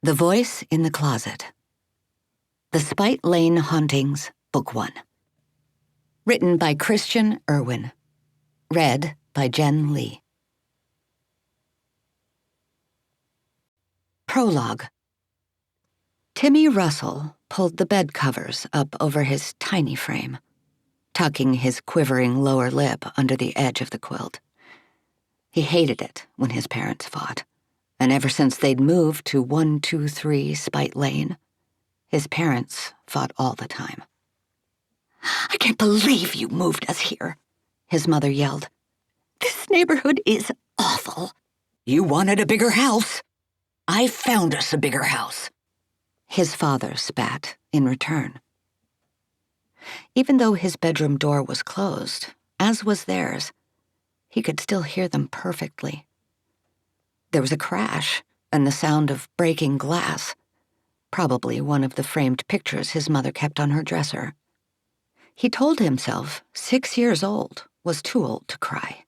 The Voice in the Closet. The Spite Lane Hauntings, Book 1. Written by Christiane Erwin. Read by Jenn Lee. Prologue. Timmy Russell pulled the bed covers up over his tiny frame, tucking his quivering lower lip under the edge of the quilt. He hated it when his parents fought, and ever since they'd moved to 123 Spite Lane, his parents fought all the time. "I can't believe you moved us here," his mother yelled. "This neighborhood is awful." "You wanted a bigger house. I found us a bigger house," his father spat in return. Even though his bedroom door was closed, as was theirs, he could still hear them perfectly. There was a crash and the sound of breaking glass, probably one of the framed pictures his mother kept on her dresser. He told himself 6 years old was too old to cry,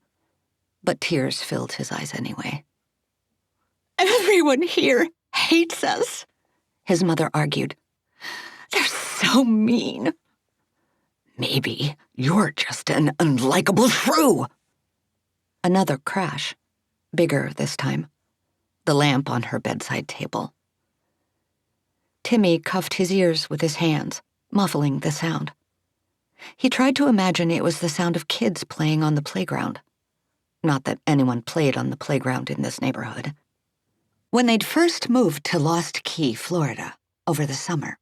but tears filled his eyes anyway. "Everyone here hates us," his mother argued. "They're so mean." "Maybe you're just an unlikable shrew." Another crash, bigger this time, the lamp on her bedside table. Timmy cuffed his ears with his hands, muffling the sound. He tried to imagine it was the sound of kids playing on the playground. Not that anyone played on the playground in this neighborhood. When they'd first moved to Lost Key, Florida, over the summer,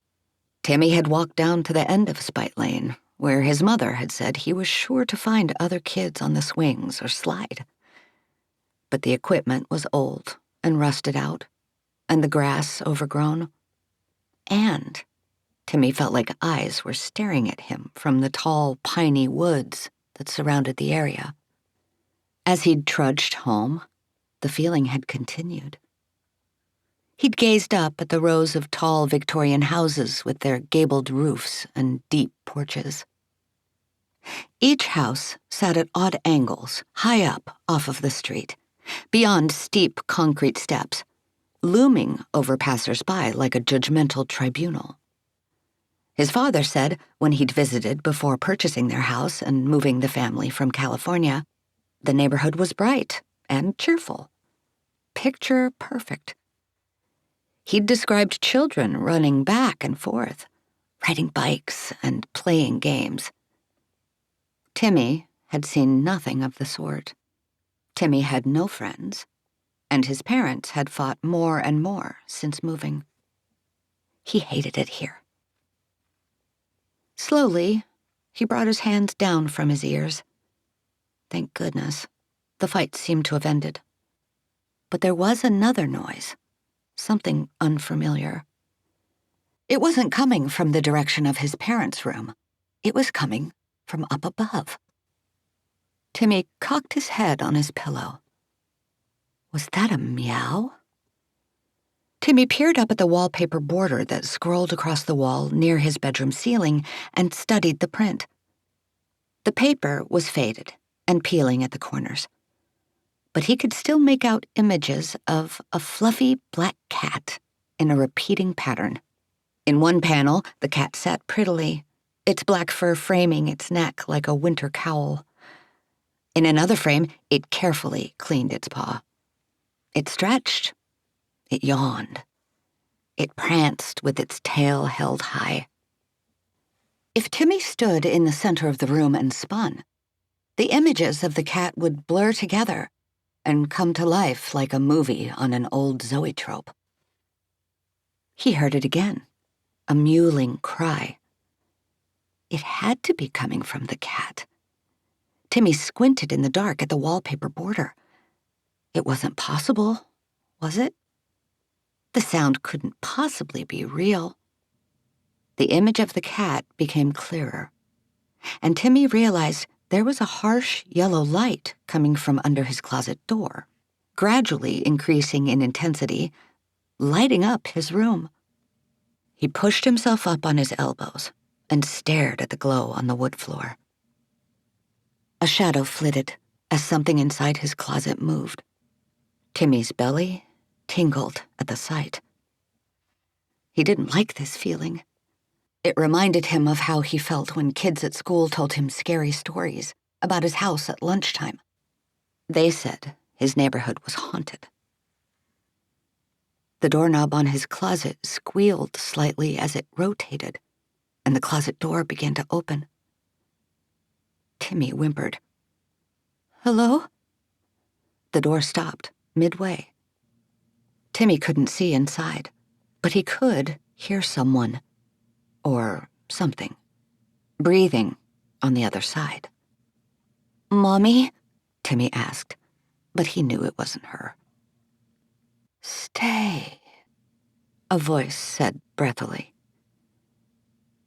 Timmy had walked down to the end of Spite Lane, where his mother had said he was sure to find other kids on the swings or slide. But the equipment was old and rusted out, and the grass overgrown. And Timmy felt like eyes were staring at him from the tall, piney woods that surrounded the area. As he'd trudged home, the feeling had continued. He'd gazed up at the rows of tall Victorian houses with their gabled roofs and deep porches. Each house sat at odd angles, high up off of the street, beyond steep concrete steps, looming over passers-by like a judgmental tribunal. His father said when he'd visited before purchasing their house and moving the family from California, the neighborhood was bright and cheerful. Picture perfect. He'd described children running back and forth, riding bikes and playing games. Timmy had seen nothing of the sort. Timmy had no friends, and his parents had fought more and more since moving. He hated it here. Slowly, he brought his hands down from his ears. Thank goodness, the fight seemed to have ended. But there was another noise, something unfamiliar. It wasn't coming from the direction of his parents' room. It was coming from up above. Timmy cocked his head on his pillow. Was that a meow? Timmy peered up at the wallpaper border that scrolled across the wall near his bedroom ceiling and studied the print. The paper was faded and peeling at the corners, but he could still make out images of a fluffy black cat in a repeating pattern. In one panel, the cat sat prettily, its black fur framing its neck like a winter cowl. In another frame, it carefully cleaned its paw. It stretched. It yawned. It pranced with its tail held high. If Timmy stood in the center of the room and spun, the images of the cat would blur together and come to life like a movie on an old zoetrope. He heard it again, a mewling cry. It had to be coming from the cat. Timmy squinted in the dark at the wallpaper border. It wasn't possible, was it? The sound couldn't possibly be real. The image of the cat became clearer, and Timmy realized there was a harsh yellow light coming from under his closet door, gradually increasing in intensity, lighting up his room. He pushed himself up on his elbows and stared at the glow on the wood floor. A shadow flitted as something inside his closet moved. Timmy's belly tingled at the sight. He didn't like this feeling. It reminded him of how he felt when kids at school told him scary stories about his house at lunchtime. They said his neighborhood was haunted. The doorknob on his closet squealed slightly as it rotated, and the closet door began to open. Timmy whimpered, "Hello?" The door stopped midway. Timmy couldn't see inside, but he could hear someone, or something, breathing on the other side. "Mommy?" Timmy asked, but he knew it wasn't her. "Stay," a voice said breathily.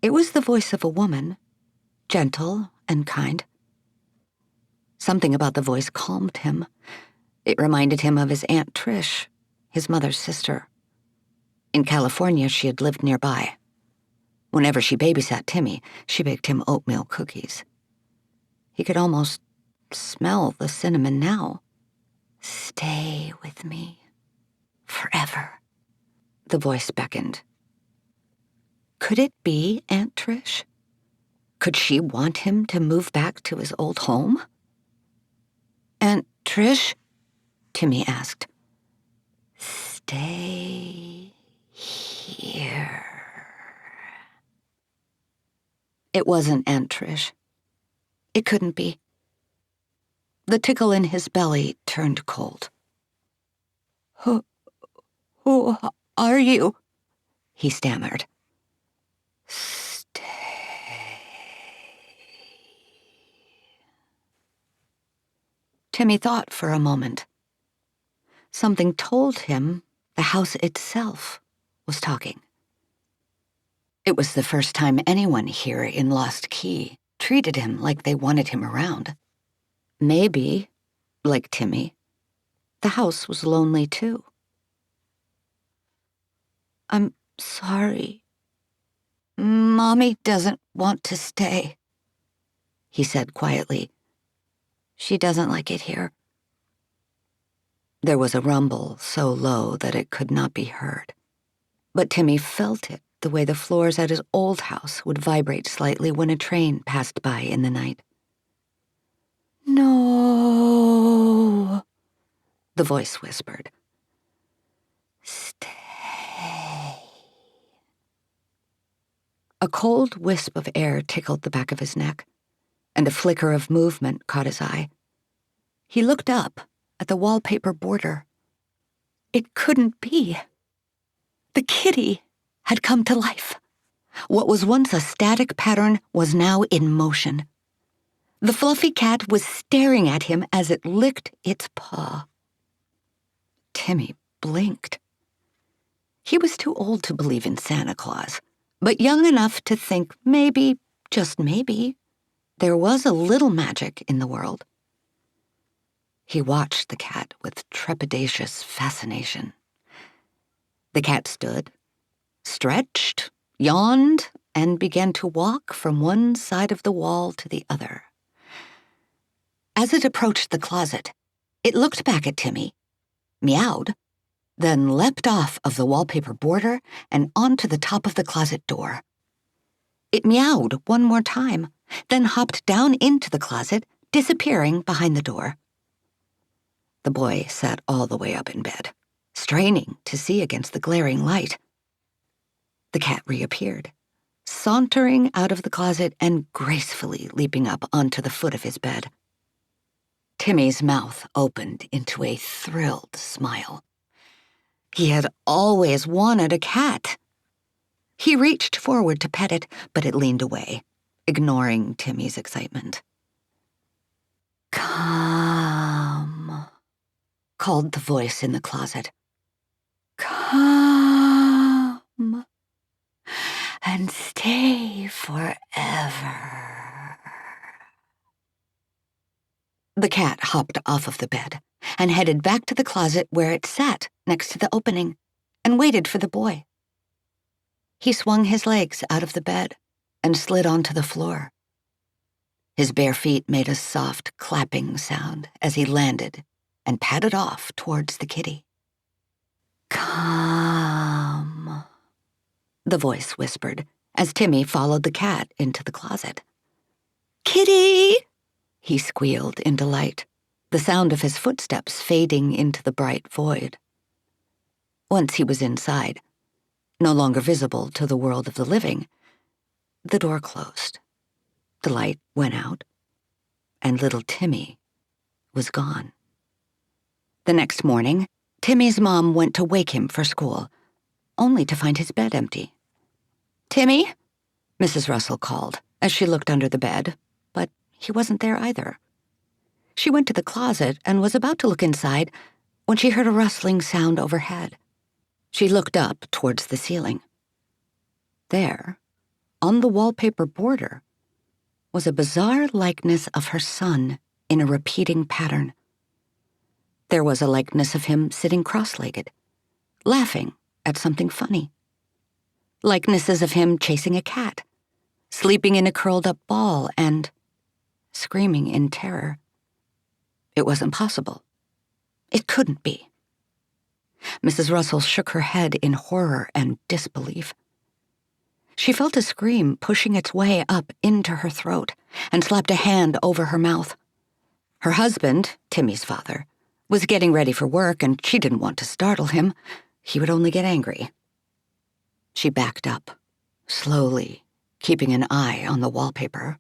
It was the voice of a woman, gentle and kind. Something about the voice calmed him. It reminded him of his Aunt Trish, his mother's sister. In California, she had lived nearby. Whenever she babysat Timmy, she baked him oatmeal cookies. He could almost smell the cinnamon now. "Stay with me forever," the voice beckoned. Could it be Aunt Trish? Could she want him to move back to his old home? "Aunt Trish?" Timmy asked. "Stay here." It wasn't Aunt Trish. It couldn't be. The tickle in his belly turned cold. Who are you?" he stammered. "Stay." Timmy thought for a moment. Something told him the house itself was talking. It was the first time anyone here in Lost Key treated him like they wanted him around. Maybe, like Timmy, the house was lonely too. "I'm sorry. Mommy doesn't want to stay," he said quietly. "She doesn't like it here." There was a rumble so low that it could not be heard. But Timmy felt it the way the floors at his old house would vibrate slightly when a train passed by in the night. "No," the voice whispered. "Stay." A cold wisp of air tickled the back of his neck, and a flicker of movement caught his eye. He looked up at the wallpaper border. It couldn't be. The kitty had come to life. What was once a static pattern was now in motion. The fluffy cat was staring at him as it licked its paw. Timmy blinked. He was too old to believe in Santa Claus, but young enough to think maybe, just maybe, there was a little magic in the world. He watched the cat with trepidatious fascination. The cat stood, stretched, yawned, and began to walk from one side of the wall to the other. As it approached the closet, it looked back at Timmy, meowed, then leapt off of the wallpaper border and onto the top of the closet door. It meowed one more time, then hopped down into the closet, disappearing behind the door. The boy sat all the way up in bed, straining to see against the glaring light. The cat reappeared, sauntering out of the closet and gracefully leaping up onto the foot of his bed. Timmy's mouth opened into a thrilled smile. He had always wanted a cat. He reached forward to pet it, but it leaned away, ignoring Timmy's excitement. "Come," called the voice in the closet. "Come and stay forever." The cat hopped off of the bed and headed back to the closet where it sat next to the opening and waited for the boy. He swung his legs out of the bed and slid onto the floor. His bare feet made a soft clapping sound as he landed and padded off towards the kitty. "Come," the voice whispered, as Timmy followed the cat into the closet. "Kitty!" he squealed in delight, the sound of his footsteps fading into the bright void. Once he was inside, no longer visible to the world of the living, the door closed, the light went out, and little Timmy was gone. The next morning, Timmy's mom went to wake him for school, only to find his bed empty. "Timmy?" Mrs. Russell called as she looked under the bed, but he wasn't there either. She went to the closet and was about to look inside when she heard a rustling sound overhead. She looked up towards the ceiling. There, on the wallpaper border, was a bizarre likeness of her son in a repeating pattern. There was a likeness of him sitting cross-legged, laughing at something funny. Likenesses of him chasing a cat, sleeping in a curled-up ball, and screaming in terror. It wasn't possible. It couldn't be. Mrs. Russell shook her head in horror and disbelief. She felt a scream pushing its way up into her throat and slapped a hand over her mouth. Her husband, Timmy's father, was getting ready for work, and she didn't want to startle him. He would only get angry. She backed up, slowly, keeping an eye on the wallpaper,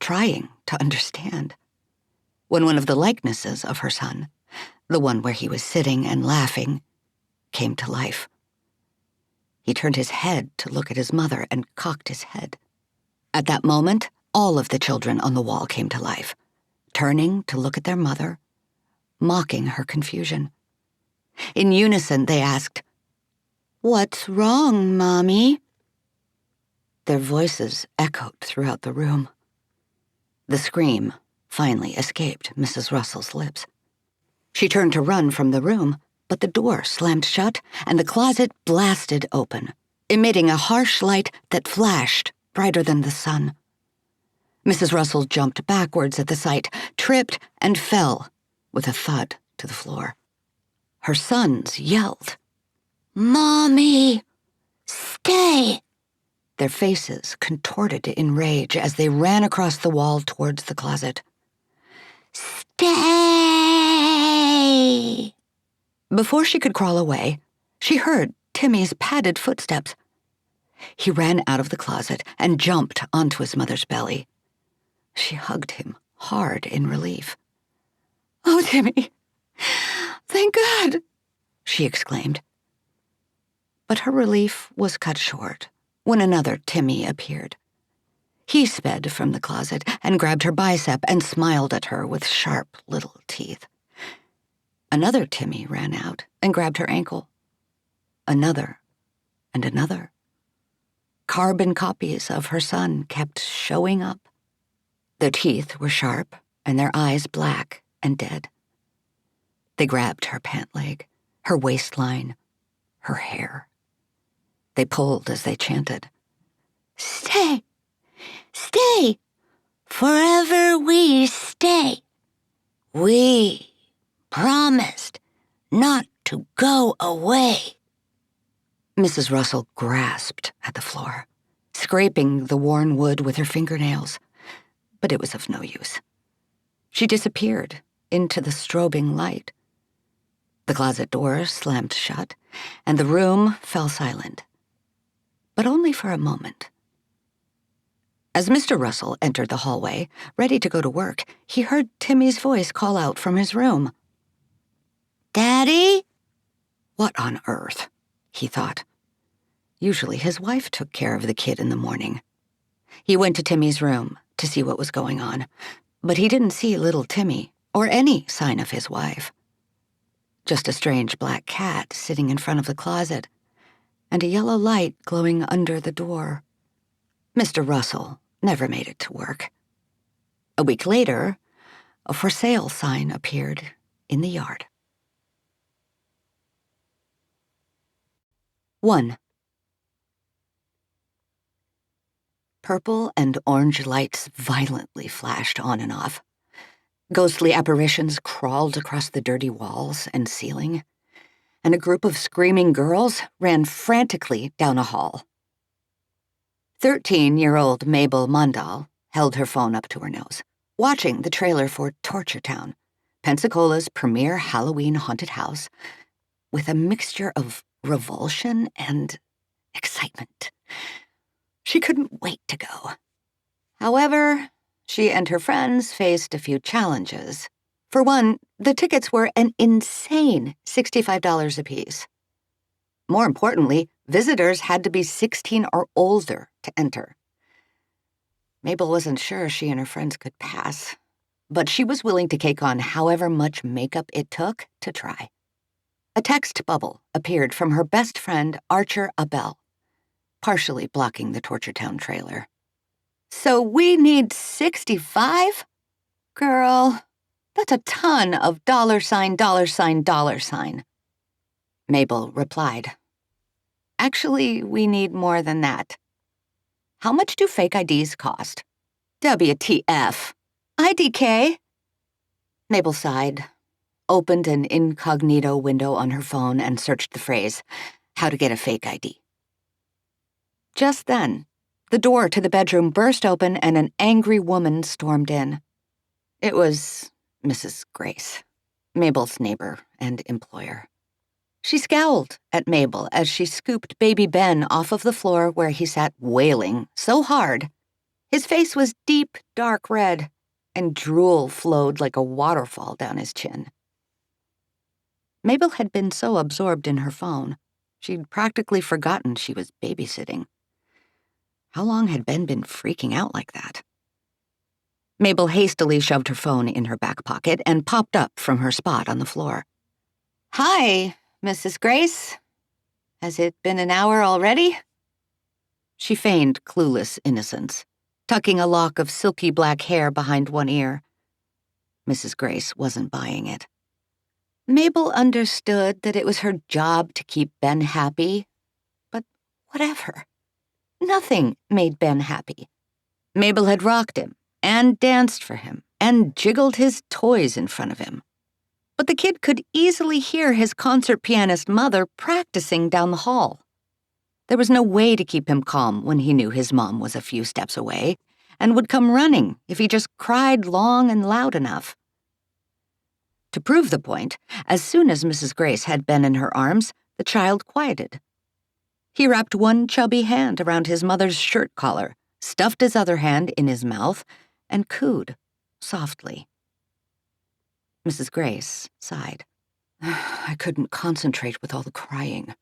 trying to understand. When one of the likenesses of her son, the one where he was sitting and laughing, came to life. He turned his head to look at his mother and cocked his head. At that moment, all of the children on the wall came to life, turning to look at their mother, mocking her confusion. In unison, they asked, "What's wrong, Mommy?" Their voices echoed throughout the room. The scream finally escaped Mrs. Russell's lips. She turned to run from the room, but the door slammed shut and the closet blasted open, emitting a harsh light that flashed brighter than the sun. Mrs. Russell jumped backwards at the sight, tripped, and fell with a thud to the floor. Her sons yelled, "Mommy, stay!" Their faces contorted in rage as they ran across the wall towards the closet. "Stay!" Before she could crawl away, she heard Timmy's padded footsteps. He ran out of the closet and jumped onto his mother's belly. She hugged him hard in relief. "Oh, Timmy, thank God," she exclaimed. But her relief was cut short when another Timmy appeared. He sped from the closet and grabbed her bicep and smiled at her with sharp little teeth. Another Timmy ran out and grabbed her ankle. Another and another. Carbon copies of her son kept showing up. Their teeth were sharp and their eyes black and dead. They grabbed her pant leg, her waistline, her hair. They pulled as they chanted, "Stay! Stay! Forever we stay! We promised not to go away." Mrs. Russell grasped at the floor, scraping the worn wood with her fingernails, but it was of no use. She disappeared into the strobing light. The closet door slammed shut, and the room fell silent, but only for a moment. As Mr. Russell entered the hallway, ready to go to work, he heard Timmy's voice call out from his room. "Daddy?" What on earth? He thought. Usually his wife took care of the kid in the morning. He went to Timmy's room to see what was going on, but he didn't see little Timmy or any sign of his wife. Just a strange black cat sitting in front of the closet and a yellow light glowing under the door. Mr. Russell never made it to work. A week later, a for sale sign appeared in the yard. 1. Purple and orange lights violently flashed on and off. Ghostly apparitions crawled across the dirty walls and ceiling, and a group of screaming girls ran frantically down a hall. 13-year-old Mabel Mandal held her phone up to her nose, watching the trailer for Torture Town, Pensacola's premier Halloween haunted house, with a mixture of revulsion and excitement. She couldn't wait to go. However, she and her friends faced a few challenges. For one, the tickets were an insane $65 apiece. More importantly, visitors had to be 16 or older to enter. Mabel wasn't sure she and her friends could pass, but she was willing to take on however much makeup it took to try. A text bubble appeared from her best friend, Archer Abel, partially blocking the Torture Town trailer. "So we need 65? Girl, that's a ton of $sign. Mabel replied. "Actually, we need more than that. How much do fake IDs cost?" "WTF. IDK?" Mabel sighed, opened an incognito window on her phone and searched the phrase, "how to get a fake ID." Just then, the door to the bedroom burst open and an angry woman stormed in. It was Mrs. Grace, Mabel's neighbor and employer. She scowled at Mabel as she scooped baby Ben off of the floor where he sat wailing so hard. His face was deep, dark red, and drool flowed like a waterfall down his chin. Mabel had been so absorbed in her phone, she'd practically forgotten she was babysitting. How long had Ben been freaking out like that? Mabel hastily shoved her phone in her back pocket and popped up from her spot on the floor. "Hi, Mrs. Grace. Has it been an hour already?" She feigned clueless innocence, tucking a lock of silky black hair behind one ear. Mrs. Grace wasn't buying it. Mabel understood that it was her job to keep Ben happy, but whatever. Nothing made Ben happy. Mabel had rocked him and danced for him and jiggled his toys in front of him. But the kid could easily hear his concert pianist mother practicing down the hall. There was no way to keep him calm when he knew his mom was a few steps away and would come running if he just cried long and loud enough. To prove the point, as soon as Mrs. Grace had Ben in her arms, the child quieted. He wrapped one chubby hand around his mother's shirt collar, stuffed his other hand in his mouth, and cooed softly. Mrs. Grace sighed. "I couldn't concentrate with all the crying."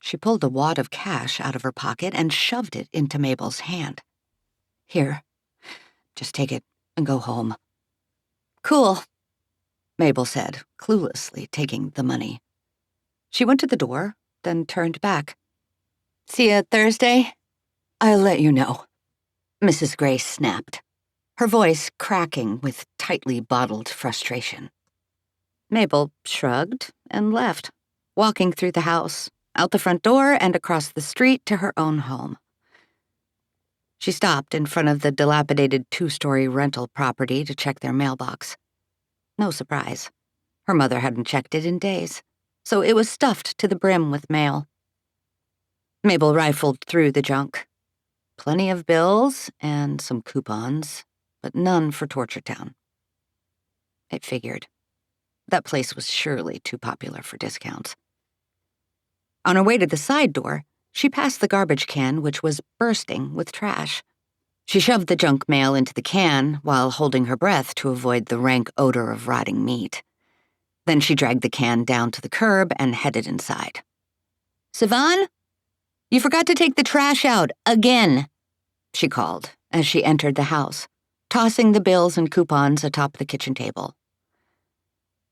She pulled a wad of cash out of her pocket and shoved it into Mabel's hand. "Here, just take it and go home." "Cool," Mabel said, cluelessly taking the money. She went to the door, then turned back. "See you Thursday?" "I'll let you know," Mrs. Grace snapped, her voice cracking with tightly bottled frustration. Mabel shrugged and left, walking through the house, out the front door and across the street to her own home. She stopped in front of the dilapidated 2-story rental property to check their mailbox. No surprise. Her mother hadn't checked it in days, so it was stuffed to the brim with mail. Mabel rifled through the junk. Plenty of bills and some coupons, but none for Torture Town. It figured. That place was surely too popular for discounts. On her way to the side door, she passed the garbage can, which was bursting with trash. She shoved the junk mail into the can while holding her breath to avoid the rank odor of rotting meat. Then she dragged the can down to the curb and headed inside. "Sivan? You forgot to take the trash out, again," she called as she entered the house, tossing the bills and coupons atop the kitchen table.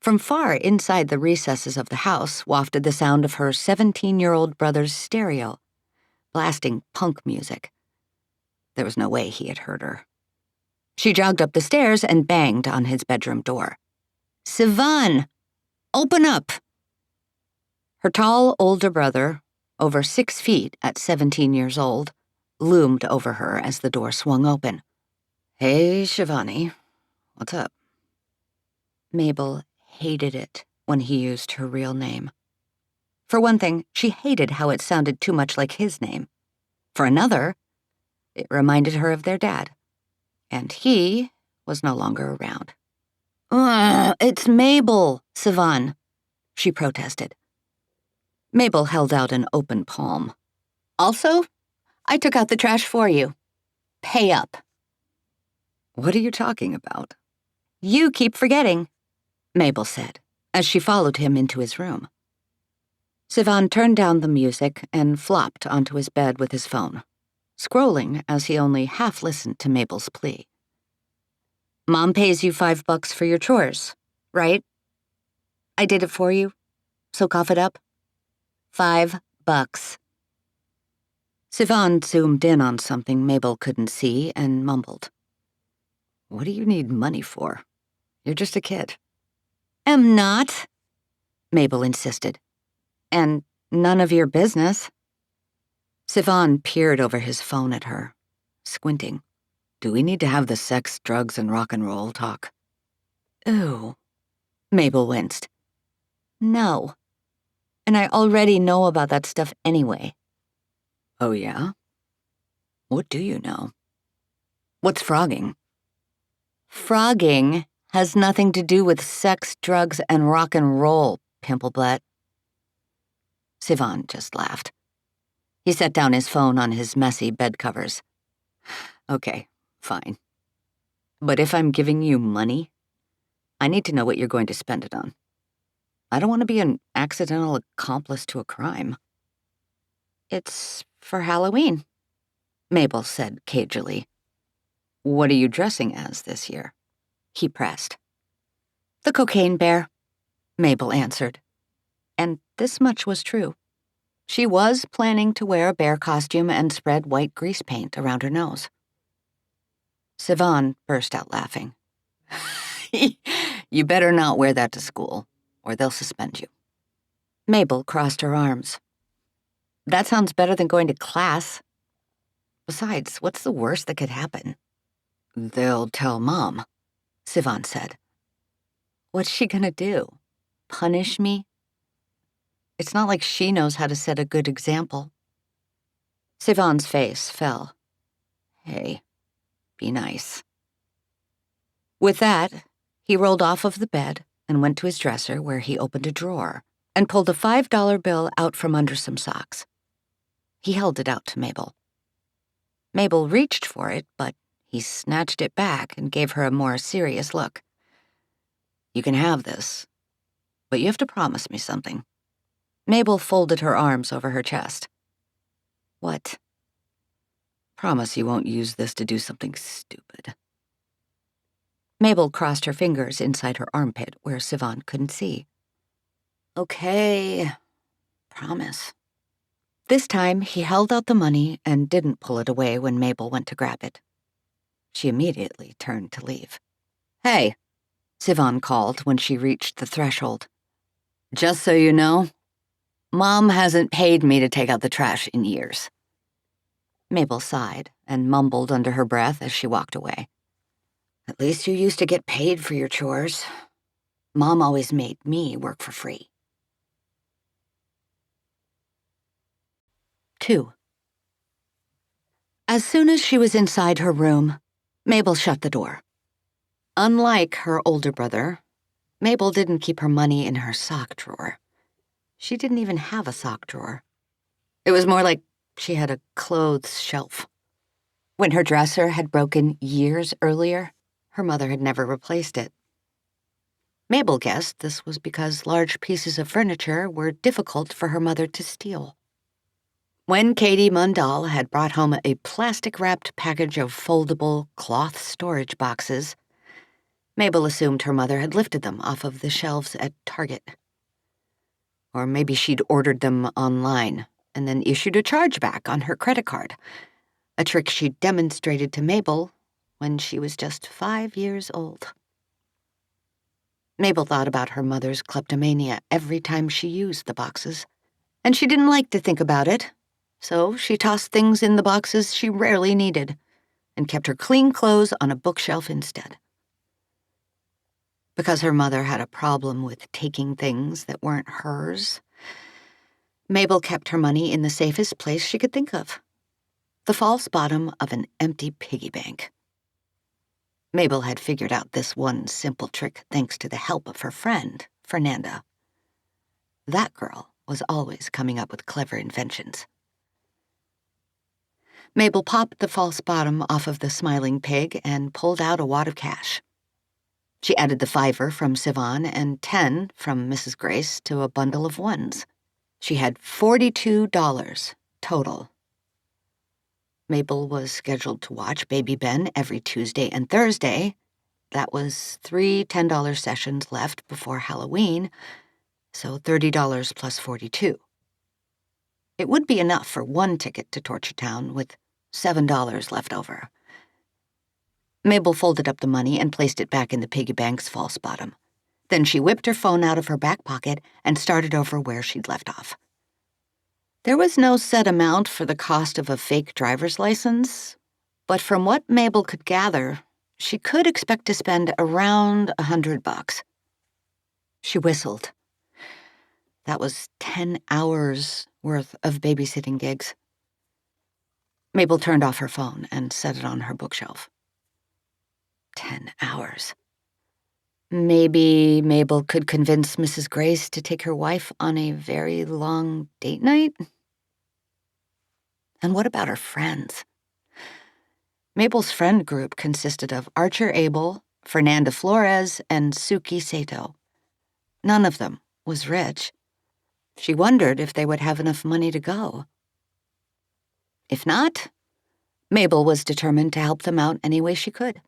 From far inside the recesses of the house wafted the sound of her 17-year-old brother's stereo, blasting punk music. There was no way he had heard her. She jogged up the stairs and banged on his bedroom door. "Sivan, open up!" Her tall, older brother, over 6 feet at 17 years old, loomed over her as the door swung open. "Hey, Shivani, what's up?" Mabel hated it when he used her real name. For one thing, she hated how it sounded too much like his name. For another, it reminded her of their dad, and he was no longer around. It's Mabel, Sivan, she protested. Mabel held out an open palm. Also, I took out the trash for you. Pay up. What are you talking about? You keep forgetting, Mabel said, as she followed him into his room. Sivan turned down the music and flopped onto his bed with his phone, scrolling as he only half listened to Mabel's plea. Mom pays you $5 for your chores, right? I did it for you, so cough it up. $5. Sivan zoomed in on something Mabel couldn't see and mumbled. What do you need money for? You're just a kid. Am not, Mabel insisted. And none of your business. Sivan peered over his phone at her, squinting. Do we need to have the sex, drugs, and rock and roll talk? Ooh, Mabel winced. No. And I already know about that stuff anyway. Oh, yeah? What do you know? What's frogging? Frogging has nothing to do with sex, drugs, and rock and roll, Pimpleblatt. Sivan just laughed. He set down his phone on his messy bed covers. Okay, fine. But if I'm giving you money, I need to know what you're going to spend it on. I don't want to be an accidental accomplice to a crime. It's for Halloween, Mabel said cagily. What are you dressing as this year? He pressed. The cocaine bear, Mabel answered. And this much was true. She was planning to wear a bear costume and spread white grease paint around her nose. Sivan burst out laughing. You better not wear that to school, or they'll suspend you. Mabel crossed her arms. That sounds better than going to class. Besides, what's the worst that could happen? They'll tell Mom, Sivan said. What's she gonna do? Punish me? It's not like she knows how to set a good example. Sivan's face fell. Hey, be nice. With that, he rolled off of the bed and went to his dresser where he opened a drawer and pulled a $5 bill out from under some socks. He held it out to Mabel. Mabel reached for it, but he snatched it back and gave her a more serious look. You can have this, but you have to promise me something. Mabel folded her arms over her chest. What? Promise you won't use this to do something stupid. Mabel crossed her fingers inside her armpit where Sivan couldn't see. Okay, promise. This time, he held out the money and didn't pull it away when Mabel went to grab it. She immediately turned to leave. Hey, Sivan called when she reached the threshold. Just so you know, Mom hasn't paid me to take out the trash in years. Mabel sighed and mumbled under her breath as she walked away. At least you used to get paid for your chores. Mom always made me work for free. 2. As soon as she was inside her room, Mabel shut the door. Unlike her older brother, Mabel didn't keep her money in her sock drawer. She didn't even have a sock drawer. It was more like she had a clothes shelf. When her dresser had broken years earlier, her mother had never replaced it. Mabel guessed this was because large pieces of furniture were difficult for her mother to steal. When Katie Mandal had brought home a plastic-wrapped package of foldable cloth storage boxes, Mabel assumed her mother had lifted them off of the shelves at Target. Or maybe she'd ordered them online and then issued a chargeback on her credit card, a trick she demonstrated to Mabel when she was just 5 years old. Mabel thought about her mother's kleptomania every time she used the boxes, and she didn't like to think about it, so she tossed things in the boxes she rarely needed and kept her clean clothes on a bookshelf instead. Because her mother had a problem with taking things that weren't hers, Mabel kept her money in the safest place she could think of, the false bottom of an empty piggy bank. Mabel had figured out this one simple trick thanks to the help of her friend, Fernanda. That girl was always coming up with clever inventions. Mabel popped the false bottom off of the smiling pig and pulled out a wad of cash. She added the $5 from Sivan and $10 from Mrs. Grace to a bundle of ones. She had $42 total. Mabel was scheduled to watch Baby Ben every Tuesday and Thursday. That was 3 $10 sessions left before Halloween, so $30 plus 42. It would be enough for one ticket to Torture Town with $7 left over. Mabel folded up the money and placed it back in the piggy bank's false bottom. Then she whipped her phone out of her back pocket and started over where she'd left off. There was no set amount for the cost of a fake driver's license, but from what Mabel could gather, she could expect to spend around $100. She whistled. That was 10 hours worth of babysitting gigs. Mabel turned off her phone and set it on her bookshelf. 10 hours. Maybe Mabel could convince Mrs. Grace to take her wife on a very long date night? And what about her friends? Mabel's friend group consisted of Archer Abel, Fernanda Flores, and Suki Sato. None of them was rich. She wondered if they would have enough money to go. If not, Mabel was determined to help them out any way she could.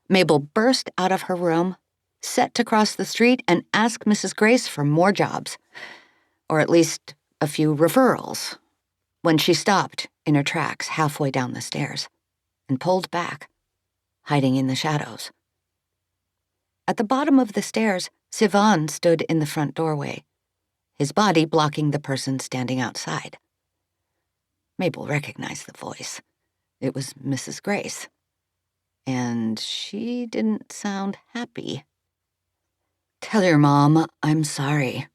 Mabel burst out of her room, set to cross the street, and ask Mrs. Grace for more jobs, or at least a few referrals, when she stopped in her tracks halfway down the stairs and pulled back, hiding in the shadows. At the bottom of the stairs, Sivan stood in the front doorway, his body blocking the person standing outside. Mabel recognized the voice. It was Mrs. Grace. And she didn't sound happy. "Tell your mom I'm sorry,"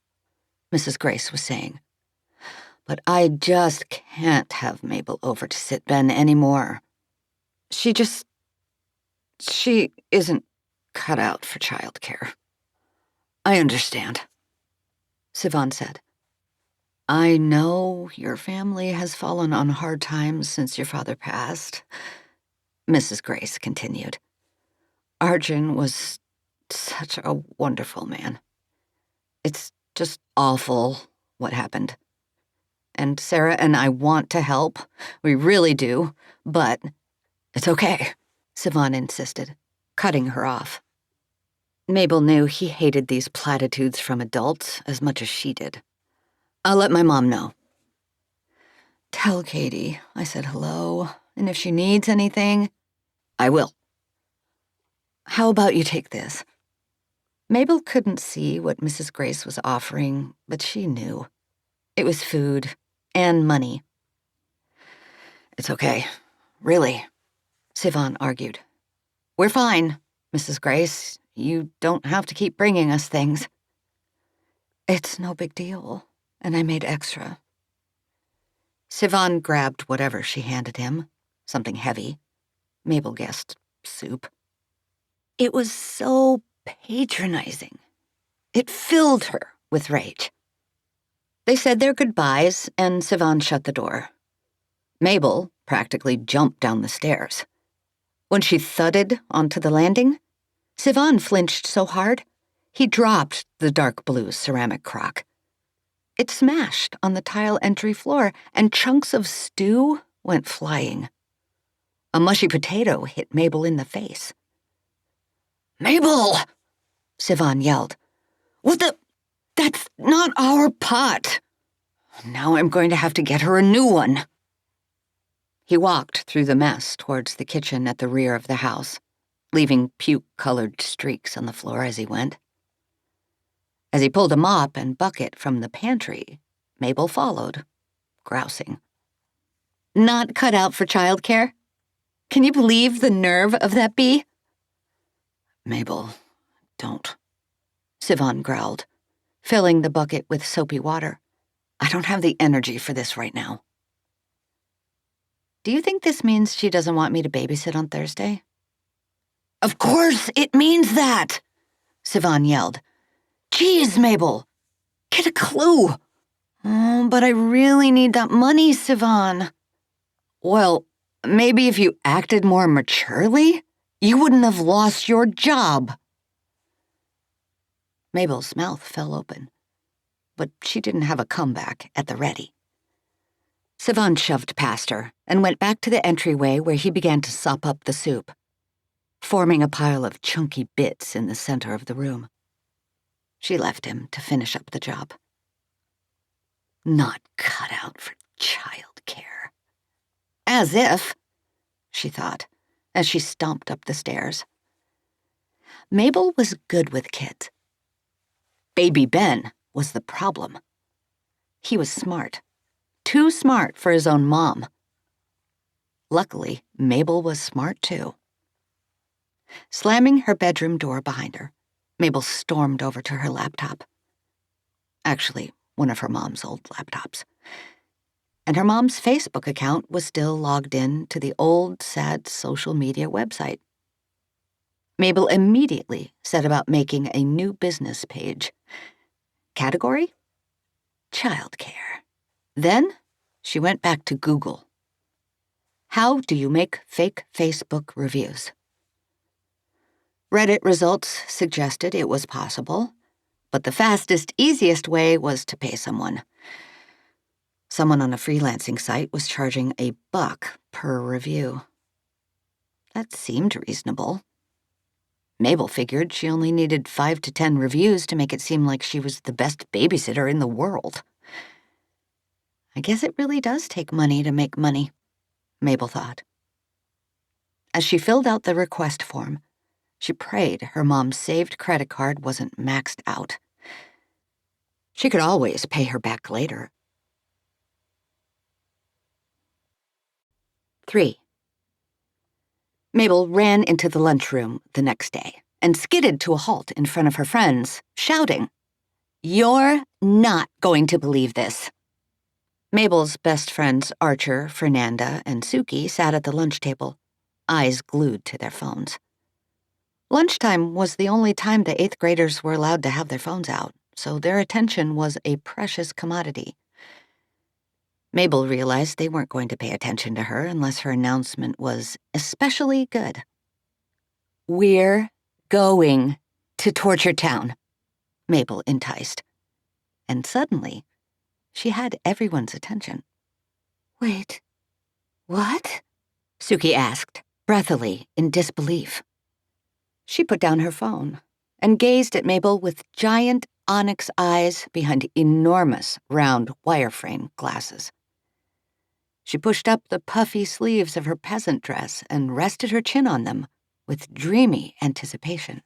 Mrs. Grace was saying. "But I just can't have Mabel over to sit Ben anymore. She isn't cut out for childcare." "I understand," Sivan said. "I know your family has fallen on hard times since your father passed," Mrs. Grace continued. "Arjun was such a wonderful man. It's just awful what happened. And Sarah and I want to help. We really do. But it's okay," Sivan insisted, cutting her off. Mabel knew he hated these platitudes from adults as much as she did. "I'll let my mom know." "Tell Katie I said hello, and if she needs anything..." "I will." "How about you take this?" Mabel couldn't see what Mrs. Grace was offering, but she knew. It was food and money. "It's okay. Really," Sivan argued. "We're fine, Mrs. Grace. You don't have to keep bringing us things." "It's no big deal, and I made extra." Sivan grabbed whatever she handed him, something heavy. Mabel guessed soup. It was so patronizing. It filled her with rage. They said their goodbyes, and Sivan shut the door. Mabel practically jumped down the stairs. When she thudded onto the landing, Sivan flinched so hard, he dropped the dark blue ceramic crock. It smashed on the tile entry floor, and chunks of stew went flying. A mushy potato hit Mabel in the face. "Mabel!" Sivan yelled. "What the? That's not our pot! Now I'm going to have to get her a new one." He walked through the mess towards the kitchen at the rear of the house, leaving puke-colored streaks on the floor as he went. As he pulled a mop and bucket from the pantry, Mabel followed, grousing. "Not cut out for childcare? Can you believe the nerve of that bee?" "Mabel, don't," Sivan growled, filling the bucket with soapy water. "I don't have the energy for this right now." Do you think this means she doesn't want me to babysit on Thursday? Of course it means that, Sivan yelled. Geez, Mabel, get a clue. Oh, but I really need that money, Sivan. Well, maybe if you acted more maturely, you wouldn't have lost your job. Mabel's mouth fell open, but she didn't have a comeback at the ready. Sivan shoved past her and went back to the entryway where he began to sop up the soup, forming a pile of chunky bits in the center of the room. She left him to finish up the job. Not cut out for childcare. As if, she thought, as she stomped up the stairs. Mabel was good with kids. Baby Ben was the problem. He was smart. Too smart for his own mom. Luckily, Mabel was smart too. Slamming her bedroom door behind her, Mabel stormed over to her laptop. Actually, one of her mom's old laptops. And her mom's Facebook account was still logged in to the old, sad social media website. Mabel immediately set about making a new business page. Category? Childcare. Then she went back to Google. How do you make fake Facebook reviews? Reddit results suggested it was possible, but the fastest, easiest way was to pay someone. Someone on a freelancing site was charging $1 per review. That seemed reasonable. Mabel figured she only needed 5 to 10 reviews to make it seem like she was the best babysitter in the world. I guess it really does take money to make money, Mabel thought. As she filled out the request form, she prayed her mom's saved credit card wasn't maxed out. She could always pay her back later. 3. Mabel ran into the lunchroom the next day and skidded to a halt in front of her friends, shouting, "You're not going to believe this." Mabel's best friends Archer, Fernanda, and Suki sat at the lunch table, eyes glued to their phones. Lunchtime was the only time the 8th graders were allowed to have their phones out, so their attention was a precious commodity. Mabel realized they weren't going to pay attention to her unless her announcement was especially good. "We're going to Torture Town," Mabel enticed. And suddenly, she had everyone's attention. "Wait, what?" Suki asked, breathily, in disbelief. She put down her phone and gazed at Mabel with giant onyx eyes behind enormous, round wireframe glasses. She pushed up the puffy sleeves of her peasant dress and rested her chin on them with dreamy anticipation.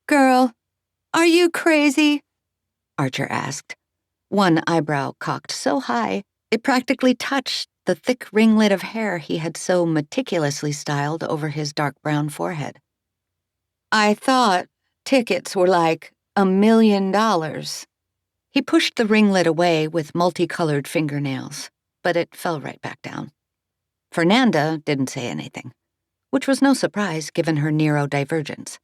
"Girl, are you crazy?" Archer asked, one eyebrow cocked so high it practically touched the thick ringlet of hair he had so meticulously styled over his dark brown forehead. "I thought tickets were like $1 million. He pushed the ringlet away with multicolored fingernails, but it fell right back down. Fernanda didn't say anything, which was no surprise given her neurodivergence.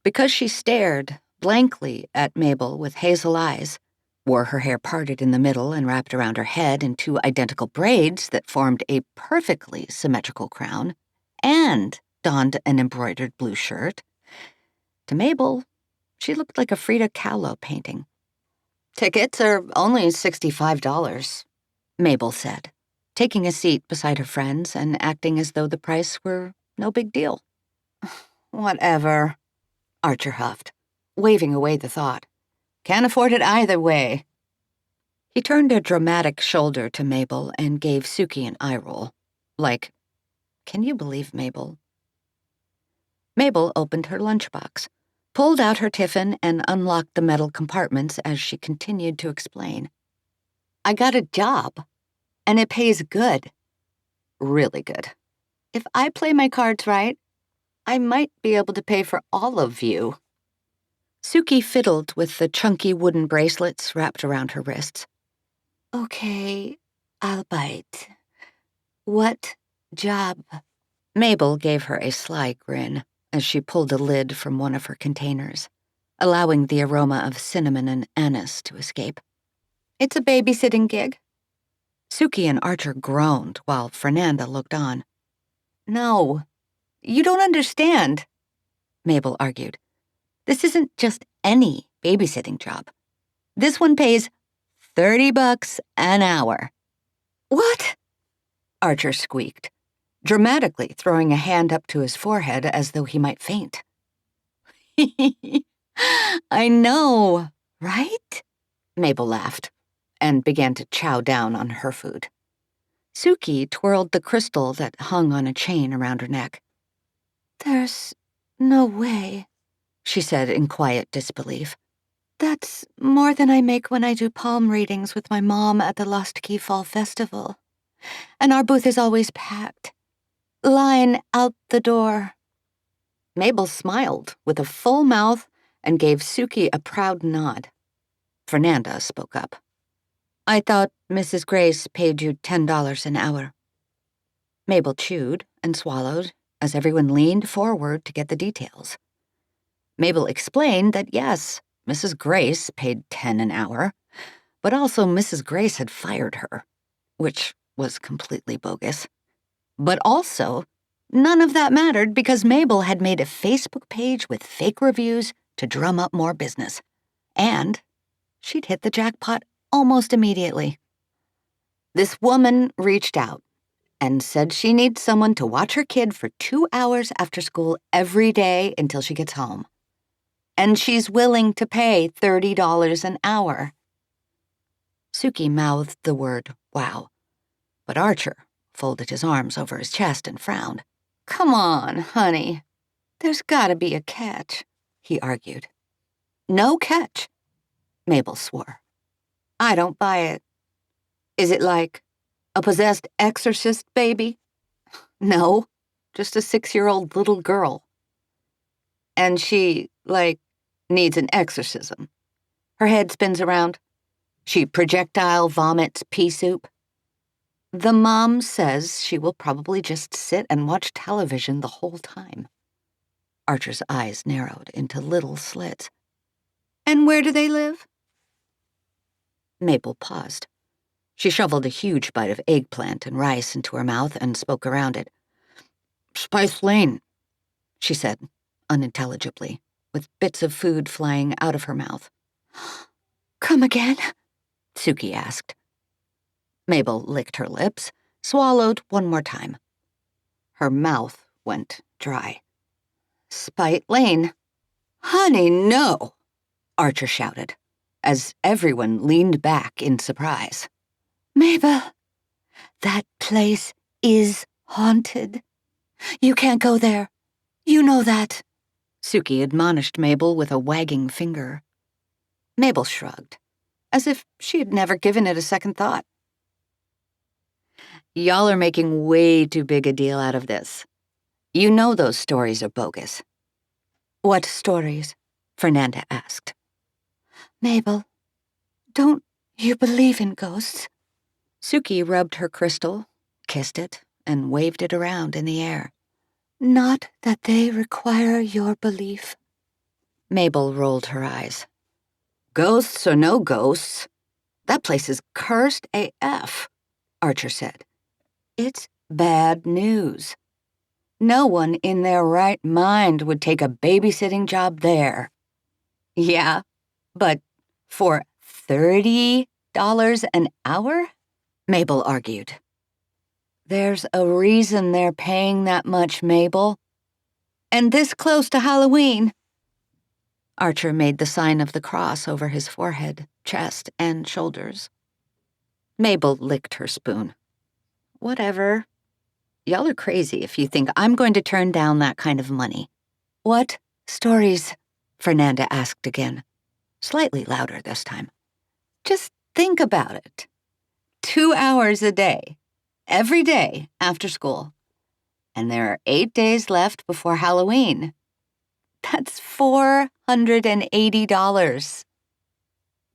Because she stared blankly at Mabel with hazel eyes, wore her hair parted in the middle and wrapped around her head in 2 identical braids that formed a perfectly symmetrical crown, and donned an embroidered blue shirt, to Mabel, she looked like a Frida Kahlo painting. "Tickets are only $65, Mabel said, taking a seat beside her friends and acting as though the price were no big deal. "Whatever," Archer huffed, waving away the thought. "Can't afford it either way." He turned a dramatic shoulder to Mabel and gave Suki an eye roll, like, "Can you believe Mabel?" Mabel opened her lunchbox, pulled out her tiffin, and unlocked the metal compartments as she continued to explain. "I got a job, and it pays good. Really good. If I play my cards right, I might be able to pay for all of you." Suki fiddled with the chunky wooden bracelets wrapped around her wrists. "Okay, I'll bite. What job. Mabel gave her a sly grin as she pulled a lid from one of her containers, allowing the aroma of cinnamon and anise to escape. It's a babysitting gig. Suki and Archer groaned while Fernanda looked on. No, you don't understand, Mabel argued. This isn't just any babysitting job. This one pays $30 an hour. What? Archer squeaked, dramatically throwing a hand up to his forehead as though he might faint. I know, right? Mabel laughed and began to chow down on her food. Suki twirled the crystal that hung on a chain around her neck. There's no way, she said in quiet disbelief. That's more than I make when I do palm readings with my mom at the Lost Key Fall Festival. And our booth is always packed. Line out the door. Mabel smiled with a full mouth and gave Suki a proud nod. Fernanda spoke up. I thought Mrs. Grace paid you $10 an hour. Mabel chewed and swallowed as everyone leaned forward to get the details. Mabel explained that yes, Mrs. Grace paid $10 an hour, but also Mrs. Grace had fired her, which was completely bogus. But also, none of that mattered because Mabel had made a Facebook page with fake reviews to drum up more business. And she'd hit the jackpot almost immediately. This woman reached out and said she needs someone to watch her kid for 2 hours after school every day until she gets home. And she's willing to pay $30 an hour. Suki mouthed the word, wow. But Archer folded his arms over his chest and frowned. Come on, honey. There's gotta be a catch, he argued. No catch, Mabel swore. I don't buy it. Is it like a possessed exorcist baby? No, just a 6-year-old little girl. And she, needs an exorcism. Her head spins around. She projectile vomits pea soup. The mom says she will probably just sit and watch television the whole time. Archer's eyes narrowed into little slits. And where do they live? Mabel paused. She shoveled a huge bite of eggplant and rice into her mouth and spoke around it. Spite Lane, she said, unintelligibly, with bits of food flying out of her mouth. Come again? Suki asked. Mabel licked her lips, swallowed one more time. Her mouth went dry. Spite Lane. Honey, no, Archer shouted, as everyone leaned back in surprise. Mabel, that place is haunted. You can't go there. You know that. Suki admonished Mabel with a wagging finger. Mabel shrugged, as if she had never given it a second thought. Y'all are making way too big a deal out of this. You know those stories are bogus. What stories? Fernanda asked. Mabel, don't you believe in ghosts? Suki rubbed her crystal, kissed it, and waved it around in the air. Not that they require your belief. Mabel rolled her eyes. Ghosts or no ghosts, that place is cursed AF, Archer said. It's bad news. No one in their right mind would take a babysitting job there. Yeah, but for $30 an hour? Mabel argued. There's a reason they're paying that much, Mabel. And this close to Halloween. Archer made the sign of the cross over his forehead, chest, and shoulders. Mabel licked her spoon. Whatever. Y'all are crazy if you think I'm going to turn down that kind of money. What stories? Fernanda asked again, slightly louder this time. Just think about it. 2 hours a day, every day after school. And there are 8 days left before Halloween. That's $480.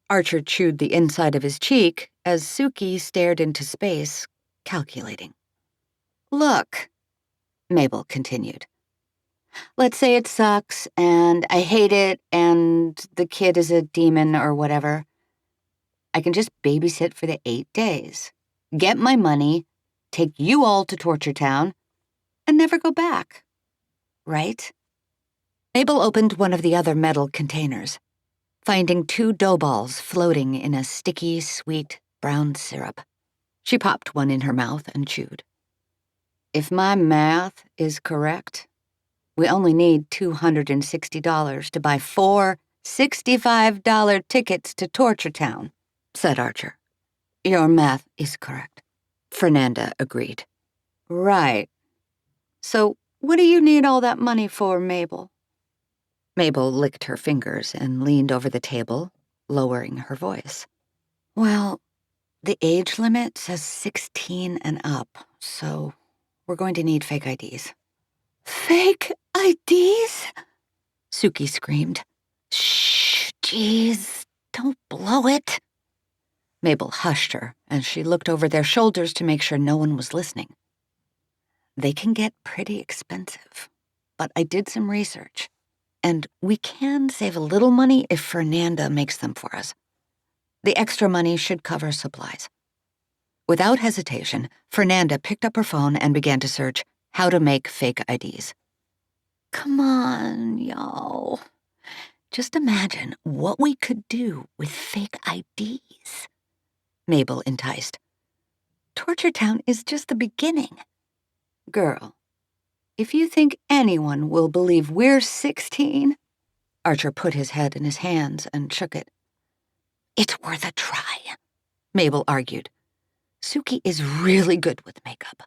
Archer chewed the inside of his cheek as Suki stared into space, calculating. Look, Mabel continued. Let's say it sucks, and I hate it, and the kid is a demon or whatever. I can just babysit for the 8 days, get my money, take you all to Torture Town, and never go back. Right? Mabel opened one of the other metal containers, finding 2 dough balls floating in a sticky, sweet brown syrup. She popped one in her mouth and chewed. If my math is correct, we only need $260 to buy 4 $65 tickets to Torture Town, said Archer. Your math is correct, Fernanda agreed. Right. So what do you need all that money for, Mabel? Mabel licked her fingers and leaned over the table, lowering her voice. Well, the age limit says 16 and up, so we're going to need fake IDs. Fake IDs? Suki screamed. Shh, jeez, don't blow it. Mabel hushed her, and she looked over their shoulders to make sure no one was listening. They can get pretty expensive, but I did some research, and we can save a little money if Fernanda makes them for us. The extra money should cover supplies. Without hesitation, Fernanda picked up her phone and began to search how to make fake IDs. Come on, y'all. Just imagine what we could do with fake IDs. Mabel enticed. Torture Town is just the beginning. Girl, if you think anyone will believe we're 16, Archer put his head in his hands and shook it. It's worth a try, Mabel argued. Suki is really good with makeup.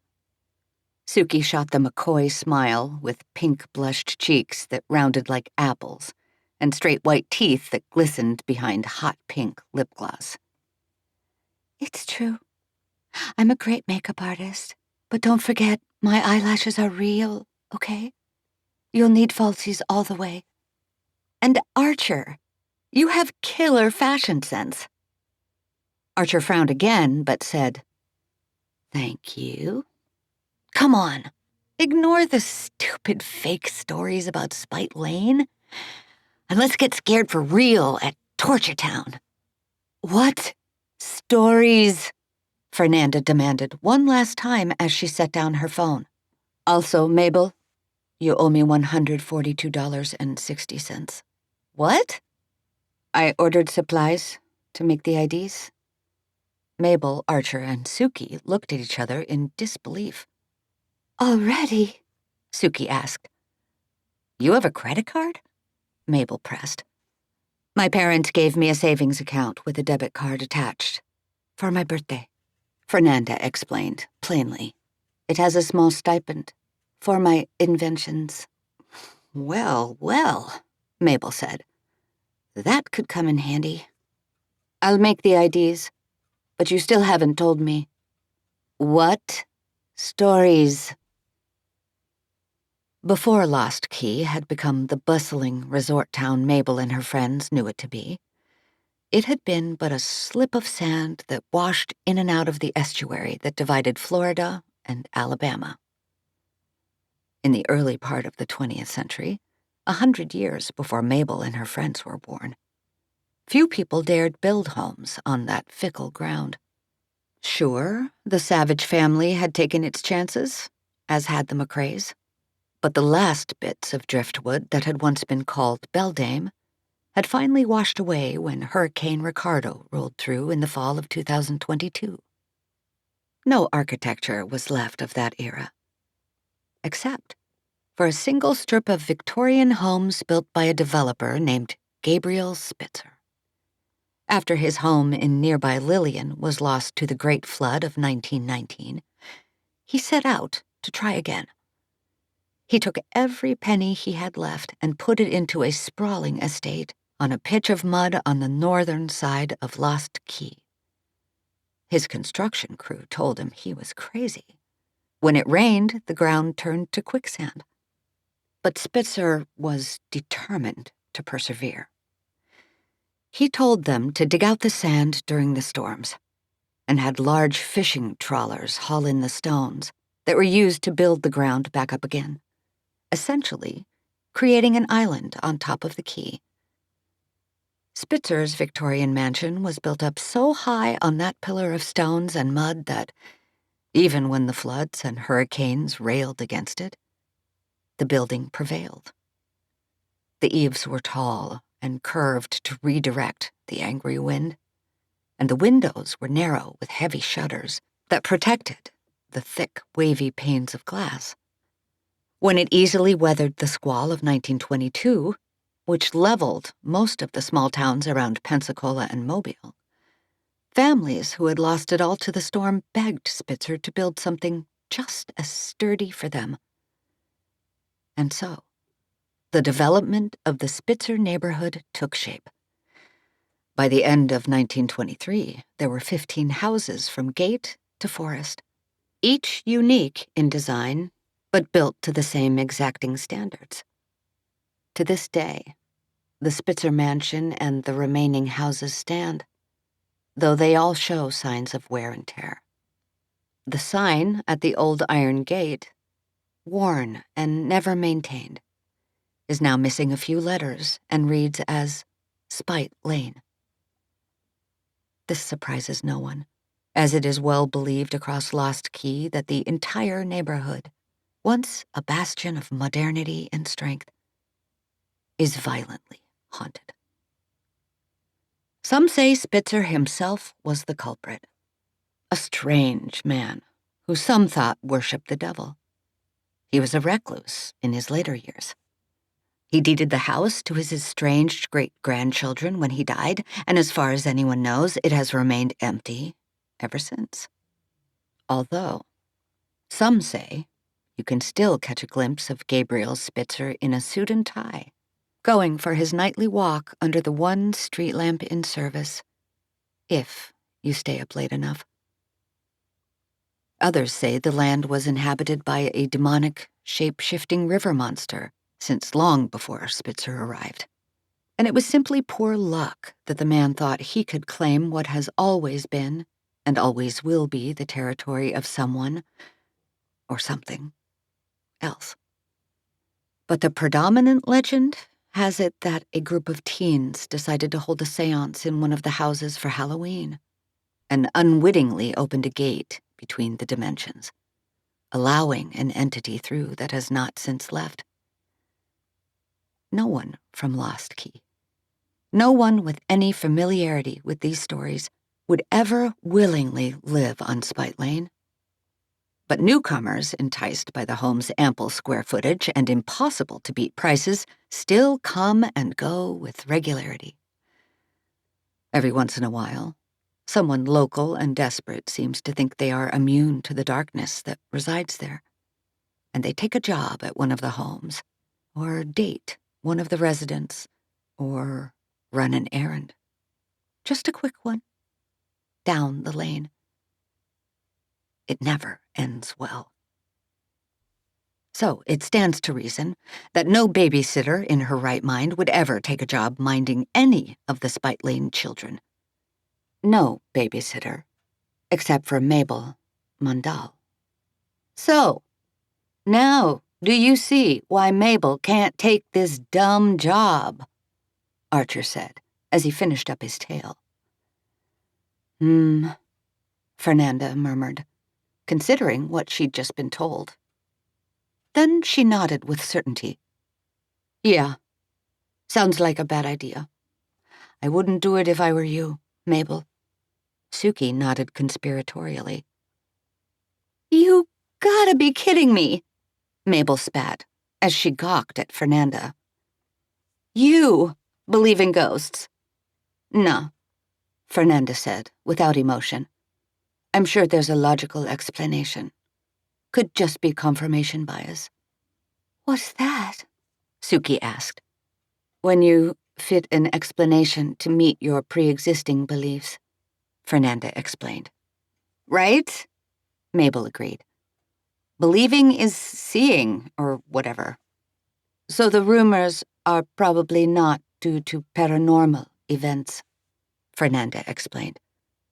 Suki shot them a coy smile with pink blushed cheeks that rounded like apples and straight white teeth that glistened behind hot pink lip gloss. It's true. I'm a great makeup artist, but don't forget my eyelashes are real, okay? You'll need falsies all the way. And Archer, you have killer fashion sense. Archer frowned again, but said, Thank you. Come on, ignore the stupid fake stories about Spite Lane, and let's get scared for real at Torture Town. What stories? Fernanda demanded one last time as she set down her phone. Also, Mabel, you owe me $142.60. What? I ordered supplies to make the IDs. Mabel, Archer, and Suki looked at each other in disbelief. Already? Suki asked. You have a credit card? Mabel pressed. My parents gave me a savings account with a debit card attached. For my birthday. Fernanda explained, plainly. It has a small stipend. For my inventions. Well, well, Mabel said. That could come in handy. I'll make the IDs, but you still haven't told me. What stories? Before Lost Key had become the bustling resort town Mabel and her friends knew it to be, it had been but a slip of sand that washed in and out of the estuary that divided Florida and Alabama. In the early part of the 20th century, 100 years before Mabel and her friends were born, few people dared build homes on that fickle ground. Sure, the Savage family had taken its chances, as had the McCraes, but the last bits of driftwood that had once been called Beldame had finally washed away when Hurricane Ricardo rolled through in the fall of 2022. No architecture was left of that era, except for a single strip of Victorian homes built by a developer named Gabriel Spitzer. After his home in nearby Lillian was lost to the Great Flood of 1919, he set out to try again. He took every penny he had left and put it into a sprawling estate on a pitch of mud on the northern side of Lost Key. His construction crew told him he was crazy. When it rained, the ground turned to quicksand. But Spitzer was determined to persevere. He told them to dig out the sand during the storms and had large fishing trawlers haul in the stones, that were used to build the ground back up again, essentially creating an island on top of the quay. Spitzer's Victorian mansion was built up so high on that pillar of stones and mud that, even when the floods and hurricanes railed against it, the building prevailed. The eaves were tall and curved to redirect the angry wind, and the windows were narrow with heavy shutters that protected the thick, wavy panes of glass. When it easily weathered the squall of 1922, which leveled most of the small towns around Pensacola and Mobile, families who had lost it all to the storm begged Spitzer to build something just as sturdy for them. And so, the development of the Spitzer neighborhood took shape. By the end of 1923, there were 15 houses from gate to forest, each unique in design, but built to the same exacting standards. To this day, the Spitzer mansion and the remaining houses stand, though they all show signs of wear and tear. The sign at the old iron gate, worn and never maintained, is now missing a few letters and reads as Spite Lane. This surprises no one, as it is well believed across Lost Key that the entire neighborhood, once a bastion of modernity and strength, is violently haunted. Some say Spitzer himself was the culprit, a strange man who some thought worshipped the devil. He was a recluse in his later years. He deeded the house to his estranged great-grandchildren when he died, and as far as anyone knows, it has remained empty ever since. Although, some say you can still catch a glimpse of Gabriel Spitzer in a suit and tie, going for his nightly walk under the one street lamp in service, if you stay up late enough. Others say the land was inhabited by a demonic, shape-shifting river monster since long before Spitzer arrived. And it was simply poor luck that the man thought he could claim what has always been and always will be the territory of someone or something else. But the predominant legend has it that a group of teens decided to hold a seance in one of the houses for Halloween and unwittingly opened a gate between the dimensions, allowing an entity through that has not since left. No one from Lost Key, no one with any familiarity with these stories would ever willingly live on Spite Lane. But newcomers, enticed by the home's ample square footage and impossible-to-beat prices, still come and go with regularity. Every once in a while, someone local and desperate seems to think they are immune to the darkness that resides there, and they take a job at one of the homes, or date one of the residents, or run an errand. Just a quick one. Down the lane. It never ends well. So it stands to reason that no babysitter in her right mind would ever take a job minding any of the Spite Lane children. No babysitter, except for Mabel Mandal. So, now do you see why Mabel can't take this dumb job? Archer said, as he finished up his tale. Fernanda murmured, considering what she'd just been told. Then she nodded with certainty. Yeah, sounds like a bad idea. I wouldn't do it if I were you, Mabel. Suki nodded conspiratorially. You gotta be kidding me, Mabel spat, as she gawked at Fernanda. You believe in ghosts? No, Fernanda said, without emotion. I'm sure there's a logical explanation. Could just be confirmation bias. What's that? Suki asked. When you fit an explanation to meet your pre-existing beliefs, Fernanda explained. Right? Mabel agreed. Believing is seeing, or whatever. So the rumors are probably not due to paranormal events, Fernanda explained.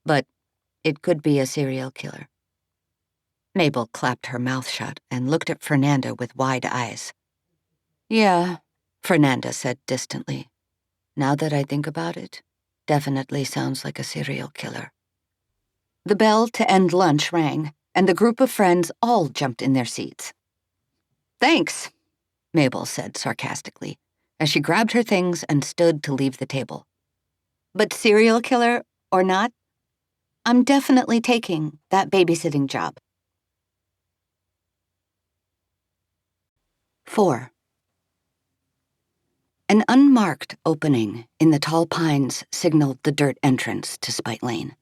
But it could be a serial killer. Mabel clapped her mouth shut and looked at Fernanda with wide eyes. "Yeah," Fernanda said distantly. "Now that I think about it, definitely sounds like a serial killer." The bell to end lunch rang, and the group of friends all jumped in their seats. "Thanks," Mabel said sarcastically, as she grabbed her things and stood to leave the table. "But serial killer or not, I'm definitely taking that babysitting job." 4. An unmarked opening in the tall pines signaled the dirt entrance to Spite Lane.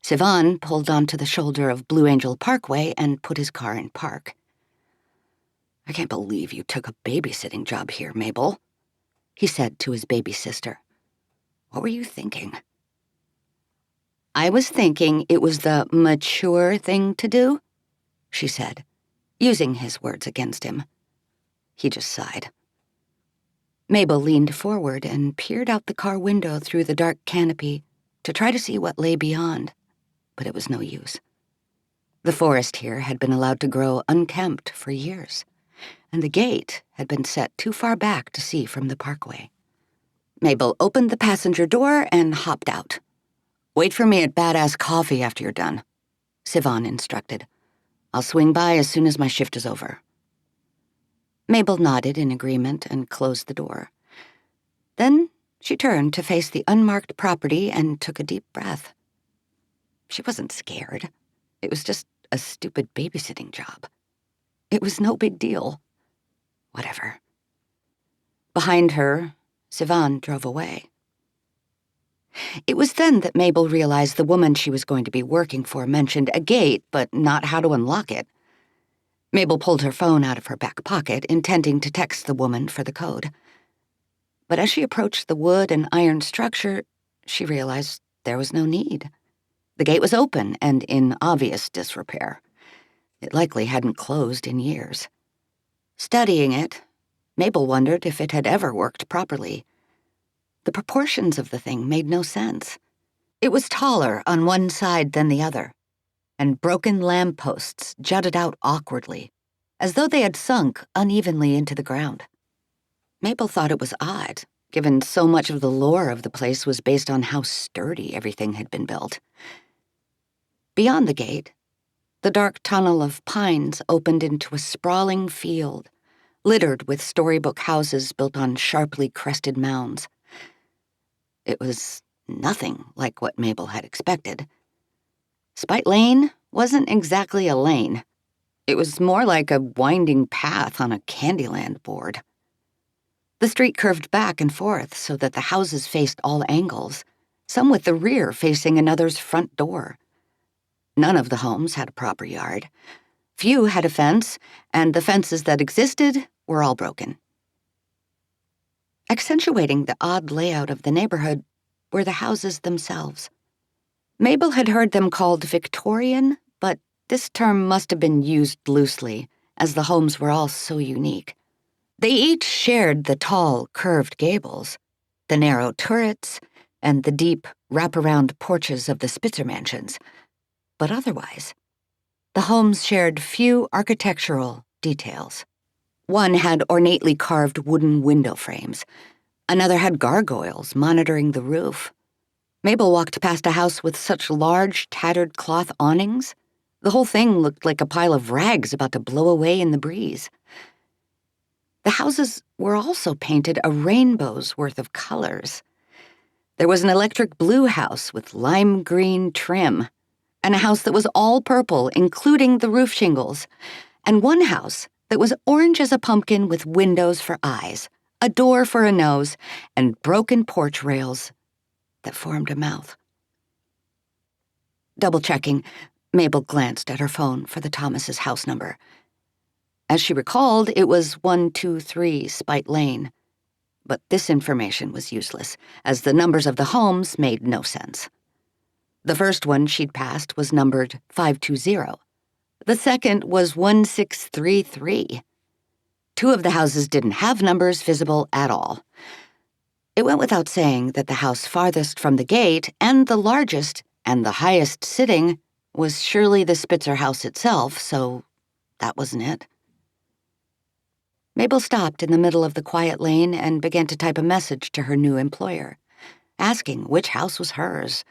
Sivan pulled onto the shoulder of Blue Angel Parkway and put his car in park. "I can't believe you took a babysitting job here, Mabel," he said to his baby sister. "What were you thinking?" "I was thinking it was the mature thing to do," she said, using his words against him. He just sighed. Mabel leaned forward and peered out the car window through the dark canopy to try to see what lay beyond, but it was no use. The forest here had been allowed to grow unkempt for years, and the gate had been set too far back to see from the parkway. Mabel opened the passenger door and hopped out. "Wait for me at Badass Coffee after you're done," Sivan instructed. "I'll swing by as soon as my shift is over." Mabel nodded in agreement and closed the door. Then she turned to face the unmarked property and took a deep breath. She wasn't scared. It was just a stupid babysitting job. It was no big deal. Whatever. Behind her, Sivan drove away. It was then that Mabel realized the woman she was going to be working for mentioned a gate, but not how to unlock it. Mabel pulled her phone out of her back pocket, intending to text the woman for the code. But as she approached the wood and iron structure, she realized there was no need. The gate was open and in obvious disrepair. It likely hadn't closed in years. Studying it, Mabel wondered if it had ever worked properly. The proportions of the thing made no sense. It was taller on one side than the other, and broken lampposts jutted out awkwardly, as though they had sunk unevenly into the ground. Mabel thought it was odd, given so much of the lore of the place was based on how sturdy everything had been built. Beyond the gate, the dark tunnel of pines opened into a sprawling field, littered with storybook houses built on sharply crested mounds. It was nothing like what Mabel had expected. Spite Lane wasn't exactly a lane. It was more like a winding path on a Candyland board. The street curved back and forth so that the houses faced all angles, some with the rear facing another's front door. None of the homes had a proper yard. Few had a fence, and the fences that existed were all broken. Accentuating the odd layout of the neighborhood were the houses themselves. Mabel had heard them called Victorian, but this term must have been used loosely, as the homes were all so unique. They each shared the tall, curved gables, the narrow turrets, and the deep, wraparound porches of the Spitzer mansions. But otherwise, the homes shared few architectural details. One had ornately carved wooden window frames. Another had gargoyles monitoring the roof. Mabel walked past a house with such large, tattered cloth awnings. The whole thing looked like a pile of rags about to blow away in the breeze. The houses were also painted a rainbow's worth of colors. There was an electric blue house with lime green trim, and a house that was all purple, including the roof shingles, and one house that was orange as a pumpkin with windows for eyes, a door for a nose, and broken porch rails that formed a mouth. Double-checking, Mabel glanced at her phone for the Thomases' house number. As she recalled, it was 123 Spite Lane. But this information was useless, as the numbers of the homes made no sense. The first one she'd passed was numbered 520. The second was 1633. Two of the houses didn't have numbers visible at all. It went without saying that the house farthest from the gate and the largest and the highest sitting was surely the Spitzer house itself, so that wasn't it. Mabel stopped in the middle of the quiet lane and began to type a message to her new employer, asking which house was hers,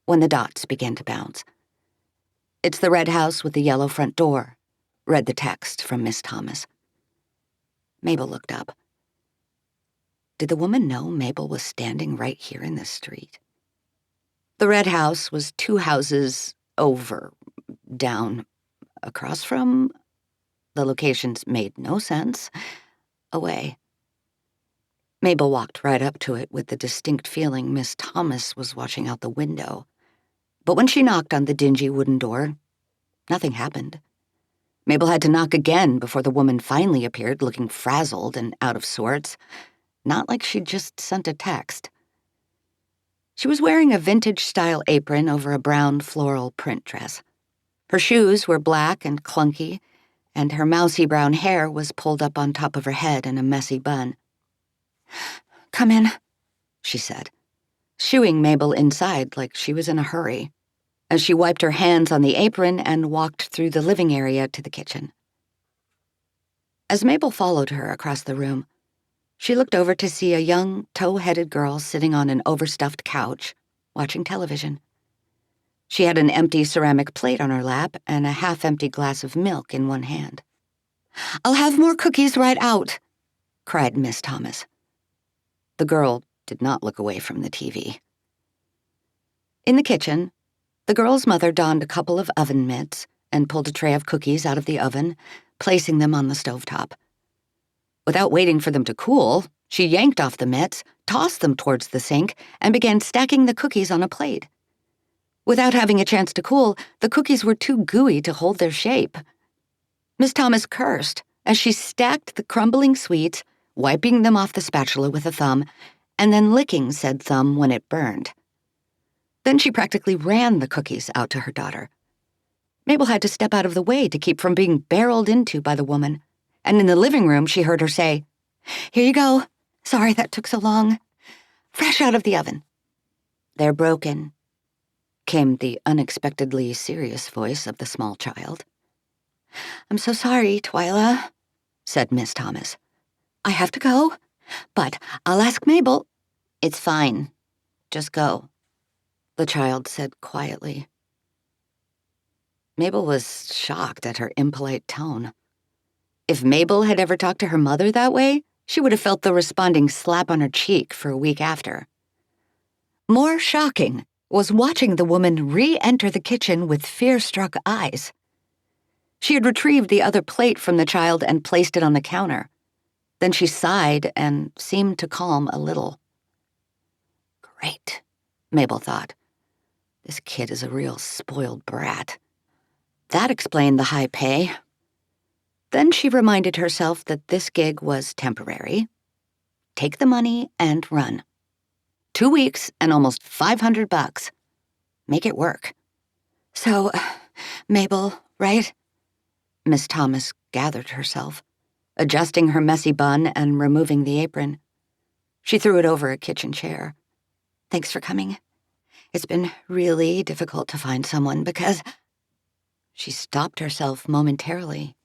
when the dots began to bounce. "It's the red house with the yellow front door," read the text from Miss Thomas. Mabel looked up. Did the woman know Mabel was standing right here in the street? The red house was 2 houses over, down, across from. The locations made no sense. Away. Mabel walked right up to it with the distinct feeling Miss Thomas was watching out the window. But when she knocked on the dingy wooden door, nothing happened. Mabel had to knock again before the woman finally appeared, looking frazzled and out of sorts, not like she'd just sent a text. She was wearing a vintage-style apron over a brown floral print dress. Her shoes were black and clunky, and her mousy brown hair was pulled up on top of her head in a messy bun. "Come in," she said, shooing Mabel inside like she was in a hurry, as she wiped her hands on the apron and walked through the living area to the kitchen. As Mabel followed her across the room, she looked over to see a young, tow-headed girl sitting on an overstuffed couch, watching television. She had an empty ceramic plate on her lap and a half-empty glass of milk in one hand. "I'll have more cookies right out," cried Miss Thomas. The girl did not look away from the TV. In the kitchen, the girl's mother donned a couple of oven mitts and pulled a tray of cookies out of the oven, placing them on the stovetop. Without waiting for them to cool, she yanked off the mitts, tossed them towards the sink, and began stacking the cookies on a plate. Without having a chance to cool, the cookies were too gooey to hold their shape. Miss Thomas cursed as she stacked the crumbling sweets, wiping them off the spatula with a thumb, and then licking said thumb when it burned. Then she practically ran the cookies out to her daughter. Mabel had to step out of the way to keep from being barreled into by the woman, and in the living room she heard her say, "Here you go. Sorry that took so long. Fresh out of the oven." "They're broken," came the unexpectedly serious voice of the small child. "I'm so sorry, Twyla," said Miss Thomas. "I have to go, but I'll ask Mabel." "It's fine. Just go," the child said quietly. Mabel was shocked at her impolite tone. If Mabel had ever talked to her mother that way, she would have felt the responding slap on her cheek for a week after. More shocking was watching the woman re-enter the kitchen with fear-struck eyes. She had retrieved the other plate from the child and placed it on the counter. Then she sighed and seemed to calm a little. Great, Mabel thought. This kid is a real spoiled brat. That explained the high pay. Then she reminded herself that this gig was temporary. Take the money and run. 2 weeks and almost $500. Make it work. "So, Mabel, right?" Miss Thomas gathered herself, adjusting her messy bun and removing the apron. She threw it over a kitchen chair. "Thanks for coming. It's been really difficult to find someone because—" She stopped herself momentarily.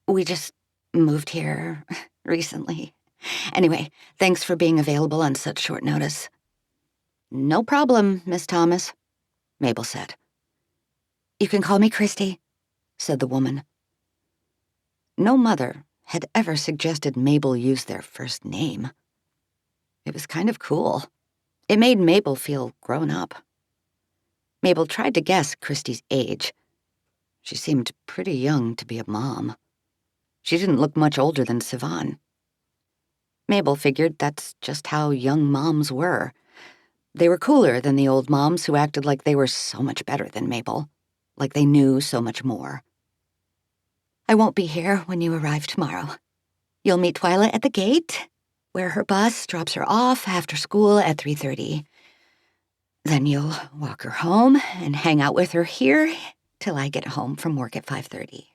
"We just moved here recently. Anyway, thanks for being available on such short notice." "No problem, Miss Thomas," Mabel said. "You can call me Christy," said the woman. No mother had ever suggested Mabel use their first name. It was kind of cool. It made Mabel feel grown up. Mabel tried to guess Christy's age. She seemed pretty young to be a mom. She didn't look much older than Sivan. Mabel figured that's just how young moms were. They were cooler than the old moms who acted like they were so much better than Mabel, like they knew so much more. "I won't be here when you arrive tomorrow. You'll meet Twyla at the gate, where her bus drops her off after school at 3:30. Then you'll walk her home and hang out with her here till I get home from work at 5:30.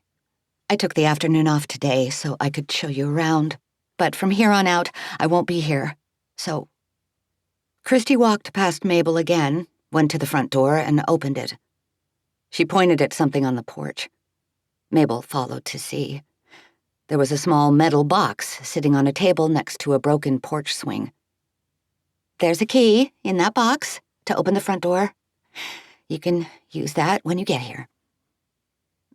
I took the afternoon off today so I could show you around, but from here on out, I won't be here, so—" Christy walked past Mabel again, went to the front door, and opened it. She pointed at something on the porch. Mabel followed to see. There was a small metal box sitting on a table next to a broken porch swing. "There's a key in that box to open the front door. You can use that when you get here."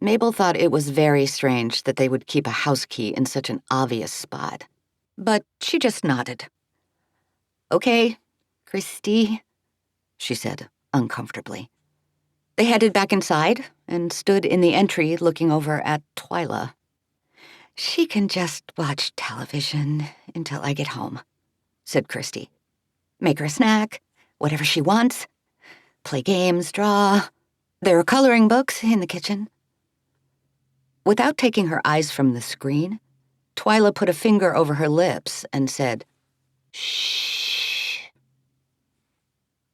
Mabel thought it was very strange that they would keep a house key in such an obvious spot, but she just nodded. "Okay, Christy," she said uncomfortably. They headed back inside and stood in the entry looking over at Twyla. "She can just watch television until I get home," said Christy. "Make her a snack, whatever she wants. Play games, draw. There are coloring books in the kitchen." Without taking her eyes from the screen, Twyla put a finger over her lips and said, "Shh."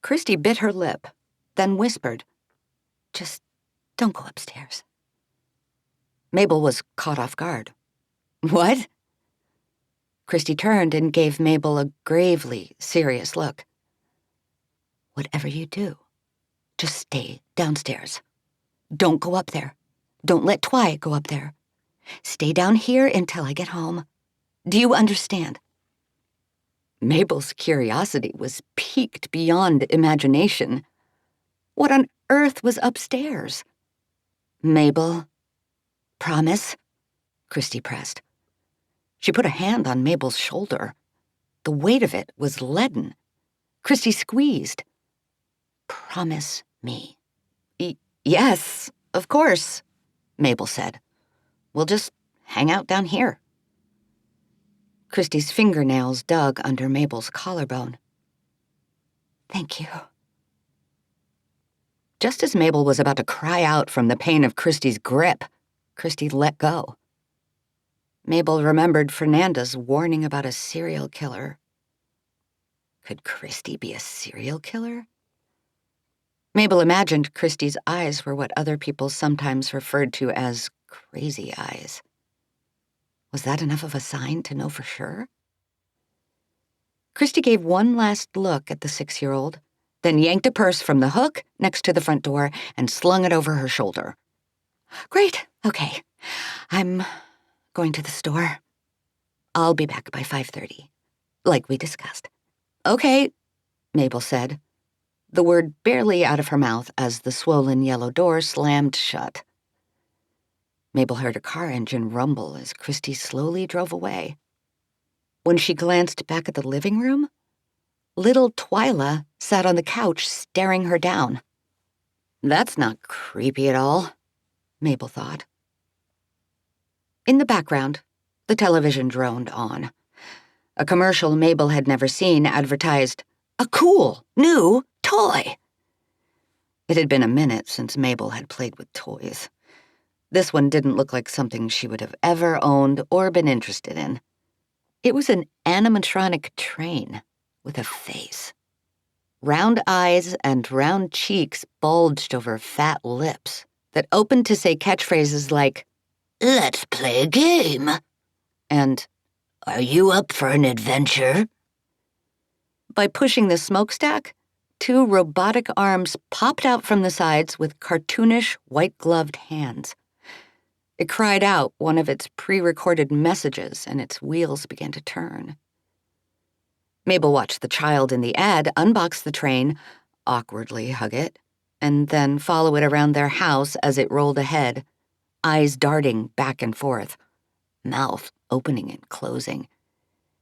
Christy bit her lip, then whispered, "Just don't go upstairs." Mabel was caught off guard. "What?" Christy turned and gave Mabel a gravely serious look. "Whatever you do, just stay downstairs. Don't go up there. Don't let Twy go up there. Stay down here until I get home. Do you understand?" Mabel's curiosity was piqued beyond imagination. What on earth was upstairs? "Mabel, promise?" Christy pressed. She put a hand on Mabel's shoulder. The weight of it was leaden. Christy squeezed. "Promise me." Yes, of course," Mabel said. "We'll just hang out down here." Christy's fingernails dug under Mabel's collarbone. "Thank you." Just as Mabel was about to cry out from the pain of Christy's grip, Christy let go. Mabel remembered Fernanda's warning about a serial killer. Could Christy be a serial killer? Mabel imagined Christy's eyes were what other people sometimes referred to as crazy eyes. Was that enough of a sign to know for sure? Christy gave one last look at the 6-year-old, then yanked a purse from the hook next to the front door and slung it over her shoulder. "Great, okay. I'm going to the store. I'll be back by 5:30, like we discussed." "Okay," Mabel said, the word barely out of her mouth as the swollen yellow door slammed shut. Mabel heard a car engine rumble as Christy slowly drove away. When she glanced back at the living room, little Twyla sat on the couch staring her down. That's not creepy at all, Mabel thought. In the background, the television droned on. A commercial Mabel had never seen advertised, "A cool, new toy." It had been a minute since Mabel had played with toys. This one didn't look like something she would have ever owned or been interested in. It was an animatronic train with a face. Round eyes and round cheeks bulged over fat lips that opened to say catchphrases like, "Let's play a game," and "Are you up for an adventure?" By pushing the smokestack, 2 robotic arms popped out from the sides with cartoonish, white-gloved hands. It cried out one of its pre-recorded messages, and its wheels began to turn. Mabel watched the child in the ad unbox the train, awkwardly hug it, and then follow it around their house as it rolled ahead, eyes darting back and forth, mouth opening and closing,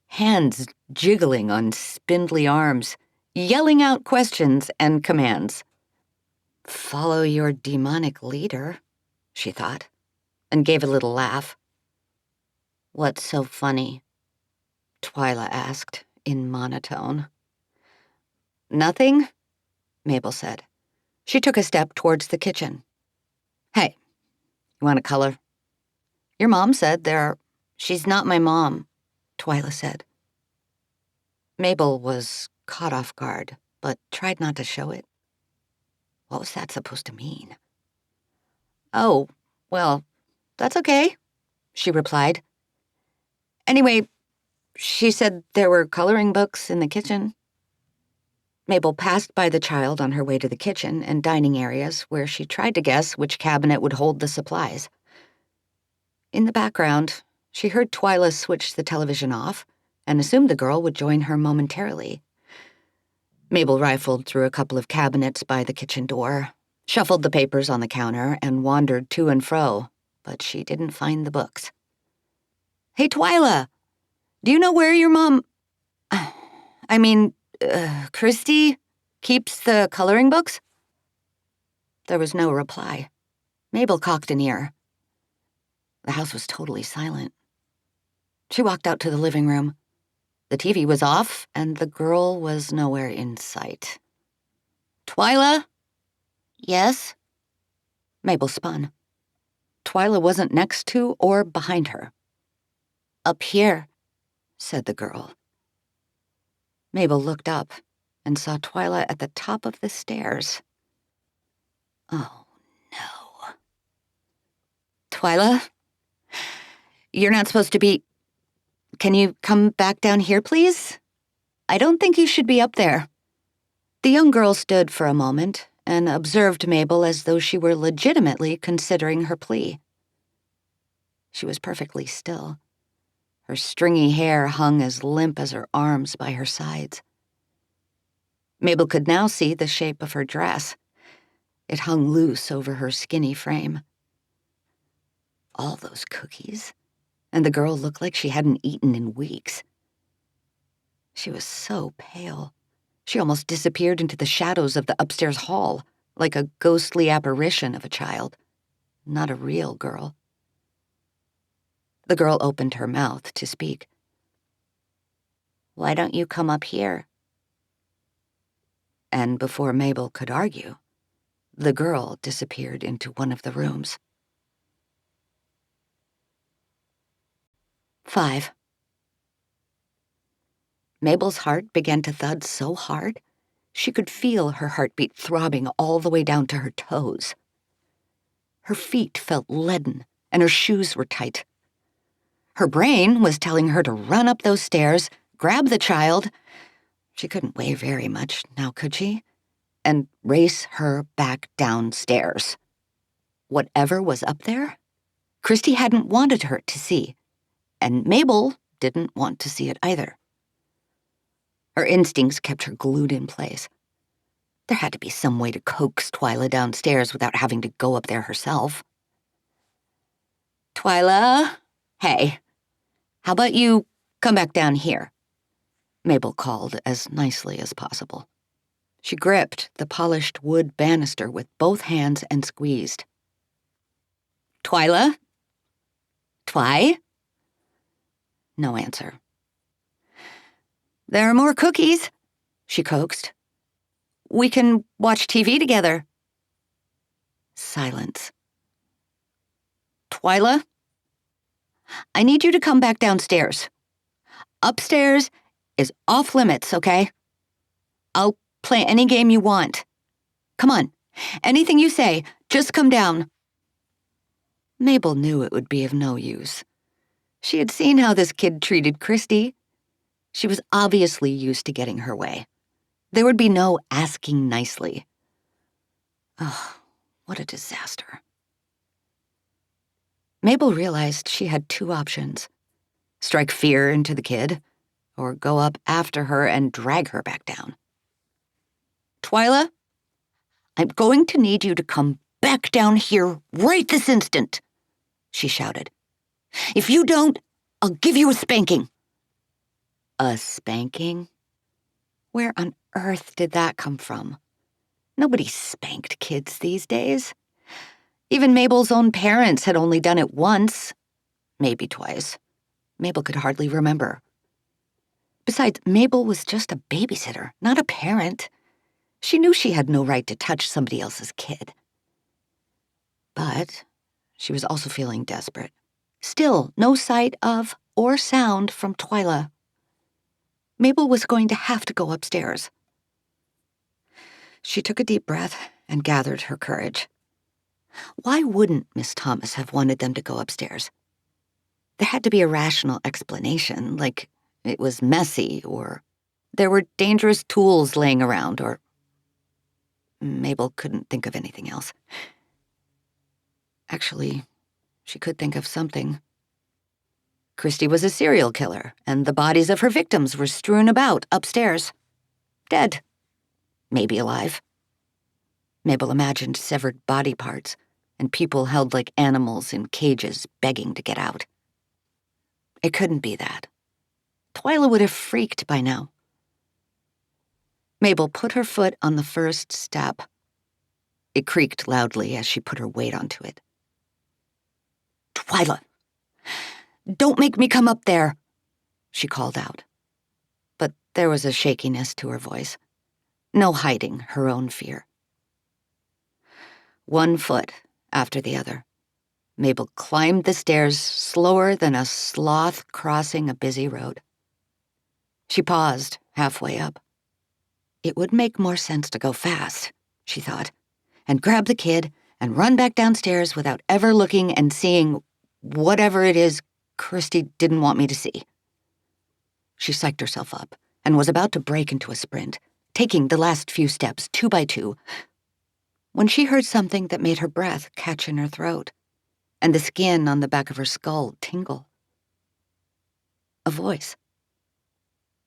hands jiggling on spindly arms, yelling out questions and commands. "Follow your demonic leader," she thought, and gave a little laugh. "What's so funny?" Twyla asked in monotone. "Nothing," Mabel said. She took a step towards the kitchen. "Hey, you want a color?" "Your mom said She's not my mom," Twyla said. Mabel was caught off guard, but tried not to show it. What was that supposed to mean? "Oh, well, that's okay," she replied. "Anyway, she said there were coloring books in the kitchen." Mabel passed by the child on her way to the kitchen and dining areas where she tried to guess which cabinet would hold the supplies. In the background, she heard Twyla switch the television off and assumed the girl would join her momentarily. Mabel rifled through a couple of cabinets by the kitchen door, shuffled the papers on the counter, and wandered to and fro, but she didn't find the books. "Hey, Twyla, do you know where your mom... Christy keeps the coloring books?" There was no reply. Mabel cocked an ear. The house was totally silent. She walked out to the living room. The TV was off, and the girl was nowhere in sight. "Twyla?" "Yes?" Mabel spun. Twyla wasn't next to or behind her. "Up here," said the girl. Mabel looked up and saw Twyla at the top of the stairs. Oh, no. "Twyla? You're not supposed to be... Can you come back down here, please? I don't think you should be up there." The young girl stood for a moment and observed Mabel as though she were legitimately considering her plea. She was perfectly still. Her stringy hair hung as limp as her arms by her sides. Mabel could now see the shape of her dress. It hung loose over her skinny frame. All those cookies, and the girl looked like she hadn't eaten in weeks. She was so pale. She almost disappeared into the shadows of the upstairs hall, like a ghostly apparition of a child, not a real girl. The girl opened her mouth to speak. "Why don't you come up here?" And before Mabel could argue, the girl disappeared into one of the rooms. 5. Mabel's heart began to thud so hard, she could feel her heartbeat throbbing all the way down to her toes. Her feet felt leaden, and her shoes were tight. Her brain was telling her to run up those stairs, grab the child — she couldn't weigh very much, now could she? — and race her back downstairs. Whatever was up there, Christy hadn't wanted her to see, and Mabel didn't want to see it either. Her instincts kept her glued in place. There had to be some way to coax Twyla downstairs without having to go up there herself. "Twyla, hey, how about you come back down here?" Mabel called as nicely as possible. She gripped the polished wood banister with both hands and squeezed. "Twyla? Twy?" No answer. "There are more cookies," she coaxed. "We can watch TV together." Silence. "Twyla, I need you to come back downstairs. Upstairs is off limits, okay? I'll play any game you want. Come on, anything you say, just come down." Mabel knew it would be of no use. She had seen how this kid treated Christy. She was obviously used to getting her way. There would be no asking nicely. Oh, what a disaster. Mabel realized she had two options: strike fear into the kid, or go up after her and drag her back down. "Twyla, I'm going to need you to come back down here right this instant," she shouted. "If you don't, I'll give you a spanking." A spanking? Where on earth did that come from? Nobody spanked kids these days. Even Mabel's own parents had only done it once, maybe twice. Mabel could hardly remember. Besides, Mabel was just a babysitter, not a parent. She knew she had no right to touch somebody else's kid. But she was also feeling desperate. Still, no sight of or sound from Twyla. Mabel was going to have to go upstairs. She took a deep breath and gathered her courage. Why wouldn't Miss Thomas have wanted them to go upstairs? There had to be a rational explanation, like it was messy or there were dangerous tools laying around, or Mabel couldn't think of anything else. Actually, she could think of something. Christy was a serial killer, and the bodies of her victims were strewn about upstairs. Dead. Maybe alive. Mabel imagined severed body parts, and people held like animals in cages begging to get out. It couldn't be that. Twyla would have freaked by now. Mabel put her foot on the first step. It creaked loudly as she put her weight onto it. "Twyla! Don't make me come up there!" she called out. But there was a shakiness to her voice. No hiding her own fear. One foot after the other, Mabel climbed the stairs slower than a sloth crossing a busy road. She paused halfway up. It would make more sense to go fast, she thought, and grab the kid and run back downstairs without ever looking and seeing whatever it is Christy didn't want me to see. She psyched herself up and was about to break into a sprint, taking the last few steps 2 by 2, when she heard something that made her breath catch in her throat and the skin on the back of her skull tingle. A voice.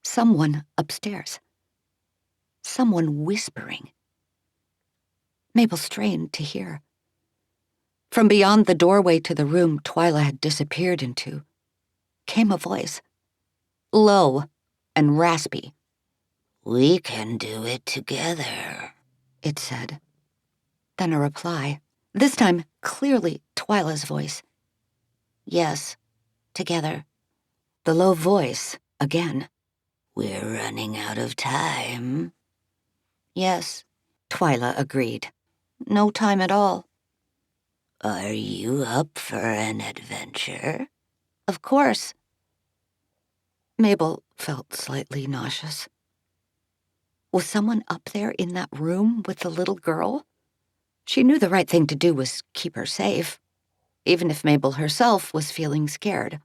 Someone upstairs. Someone whispering. Mabel strained to hear. From beyond the doorway to the room Twyla had disappeared into came a voice, low and raspy. "We can do it together," it said. Then a reply, this time clearly Twyla's voice. "Yes, together." The low voice again. "We're running out of time." "Yes," Twyla agreed. "No time at all." "Are you up for an adventure?" "Of course." Mabel felt slightly nauseous. Was someone up there in that room with the little girl? She knew the right thing to do was keep her safe, even if Mabel herself was feeling scared.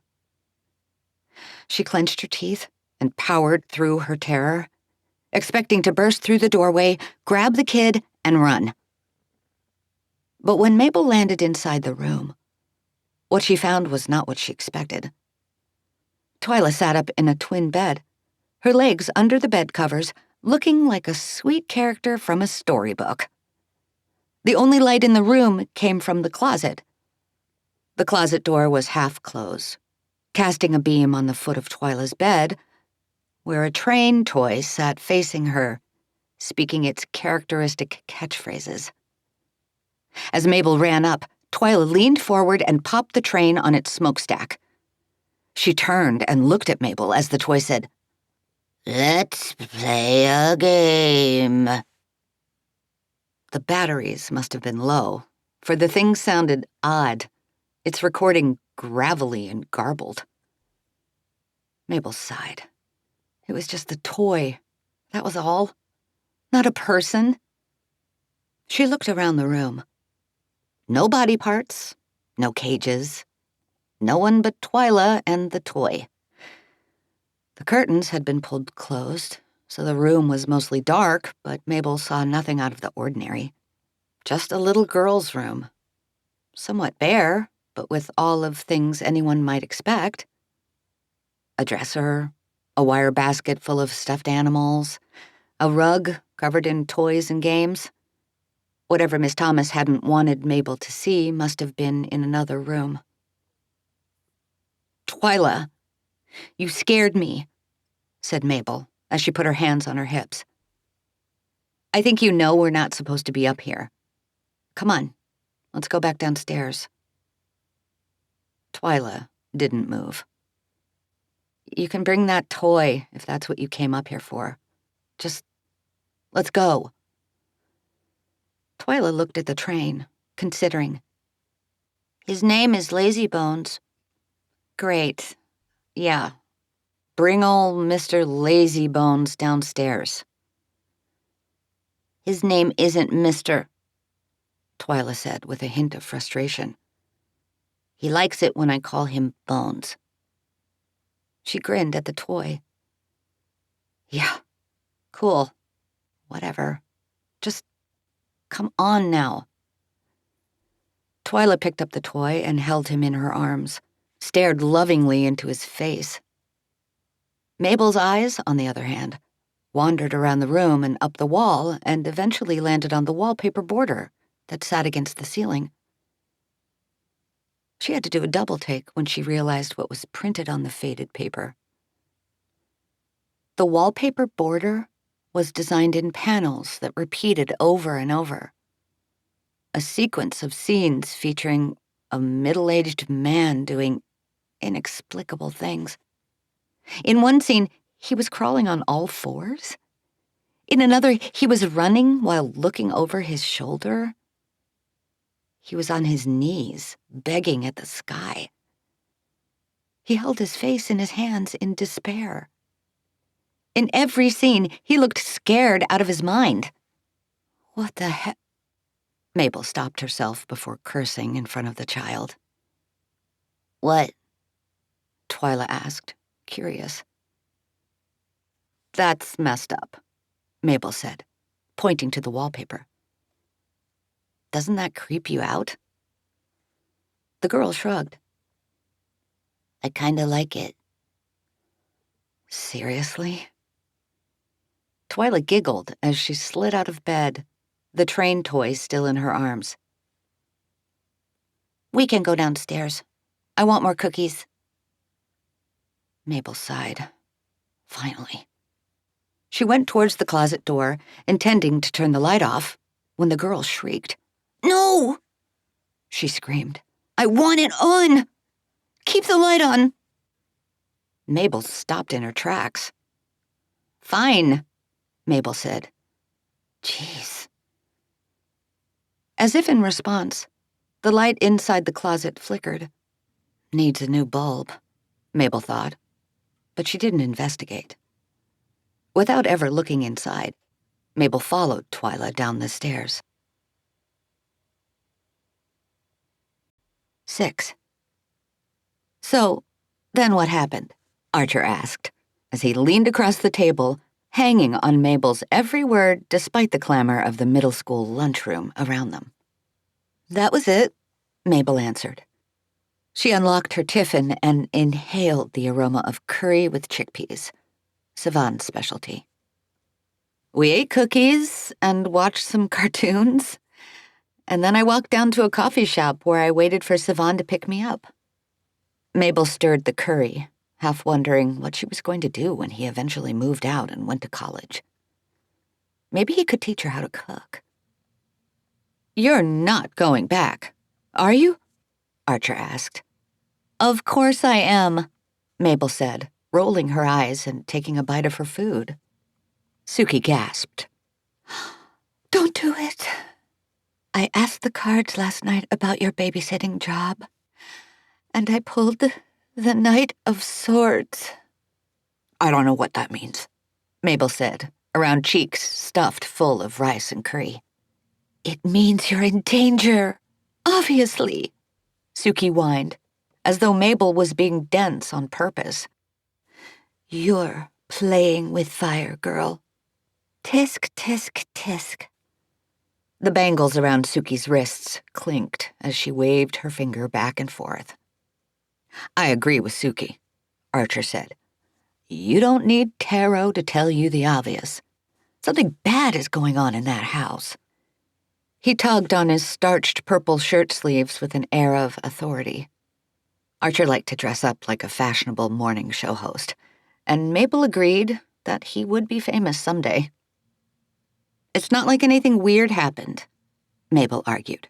She clenched her teeth and powered through her terror, expecting to burst through the doorway, grab the kid, and run. But when Mabel landed inside the room, what she found was not what she expected. Twyla sat up in a twin bed, her legs under the bed covers, looking like a sweet character from a storybook. The only light in the room came from the closet. The closet door was half closed, casting a beam on the foot of Twyla's bed, where a train toy sat facing her, speaking its characteristic catchphrases. As Mabel ran up, Twyla leaned forward and popped the train on its smokestack. She turned and looked at Mabel as the toy said, "Let's play a game." The batteries must have been low, for the thing sounded odd, its recording gravelly and garbled. Mabel sighed. It was just a toy, that was all. Not a person. She looked around the room. No body parts, no cages, no one but Twyla and the toy. The curtains had been pulled closed, so the room was mostly dark, but Mabel saw nothing out of the ordinary. Just a little girl's room. Somewhat bare, but with all of things anyone might expect. A dresser, a wire basket full of stuffed animals, a rug covered in toys and games. Whatever Miss Thomas hadn't wanted Mabel to see must have been in another room. "Twyla, you scared me," said Mabel as she put her hands on her hips. "I think you know we're not supposed to be up here. Come on, let's go back downstairs." Twyla didn't move. "You can bring that toy if that's what you came up here for. Just, let's go." Twyla looked at the train, considering. "His name is Lazybones." "Great. Yeah. Bring old Mr. Lazybones downstairs." "His name isn't Mr.," Twyla said with a hint of frustration. "He likes it when I call him Bones." She grinned at the toy. "Yeah, Cool. Whatever. Just come on now. Twyla picked up the toy and held him in her arms, stared lovingly into his face. Mabel's eyes, on the other hand, wandered around the room and up the wall and eventually landed on the wallpaper border that sat against the ceiling. She had to do a double take when she realized what was printed on the faded paper. The wallpaper border was designed in panels that repeated over and over. A sequence of scenes featuring a middle-aged man doing inexplicable things. In one scene, he was crawling on all fours. In another, he was running while looking over his shoulder. He was on his knees, begging at the sky. He held his face in his hands in despair. In every scene, he looked scared out of his mind. What the heck? Mabel stopped herself before cursing in front of the child. What? Twyla asked, curious. That's messed up, Mabel said, pointing to the wallpaper. Doesn't that creep you out? The girl shrugged. I kinda like it. Seriously? Twyla giggled as she slid out of bed, the train toy still in her arms. We can go downstairs. I want more cookies. Mabel sighed. Finally. She went towards the closet door, intending to turn the light off, when the girl shrieked. No! She screamed. I want it on! Keep the light on! Mabel stopped in her tracks. Fine, Mabel said. Jeez. As if in response, the light inside the closet flickered. Needs a new bulb, Mabel thought, but she didn't investigate. Without ever looking inside, Mabel followed Twyla down the stairs. 6. So, then what happened? Archer asked, as he leaned across the table, hanging on Mabel's every word despite the clamor of the middle school lunchroom around them. That was it, Mabel answered. She unlocked her tiffin and inhaled the aroma of curry with chickpeas, Sivan's specialty. We ate cookies and watched some cartoons, and then I walked down to a coffee shop where I waited for Sivan to pick me up. Mabel stirred the curry, half wondering what she was going to do when he eventually moved out and went to college. Maybe he could teach her how to cook. You're not going back, are you? Archer asked. Of course I am, Mabel said, rolling her eyes and taking a bite of her food. Suki gasped. Don't do it. I asked the cards last night about your babysitting job, and I pulled the Knight of Swords. I don't know what that means, Mabel said, around cheeks stuffed full of rice and curry. It means you're in danger, obviously, Suki whined, as though Mabel was being dense on purpose. You're playing with fire, girl. Tisk, tisk, tisk. The bangles around Suki's wrists clinked as she waved her finger back and forth. I agree with Suki, Archer said. You don't need tarot to tell you the obvious. Something bad is going on in that house. He tugged on his starched purple shirt sleeves with an air of authority. Archer liked to dress up like a fashionable morning show host, and Mabel agreed that he would be famous someday. It's not like anything weird happened, Mabel argued.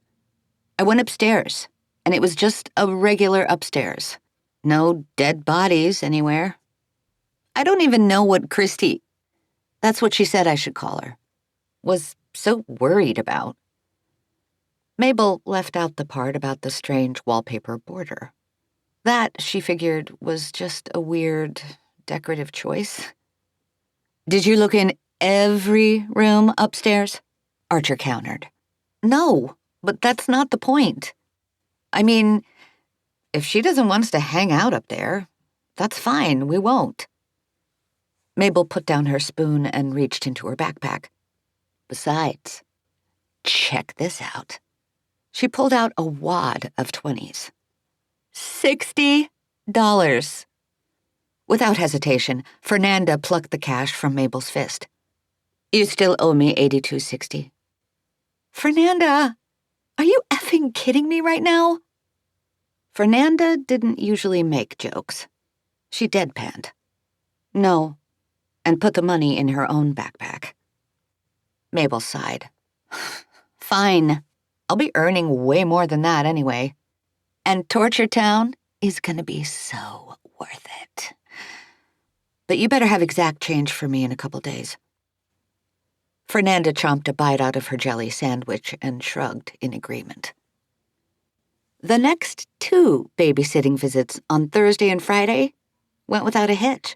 I went upstairs, and it was just a regular upstairs. No dead bodies anywhere. I don't even know what Christy, that's what she said I should call her, was so worried about. Mabel left out the part about the strange wallpaper border. That, she figured, was just a weird, decorative choice. Did you look in every room upstairs? Archer countered. No, but that's not the point. I mean, if she doesn't want us to hang out up there, that's fine, we won't. Mabel put down her spoon and reached into her backpack. Besides, check this out. She pulled out a wad of 20s. $60. Without hesitation, Fernanda plucked the cash from Mabel's fist. You still owe me $82.60. Fernanda, are you effing kidding me right now? Fernanda didn't usually make jokes. She deadpanned. No, and put the money in her own backpack. Mabel sighed. Fine. I'll be earning way more than that anyway. And Torture Town is gonna be so worth it. But you better have exact change for me in a couple days. Fernanda chomped a bite out of her jelly sandwich and shrugged in agreement. The next 2 babysitting visits on Thursday and Friday went without a hitch.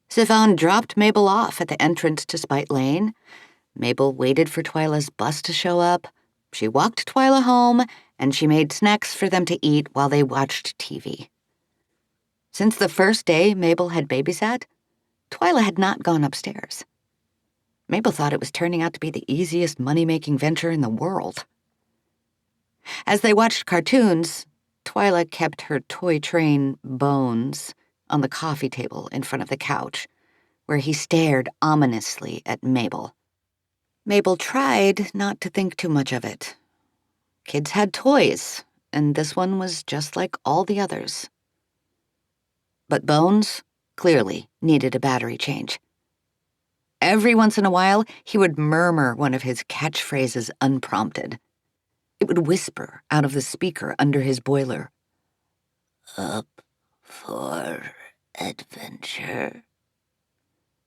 Siobhan dropped Mabel off at the entrance to Spite Lane. Mabel waited for Twyla's bus to show up. She walked Twyla home, and she made snacks for them to eat while they watched TV. Since the first day Mabel had babysat, Twyla had not gone upstairs. Mabel thought it was turning out to be the easiest money-making venture in the world. As they watched cartoons, Twyla kept her toy train, Bones, on the coffee table in front of the couch, where he stared ominously at Mabel. Mabel tried not to think too much of it. Kids had toys, and this one was just like all the others. But Bones clearly needed a battery change. Every once in a while, he would murmur one of his catchphrases unprompted. It would whisper out of the speaker under his boiler. Up for adventure.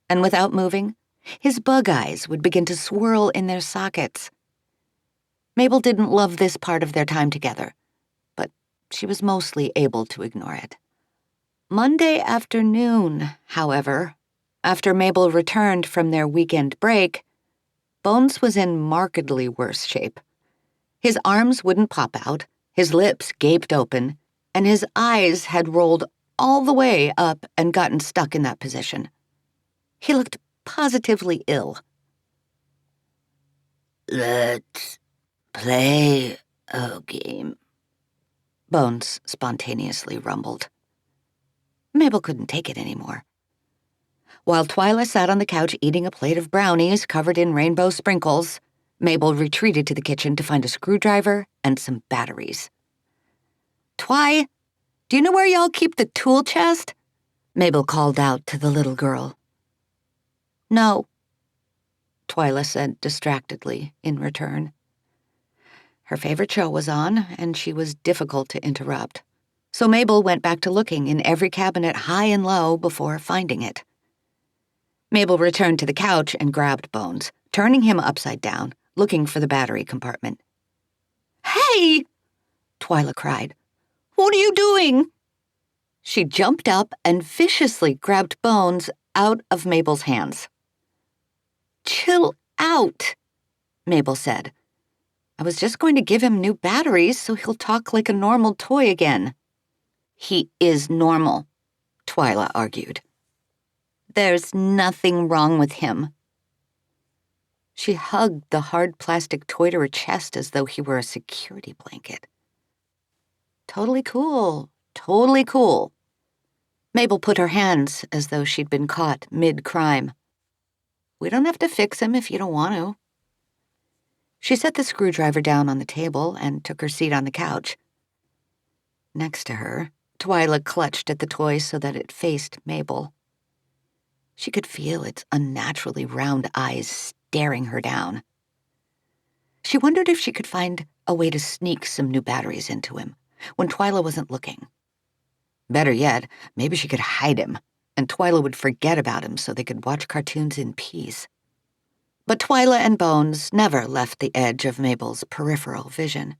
And without moving, his bug eyes would begin to swirl in their sockets. Mabel didn't love this part of their time together, but she was mostly able to ignore it. Monday afternoon, however, after Mabel returned from their weekend break, Bones was in markedly worse shape. His arms wouldn't pop out, his lips gaped open, and his eyes had rolled all the way up and gotten stuck in that position. He looked positively ill. Let's play a game, Bones spontaneously rumbled. Mabel couldn't take it anymore. While Twyla sat on the couch eating a plate of brownies covered in rainbow sprinkles, Mabel retreated to the kitchen to find a screwdriver and some batteries. Twy, do you know where y'all keep the tool chest? Mabel called out to the little girl. No, Twyla said distractedly in return. Her favorite show was on, and she was difficult to interrupt. So Mabel went back to looking in every cabinet high and low before finding it. Mabel returned to the couch and grabbed Bones, turning him upside down, looking for the battery compartment. Hey! Twyla cried. What are you doing? She jumped up and viciously grabbed Bones out of Mabel's hands. Chill out, Mabel said. I was just going to give him new batteries so he'll talk like a normal toy again. He is normal, Twyla argued. There's nothing wrong with him. She hugged the hard plastic toy to her chest as though he were a security blanket. Totally cool, totally cool. Mabel put her hands as though she'd been caught mid-crime. We don't have to fix him if you don't want to. She set the screwdriver down on the table and took her seat on the couch. Next to her, Twyla clutched at the toy so that it faced Mabel. She could feel its unnaturally round eyes staring her down. She wondered if she could find a way to sneak some new batteries into him when Twyla wasn't looking. Better yet, maybe she could hide him, and Twyla would forget about him so they could watch cartoons in peace. But Twyla and Bones never left the edge of Mabel's peripheral vision.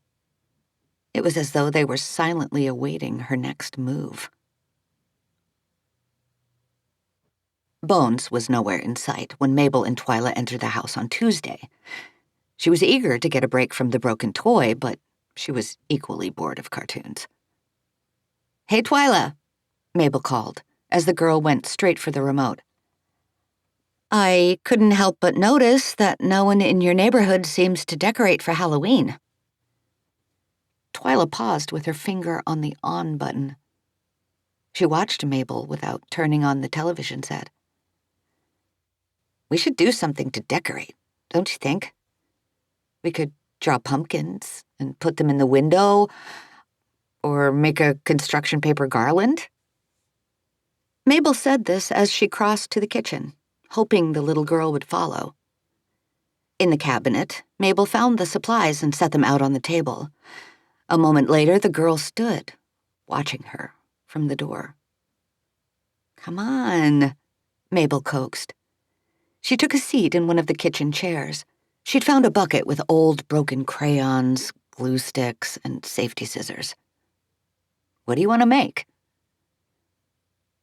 It was as though they were silently awaiting her next move. Bones was nowhere in sight when Mabel and Twyla entered the house on Tuesday. She was eager to get a break from the broken toy, but she was equally bored of cartoons. Hey, Twyla, Mabel called, as the girl went straight for the remote. I couldn't help but notice that no one in your neighborhood seems to decorate for Halloween. Twyla paused with her finger on the on button. She watched Mabel without turning on the television set. We should do something to decorate, don't you think? We could draw pumpkins and put them in the window, or make a construction paper garland. Mabel said this as she crossed to the kitchen, hoping the little girl would follow. In the cabinet, Mabel found the supplies and set them out on the table. A moment later, the girl stood, watching her from the door. "Come on," Mabel coaxed. She took a seat in one of the kitchen chairs. She'd found a bucket with old broken crayons, glue sticks, and safety scissors. "What do you want to make?"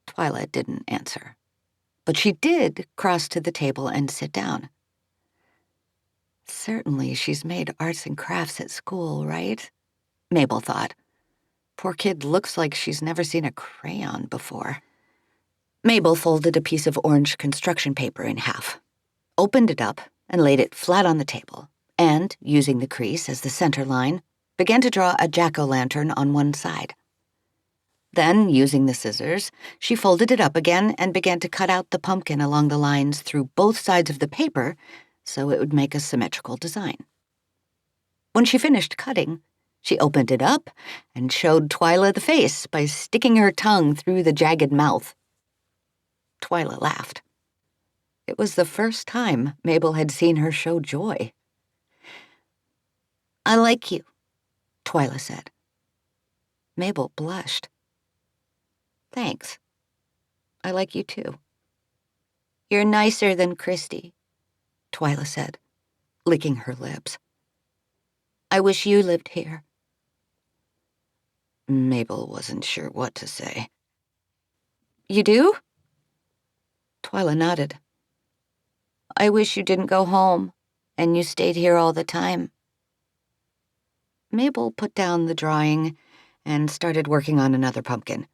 Twyla didn't answer, but she did cross to the table and sit down. Certainly she's made arts and crafts at school, right? Mabel thought. Poor kid looks like she's never seen a crayon before. Mabel folded a piece of orange construction paper in half, opened it up, and laid it flat on the table, and, using the crease as the center line, began to draw a jack-o'-lantern on one side. Then, using the scissors, she folded it up again and began to cut out the pumpkin along the lines through both sides of the paper so it would make a symmetrical design. When she finished cutting, she opened it up and showed Twyla the face by sticking her tongue through the jagged mouth. Twyla laughed. It was the first time Mabel had seen her show joy. "I like you," Twyla said. Mabel blushed. "Thanks. I like you too." "You're nicer than Christy," Twyla said, licking her lips. "I wish you lived here." Mabel wasn't sure what to say. "You do?" Twyla nodded. "I wish you didn't go home, and you stayed here all the time." Mabel put down the drawing and started working on another pumpkin.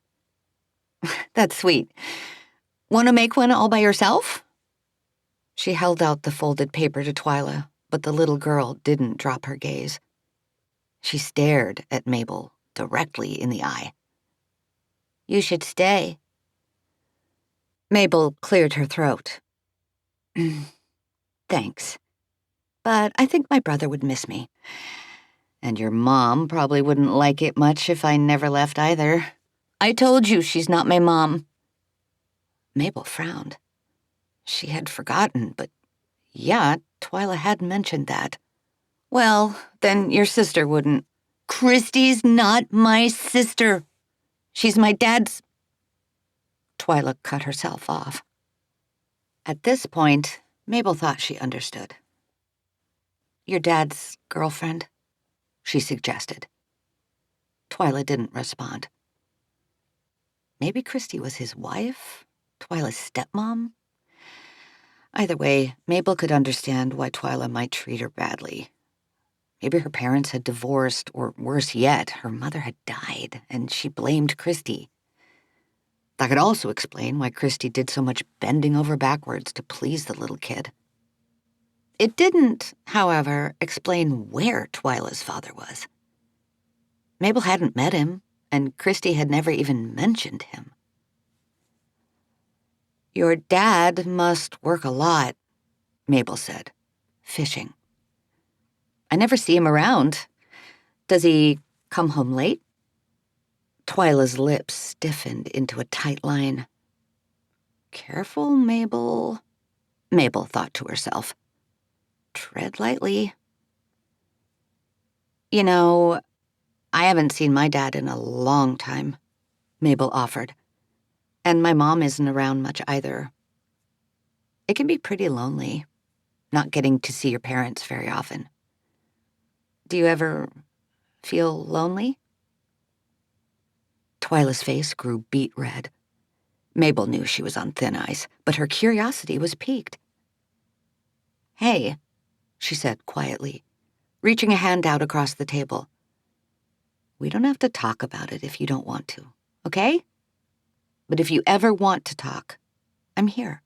"That's sweet. Want to make one all by yourself?" She held out the folded paper to Twyla, but the little girl didn't drop her gaze. She stared at Mabel directly in the eye. "You should stay." Mabel cleared her throat. "Thanks. But I think my brother would miss me. And your mom probably wouldn't like it much if I never left either. I told you she's not my mom." Mabel frowned. She had forgotten, but yeah, Twyla had mentioned that. "Well, then your sister wouldn't." "Christy's not my sister. She's my dad's—" Twyla cut herself off. At this point, Mabel thought she understood. "Your dad's girlfriend," she suggested. Twyla didn't respond. Maybe Christy was his wife? Twyla's stepmom? Either way, Mabel could understand why Twyla might treat her badly. Maybe her parents had divorced, or worse yet, her mother had died, and she blamed Christy. That could also explain why Christy did so much bending over backwards to please the little kid. It didn't, however, explain where Twyla's father was. Mabel hadn't met him, and Christy had never even mentioned him. "Your dad must work a lot," Mabel said, fishing. "I never see him around. Does he come home late?" Twyla's lips stiffened into a tight line. "Careful, Mabel," Mabel thought to herself. "Tread lightly." "You know, I haven't seen my dad in a long time," Mabel offered. "And my mom isn't around much either. It can be pretty lonely, not getting to see your parents very often. Do you ever feel lonely?" Twyla's face grew beet red. Mabel knew she was on thin ice, but her curiosity was piqued. "Hey," she said quietly, reaching a hand out across the table. "We don't have to talk about it if you don't want to, okay? But if you ever want to talk, I'm here."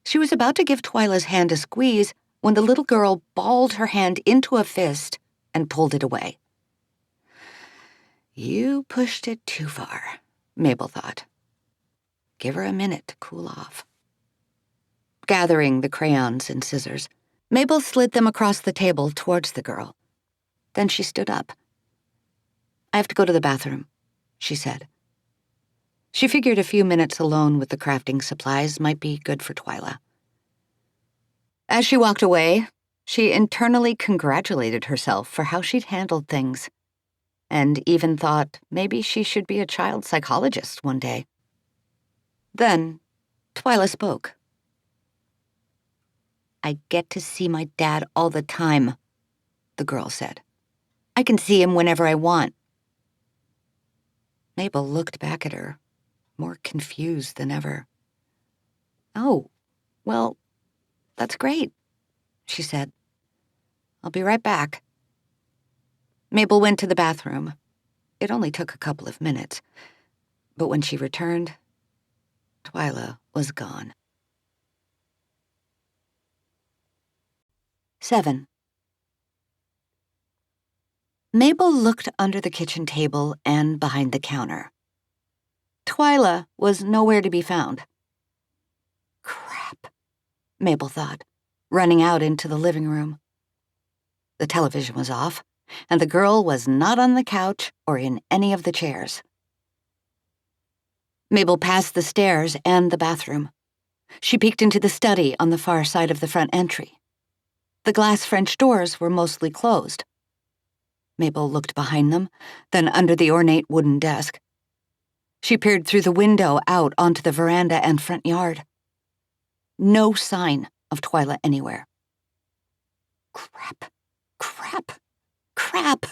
She was about to give Twyla's hand a squeeze when the little girl balled her hand into a fist and pulled it away. You pushed it too far, Mabel thought. Give her a minute to cool off. Gathering the crayons and scissors, Mabel slid them across the table towards the girl. Then she stood up. I have to go to the bathroom, she said. She figured a few minutes alone with the crafting supplies might be good for Twyla. As she walked away, she internally congratulated herself for how she'd handled things, and even thought maybe she should be a child psychologist one day. Then, Twyla spoke. I get to see my dad all the time, the girl said. I can see him whenever I want. Mabel looked back at her, more confused than ever. Oh, well, that's great, she said. I'll be right back. Mabel went to the bathroom. It only took a couple of minutes, but when she returned, Twyla was gone. 7. Mabel looked under the kitchen table and behind the counter. Twyla was nowhere to be found. Crap, Mabel thought, running out into the living room. The television was off, and the girl was not on the couch or in any of the chairs. Mabel passed the stairs and the bathroom. She peeked into the study on the far side of the front entry. The glass French doors were mostly closed. Mabel looked behind them, then under the ornate wooden desk. She peered through the window out onto the veranda and front yard. No sign of Twyla anywhere. Crap, crap, crap.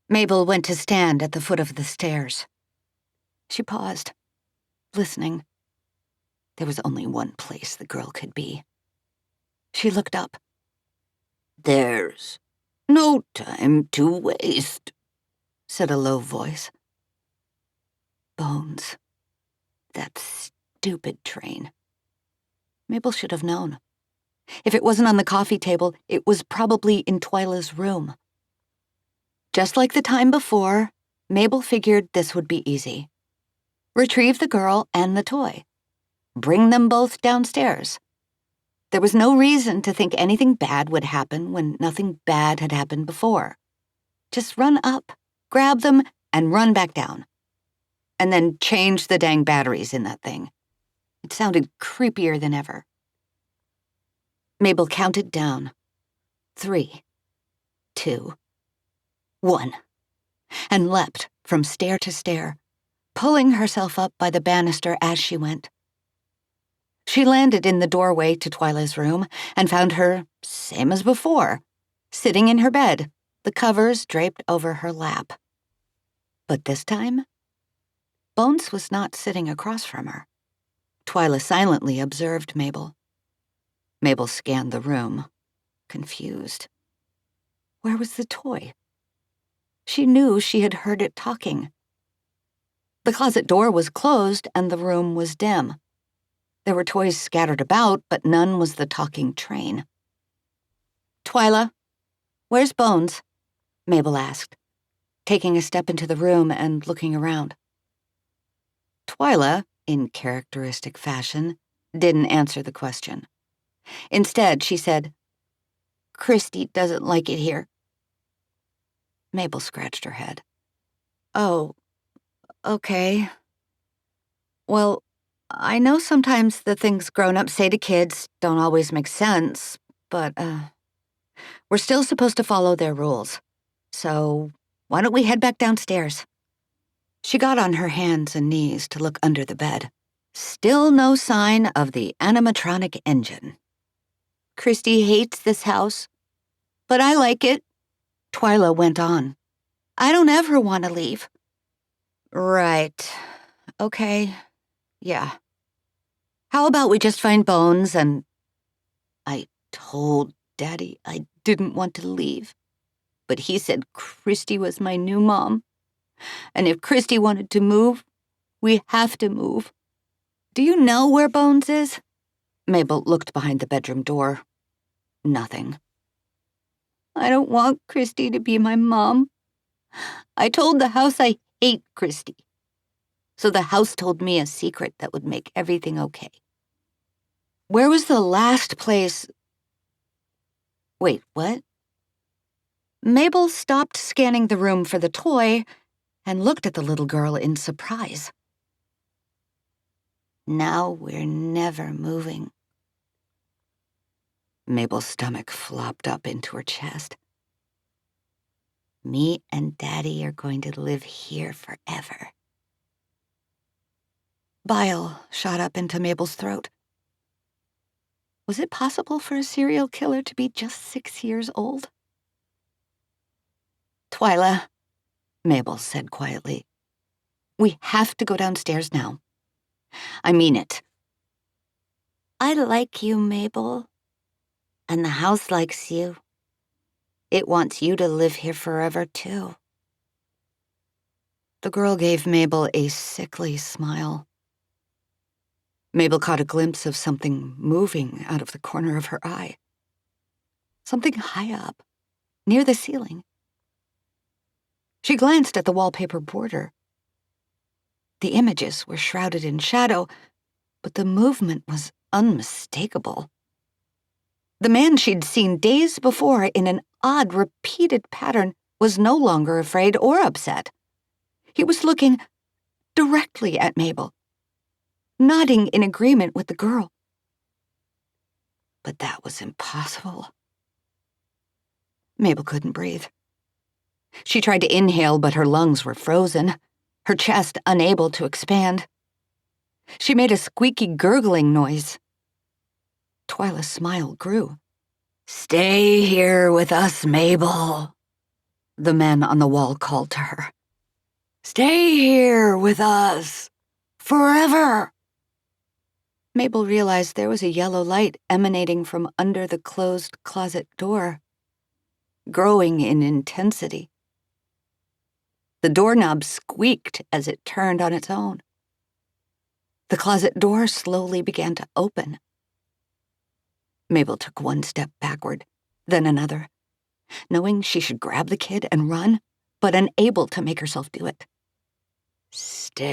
Mabel went to stand at the foot of the stairs. She paused, listening. There was only one place the girl could be. She looked up. There's no time to waste, said a low voice. Bones. That stupid train. Mabel should have known. If it wasn't on the coffee table, it was probably in Twyla's room. Just like the time before, Mabel figured this would be easy. Retrieve the girl and the toy. Bring them both downstairs. There was no reason to think anything bad would happen when nothing bad had happened before. Just run up, grab them, and run back down. And then change the dang batteries in that thing. It sounded creepier than ever. Mabel counted down. 3, 2, 1, and leapt from stair to stair, pulling herself up by the banister as she went. She landed in the doorway to Twyla's room and found her, same as before, sitting in her bed, the covers draped over her lap. But this time, Bones was not sitting across from her. Twyla silently observed Mabel. Mabel scanned the room, confused. Where was the toy? She knew she had heard it talking. The closet door was closed and the room was dim. There were toys scattered about, but none was the talking train. Twyla, where's Bones? Mabel asked, taking a step into the room and looking around. Twyla, in characteristic fashion, didn't answer the question. Instead, she said, Christy doesn't like it here. Mabel scratched her head. Oh, okay. Well, I know sometimes the things grown-ups say to kids don't always make sense, but, we're still supposed to follow their rules. So, why don't we head back downstairs? She got on her hands and knees to look under the bed. Still no sign of the animatronic engine. Christy hates this house, but I like it, Twyla went on. I don't ever want to leave. Right. Okay. Yeah. How about we just find Bones and... I told Daddy I didn't want to leave, but he said Christy was my new mom. And if Christy wanted to move, we have to move. Do you know where Bones is? Mabel looked behind the bedroom door. Nothing. I don't want Christy to be my mom. I told the house I hate Christy. So the house told me a secret that would make everything okay. Where was the last place... Wait, what? Mabel stopped scanning the room for the toy and looked at the little girl in surprise. Now we're never moving. Mabel's stomach flopped up into her chest. Me and Daddy are going to live here forever. Bile shot up into Mabel's throat. Was it possible for a serial killer to be just 6 years old? Twyla, Mabel said quietly, we have to go downstairs now. I mean it. I like you, Mabel. And the house likes you. It wants you to live here forever, too. The girl gave Mabel a sickly smile. Mabel caught a glimpse of something moving out of the corner of her eye. Something high up, near the ceiling. She glanced at the wallpaper border. The images were shrouded in shadow, but the movement was unmistakable. The man she'd seen days before in an odd, repeated pattern was no longer afraid or upset. He was looking directly at Mabel, nodding in agreement with the girl. But that was impossible. Mabel couldn't breathe. She tried to inhale, but her lungs were frozen, her chest unable to expand. She made a squeaky, gurgling noise. Twyla's smile grew. Stay here with us, Mabel, the man on the wall called to her. Stay here with us, forever. Mabel realized there was a yellow light emanating from under the closed closet door, growing in intensity. The doorknob squeaked as it turned on its own. The closet door slowly began to open. Mabel took one step backward, then another, knowing she should grab the kid and run, but unable to make herself do it. Stay,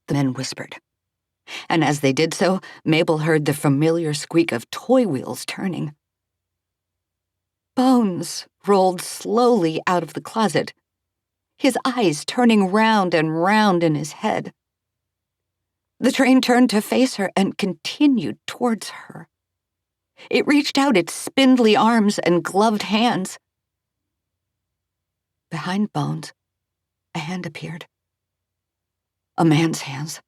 the men whispered. And as they did so, Mabel heard the familiar squeak of toy wheels turning. Bones rolled slowly out of the closet, his eyes turning round and round in his head. The train turned to face her and continued towards her. It reached out its spindly arms and gloved hands. Behind Bones, a hand appeared. A man's hands.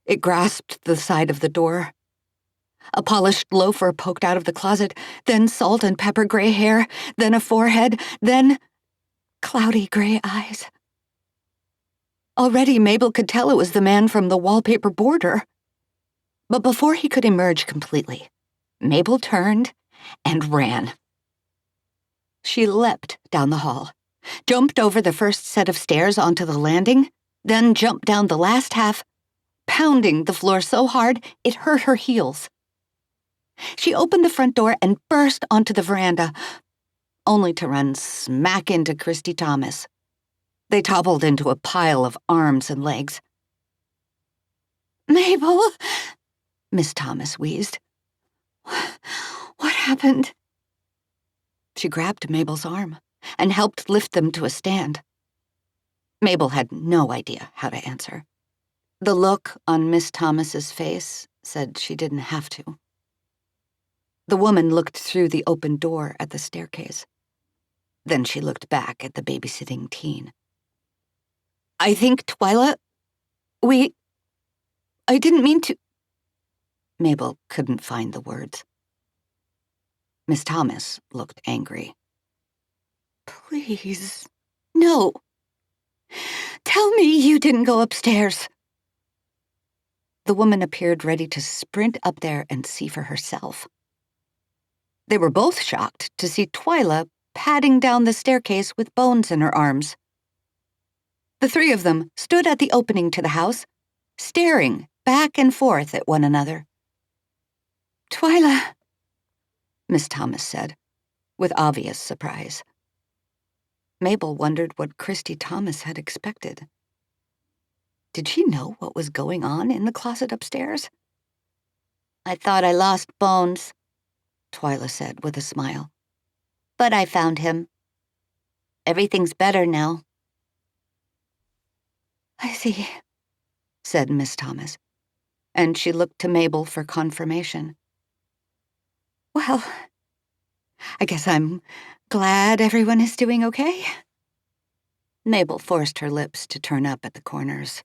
It grasped the side of the door. A polished loafer poked out of the closet, then salt and pepper gray hair, then a forehead, then cloudy gray eyes. Already Mabel could tell it was the man from the wallpaper border. But before he could emerge completely, Mabel turned and ran. She leapt down the hall, jumped over the first set of stairs onto the landing, then jumped down the last half, pounding the floor so hard it hurt her heels. She opened the front door and burst onto the veranda, only to run smack into Christy Thomas. They toppled into a pile of arms and legs. Mabel, Miss Thomas wheezed. What happened? She grabbed Mabel's arm and helped lift them to a stand. Mabel had no idea how to answer. The look on Miss Thomas's face said she didn't have to. The woman looked through the open door at the staircase. Then she looked back at the babysitting teen. I think, Twyla, I didn't mean to... Mabel couldn't find the words. Miss Thomas looked angry. Please, no. Tell me you didn't go upstairs. The woman appeared ready to sprint up there and see for herself. They were both shocked to see Twyla padding down the staircase with Bones in her arms. The three of them stood at the opening to the house, staring back and forth at one another. "Twyla," Miss Thomas said, with obvious surprise. Mabel wondered what Christy Thomas had expected. Did she know what was going on in the closet upstairs? "I thought I lost Bones," Twyla said with a smile. "But I found him. Everything's better now." "I see," said Miss Thomas, and she looked to Mabel for confirmation. "Well, I guess I'm glad everyone is doing okay." Mabel forced her lips to turn up at the corners.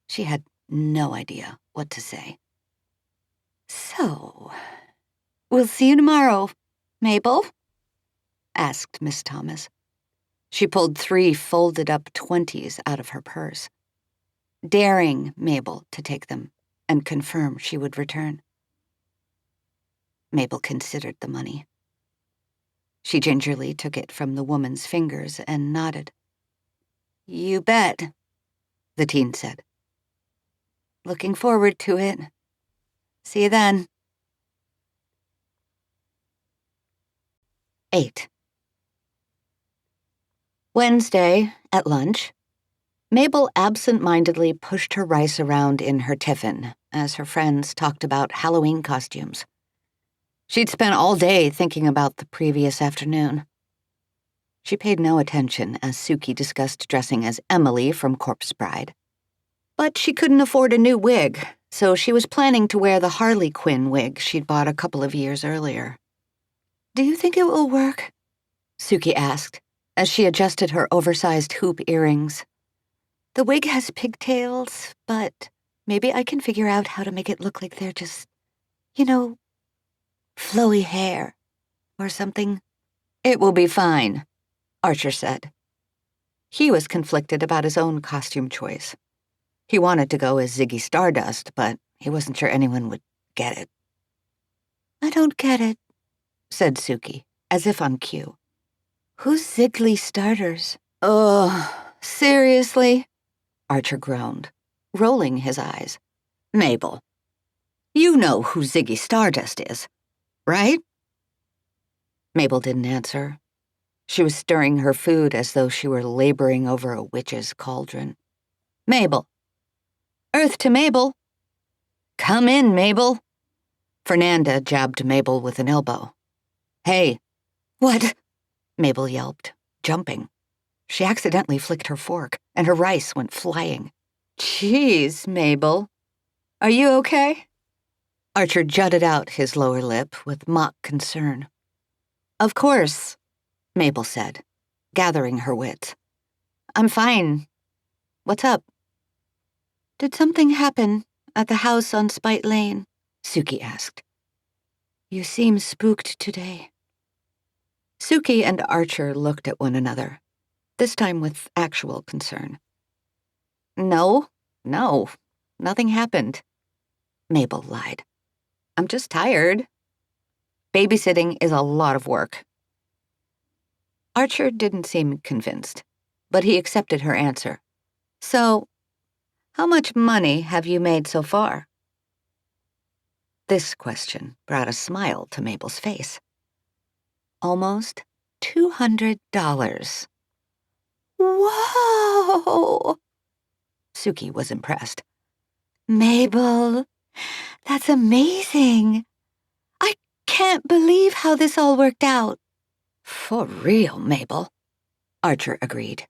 She had no idea what to say. "So, we'll see you tomorrow, Mabel?" asked Miss Thomas. She pulled 3 folded-up 20s out of her purse, daring Mabel to take them and confirm she would return. Mabel considered the money. She gingerly took it from the woman's fingers and nodded. "You bet," the teen said. "Looking forward to it. See you then." 8. Wednesday, at lunch, Mabel absent-mindedly pushed her rice around in her tiffin as her friends talked about Halloween costumes. She'd spent all day thinking about the previous afternoon. She paid no attention as Suki discussed dressing as Emily from Corpse Bride. But she couldn't afford a new wig, so she was planning to wear the Harley Quinn wig she'd bought a couple of years earlier. "Do you think it will work?" Suki asked, as she adjusted her oversized hoop earrings. "The wig has pigtails, but maybe I can figure out how to make it look like they're just, flowy hair or something." "It will be fine," Archer said. He was conflicted about his own costume choice. He wanted to go as Ziggy Stardust, but he wasn't sure anyone would get it. "I don't get it," said Suki, as if on cue. "Who's Ziggy Stardust?" "Oh, seriously?" Archer groaned, rolling his eyes. "Mabel, you know who Ziggy Stardust is, right?" Mabel didn't answer. She was stirring her food as though she were laboring over a witch's cauldron. "Mabel. Earth to Mabel. Come in, Mabel." Fernanda jabbed Mabel with an elbow. "Hey." "What?" Mabel yelped, jumping. She accidentally flicked her fork, and her rice went flying. "Jeez, Mabel. Are you okay?" Archer jutted out his lower lip with mock concern. "Of course," Mabel said, gathering her wits. "I'm fine. What's up?" "Did something happen at the house on Spite Lane?" Suki asked. "You seem spooked today." Suki and Archer looked at one another, this time with actual concern. No, nothing happened," Mabel lied. "I'm just tired. Babysitting is a lot of work." Archer didn't seem convinced, but he accepted her answer. "So, how much money have you made so far?" This question brought a smile to Mabel's face. "Almost $200. "Whoa!" Suki was impressed. "Mabel, that's amazing. I can't believe how this all worked out." "For real, Mabel," Archer agreed.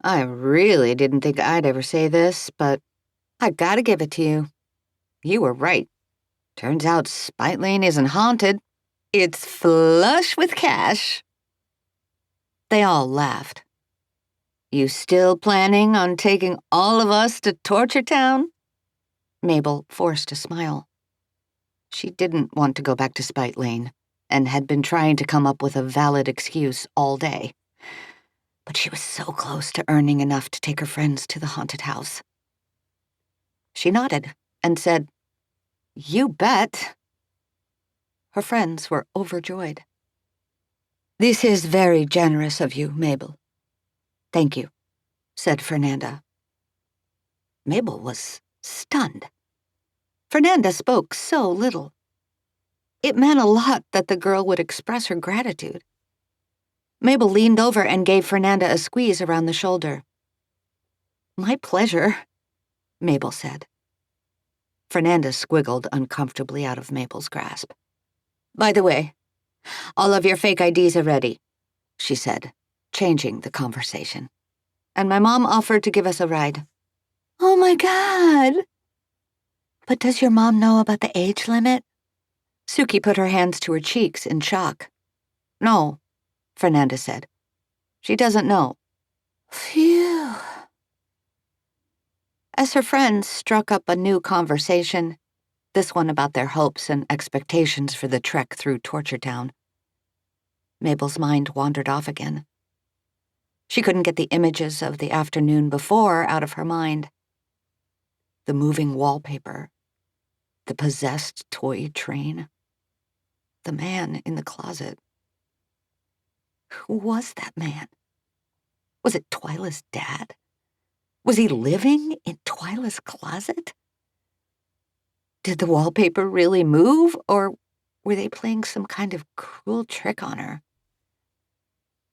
"I really didn't think I'd ever say this, but I gotta give it to you. You were right. Turns out Spite Lane isn't haunted. It's flush with cash." They all laughed. "You still planning on taking all of us to Torture Town?" Mabel forced a smile. She didn't want to go back to Spite Lane, and had been trying to come up with a valid excuse all day. But she was so close to earning enough to take her friends to the haunted house. She nodded and said, "You bet." Her friends were overjoyed. "This is very generous of you, Mabel. Thank you." said Fernanda. Mabel was stunned. Fernanda spoke so little. It meant a lot that the girl would express her gratitude. Mabel leaned over and gave Fernanda a squeeze around the shoulder. "My pleasure," Mabel said. Fernanda squiggled uncomfortably out of Mabel's grasp. "By the way, all of your fake IDs are ready," she said, changing the conversation. "And my mom offered to give us a ride." "Oh my God! But does your mom know about the age limit?" Suki put her hands to her cheeks in shock. "No," Fernanda said. "She doesn't know." Phew. As her friends struck up a new conversation, this one about their hopes and expectations for the trek through Torture Town, Mabel's mind wandered off again. She couldn't get the images of the afternoon before out of her mind. The moving wallpaper, the possessed toy train, the man in the closet. Who was that man? Was it Twyla's dad? Was he living in Twyla's closet? Did the wallpaper really move, or were they playing some kind of cruel trick on her?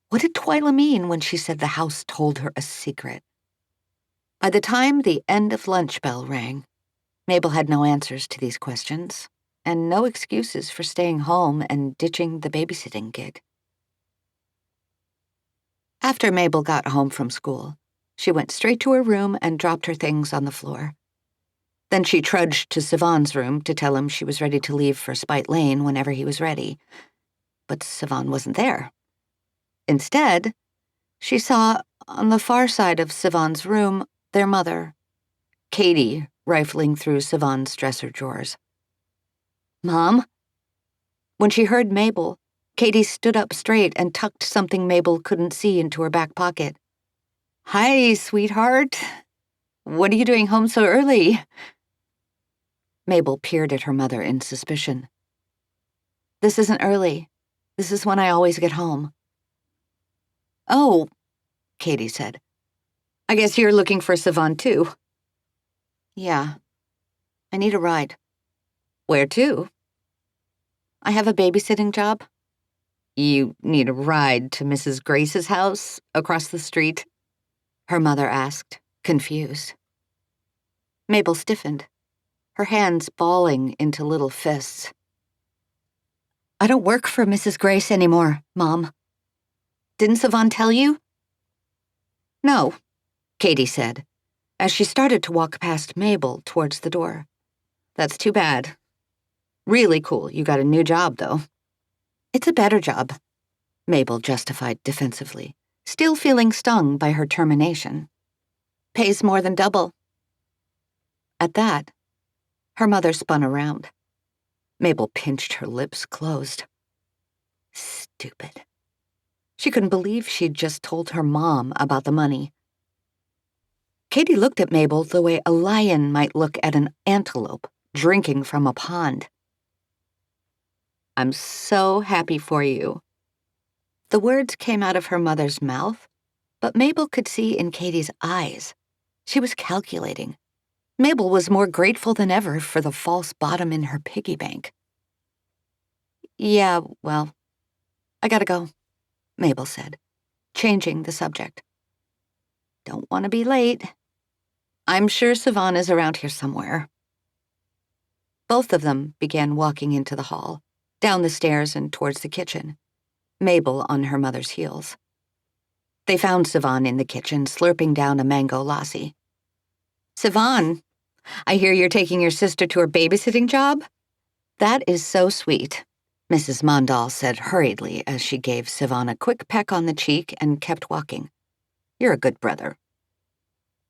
What did Twyla mean when she said the house told her a secret? By the time the end of lunch bell rang, Mabel had no answers to these questions, and no excuses for staying home and ditching the babysitting gig. After Mabel got home from school, she went straight to her room and dropped her things on the floor. Then she trudged to Sivan's room to tell him she was ready to leave for Spite Lane whenever he was ready. But Sivan wasn't there. Instead, she saw, on the far side of Sivan's room, their mother, Katie, rifling through Sivan's dresser drawers. "Mom?" When she heard Mabel, Katie stood up straight and tucked something Mabel couldn't see into her back pocket. "Hi, sweetheart. What are you doing home so early?" Mabel peered at her mother in suspicion. "This isn't early. This is when I always get home." "Oh," Katie said. "I guess you're looking for Sivan too." "Yeah. I need a ride." "Where to?" "I have a babysitting job." "You need a ride to Mrs. Grace's house across the street?" her mother asked, confused. Mabel stiffened, her hands balling into little fists. "I don't work for Mrs. Grace anymore, Mom. Didn't Sivan tell you?" "No," Katie said, as she started to walk past Mabel towards the door. "That's too bad. Really cool you got a new job, though." "It's a better job," Mabel justified defensively, still feeling stung by her termination. "Pays more than double." At that, her mother spun around. Mabel pinched her lips closed. Stupid. She couldn't believe she'd just told her mom about the money. Katie looked at Mabel the way a lion might look at an antelope drinking from a pond. "I'm so happy for you." The words came out of her mother's mouth, but Mabel could see in Katie's eyes. She was calculating. Mabel was more grateful than ever for the false bottom in her piggy bank. "Yeah, well, I gotta go," Mabel said, changing the subject. "Don't want to be late. I'm sure Sivan is around here somewhere." Both of them began walking into the hall, down the stairs and towards the kitchen, Mabel on her mother's heels. They found Sivan in the kitchen, slurping down a mango lassi. "Sivan, I hear you're taking your sister to her babysitting job? That is so sweet," Mrs. Mandal said hurriedly as she gave Sivan a quick peck on the cheek and kept walking. "You're a good brother."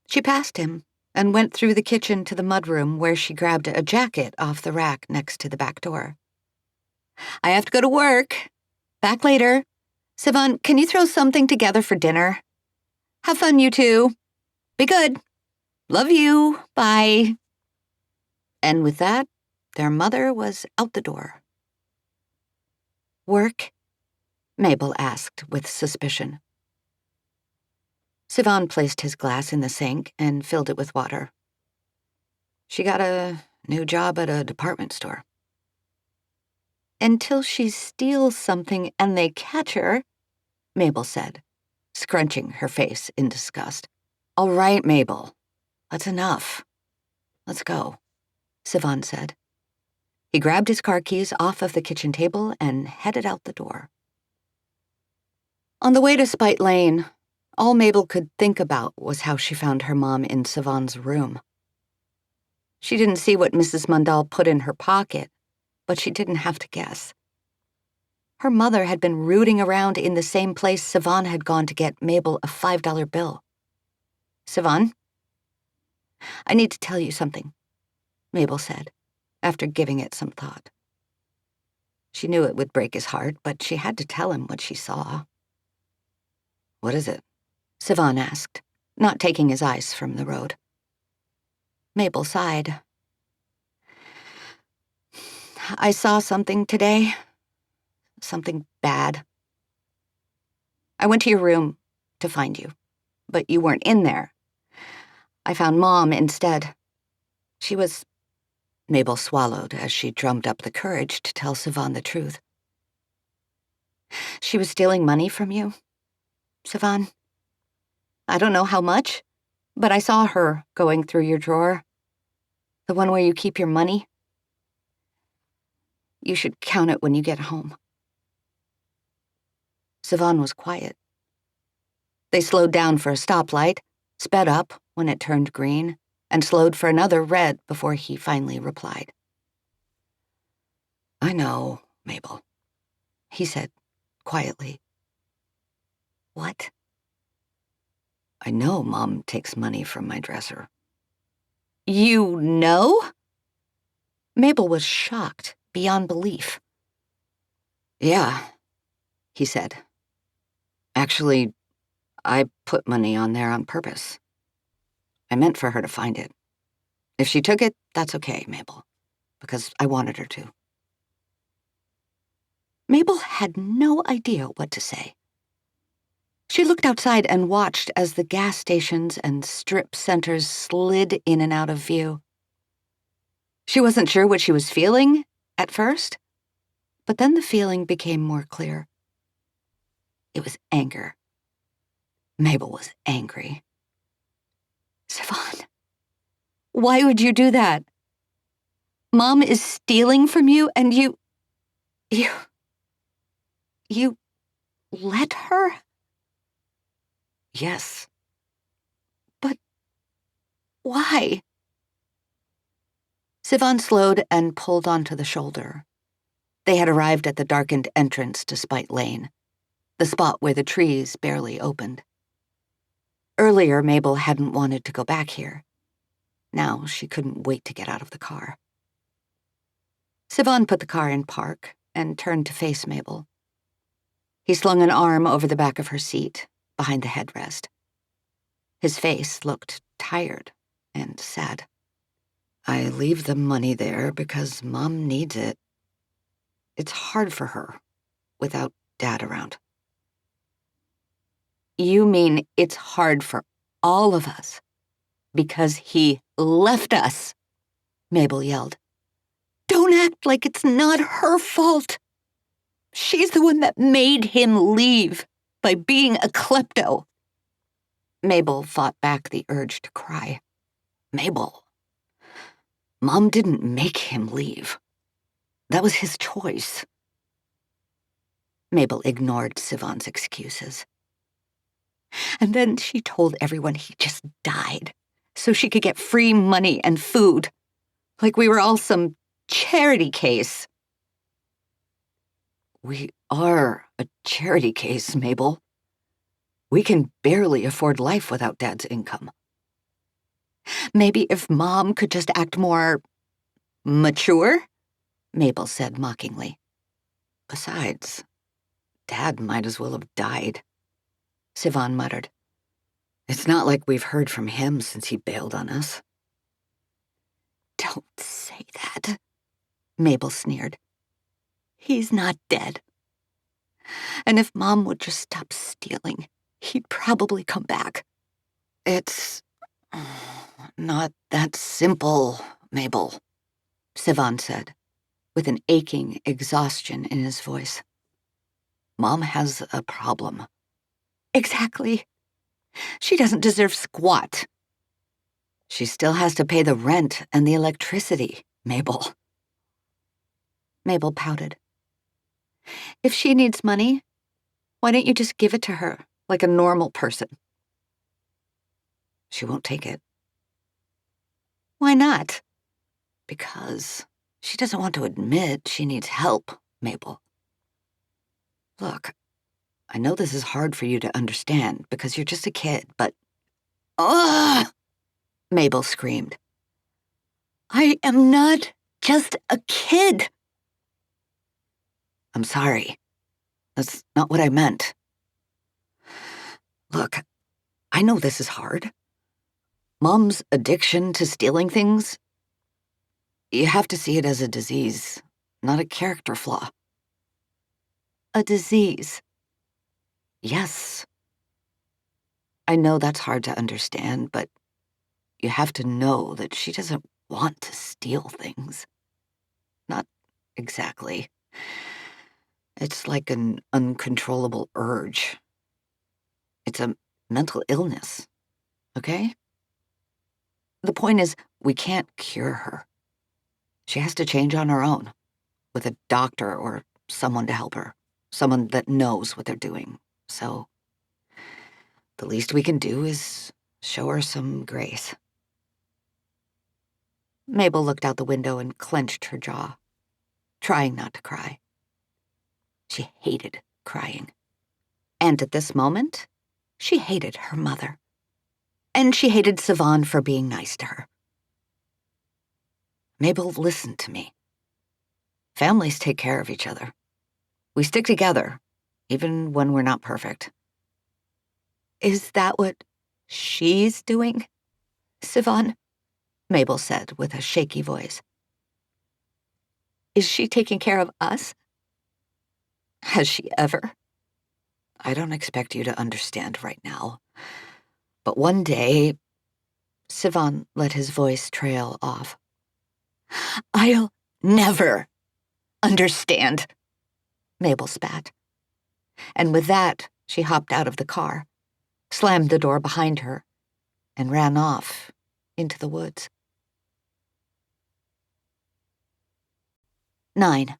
She passed him and went through the kitchen to the mudroom where she grabbed a jacket off the rack next to the back door. "I have to go to work. Back later. Sivan, can you throw something together for dinner? Have fun, you two. Be good. Love you. Bye." And with that, their mother was out the door. "Work?" Mabel asked with suspicion. Sivan placed his glass in the sink and filled it with water. She got a new job at a department store. Until she steals something and they catch her, Mabel said, scrunching her face in disgust. All right, Mabel. That's enough. Let's go, Sivan said. He grabbed his car keys off of the kitchen table and headed out the door. On the way to Spite Lane, all Mabel could think about was how she found her mom in Sivan's room. She didn't see what Mrs. Mandal put in her pocket, but she didn't have to guess. Her mother had been rooting around in the same place Sivan had gone to get Mabel a $5 bill. Sivan, I need to tell you something, Mabel said, after giving it some thought. She knew it would break his heart, but she had to tell him what she saw. What is it? Sivan asked, not taking his eyes from the road. Mabel sighed. I saw something today. Something bad. I went to your room to find you, but you weren't in there. I found Mom instead. She was... Mabel swallowed as she drummed up the courage to tell Sivan the truth. She was stealing money from you, Sivan. I don't know how much, but I saw her going through your drawer. The one where you keep your money. You should count it when you get home. Sivan was quiet. They slowed down for a stoplight, sped up when it turned green, and slowed for another red before he finally replied. I know, Mabel, he said quietly. What? I know Mom takes money from my dresser. You know? Mabel was shocked beyond belief. Yeah, he said. Actually, I put money on there on purpose. I meant for her to find it. If she took it, that's okay, Mabel, because I wanted her to. Mabel had no idea what to say. She looked outside and watched as the gas stations and strip centers slid in and out of view. She wasn't sure what she was feeling at first, but then the feeling became more clear. It was anger. Mabel was angry. Sivan, why would you do that? Mom is stealing from you and you let her? Yes. But why? Sivan slowed and pulled onto the shoulder. They had arrived at the darkened entrance to Spite Lane, the spot where the trees barely opened. Earlier, Mabel hadn't wanted to go back here. Now she couldn't wait to get out of the car. Sivan put the car in park and turned to face Mabel. He slung an arm over the back of her seat, behind the headrest. His face looked tired and sad. I leave the money there because Mom needs it. It's hard for her without Dad around. You mean it's hard for all of us because he left us? Mabel yelled. Don't act like it's not her fault. She's the one that made him leave by being a klepto. Mabel fought back the urge to cry. Mabel, Mom didn't make him leave. That was his choice. Mabel ignored Sivan's excuses. And then she told everyone he just died so she could get free money and food, like we were all some charity case. We are a charity case, Mabel. We can barely afford life without Dad's income. Maybe if Mom could just act more mature, Mabel said mockingly. Besides, Dad might as well have died, Sivan muttered. It's not like we've heard from him since he bailed on us. Don't say that, Mabel sneered. He's not dead. And if Mom would just stop stealing, he'd probably come back. It's not that simple, Mabel, Sivan said, with an aching exhaustion in his voice. Mom has a problem. Exactly. She doesn't deserve squat. She still has to pay the rent and the electricity, Mabel. Mabel pouted. If she needs money, why don't you just give it to her, like a normal person? She won't take it. Why not? Because she doesn't want to admit she needs help, Mabel. Look, I know this is hard for you to understand because you're just a kid, but... Ugh! Mabel screamed. I am not just a kid. I'm sorry. That's not what I meant. Look, I know this is hard. Mom's addiction to stealing things, you have to see it as a disease, not a character flaw. A disease? Yes. I know that's hard to understand, but you have to know that she doesn't want to steal things. Not exactly. It's like an uncontrollable urge. It's a mental illness, okay? The point is, we can't cure her. She has to change on her own, with a doctor or someone to help her, someone that knows what they're doing. So, the least we can do is show her some grace. Mabel looked out the window and clenched her jaw, trying not to cry. She hated crying. And at this moment, she hated her mother. And she hated Sivan for being nice to her. Mabel, listen to me. Families take care of each other. We stick together, even when we're not perfect. Is that what she's doing, Sivan? Mabel said with a shaky voice. Is she taking care of us? Has she ever? I don't expect you to understand right now. But one day, Sivan let his voice trail off. I'll never understand, Mabel spat. And with that, she hopped out of the car, slammed the door behind her, and ran off into the woods. 9.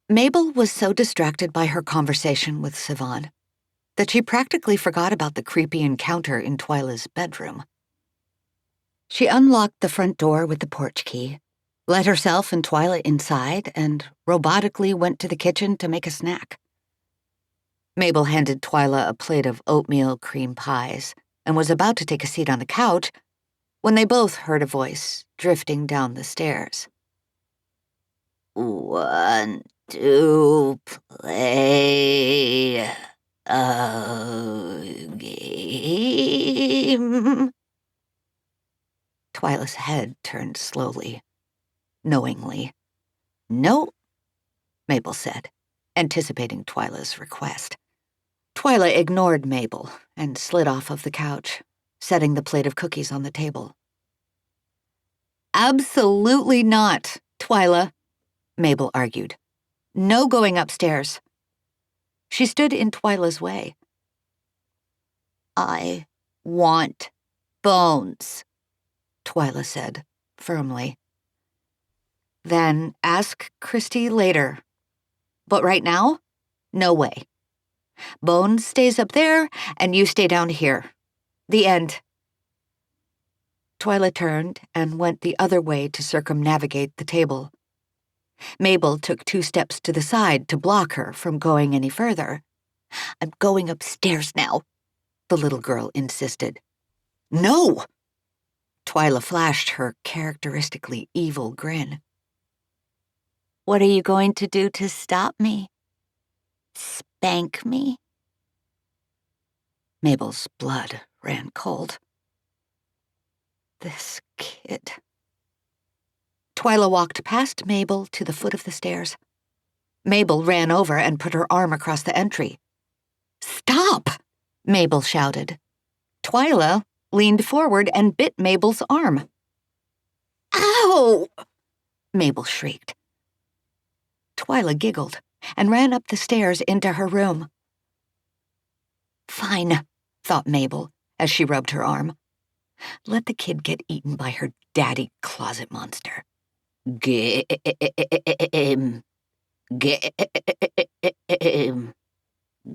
Mabel was so distracted by her conversation with Sivan that she practically forgot about the creepy encounter in Twyla's bedroom. She unlocked the front door with the porch key, let herself and Twyla inside, and robotically went to the kitchen to make a snack. Mabel handed Twyla a plate of oatmeal cream pies and was about to take a seat on the couch when they both heard a voice drifting down the stairs. Want to play a game? Twyla's head turned slowly, knowingly. No, Mabel said, anticipating Twyla's request. Twyla ignored Mabel and slid off of the couch, setting the plate of cookies on the table. Absolutely not, Twyla, Mabel argued. No going upstairs. She stood in Twyla's way. I want bones, Twyla said, firmly. Then ask Christy later. But right now, no way. Bones stays up there, and you stay down here. The end. Twyla turned and went the other way to circumnavigate the table. Mabel took 2 steps to the side to block her from going any further. I'm going upstairs now, the little girl insisted. No! Twyla flashed her characteristically evil grin. What are you going to do to stop me? Spank me? Mabel's blood ran cold. This kid. Twyla walked past Mabel to the foot of the stairs. Mabel ran over and put her arm across the entry. Stop! Mabel shouted, Twyla leaned forward and bit Mabel's arm. "Ow!" Mabel shrieked. Twyla giggled and ran up the stairs into her room. "Fine," thought Mabel as she rubbed her arm. "Let the kid get eaten by her daddy closet monster. Game. Game.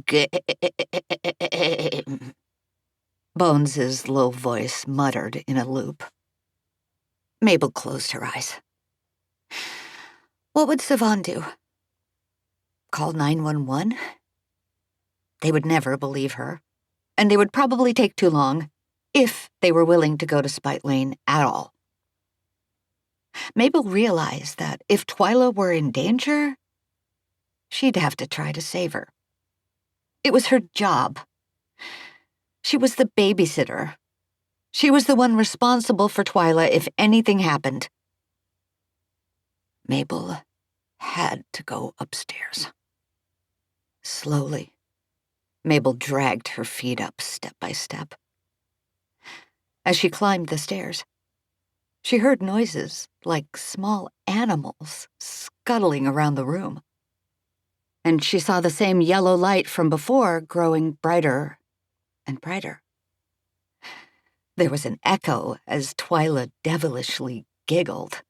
Game." Bones's low voice muttered in a loop. Mabel closed her eyes. What would Siobhan do? Call 911? They would never believe her, and they would probably take too long, if they were willing to go to Spite Lane at all. Mabel realized that if Twyla were in danger, she'd have to try to save her. It was her job. She was the babysitter. She was the one responsible for Twyla if anything happened. Mabel had to go upstairs. Slowly, Mabel dragged her feet up step by step. As she climbed the stairs, she heard noises like small animals scuttling around the room. And she saw the same yellow light from before growing brighter and brighter. There was an echo as Twyla devilishly giggled.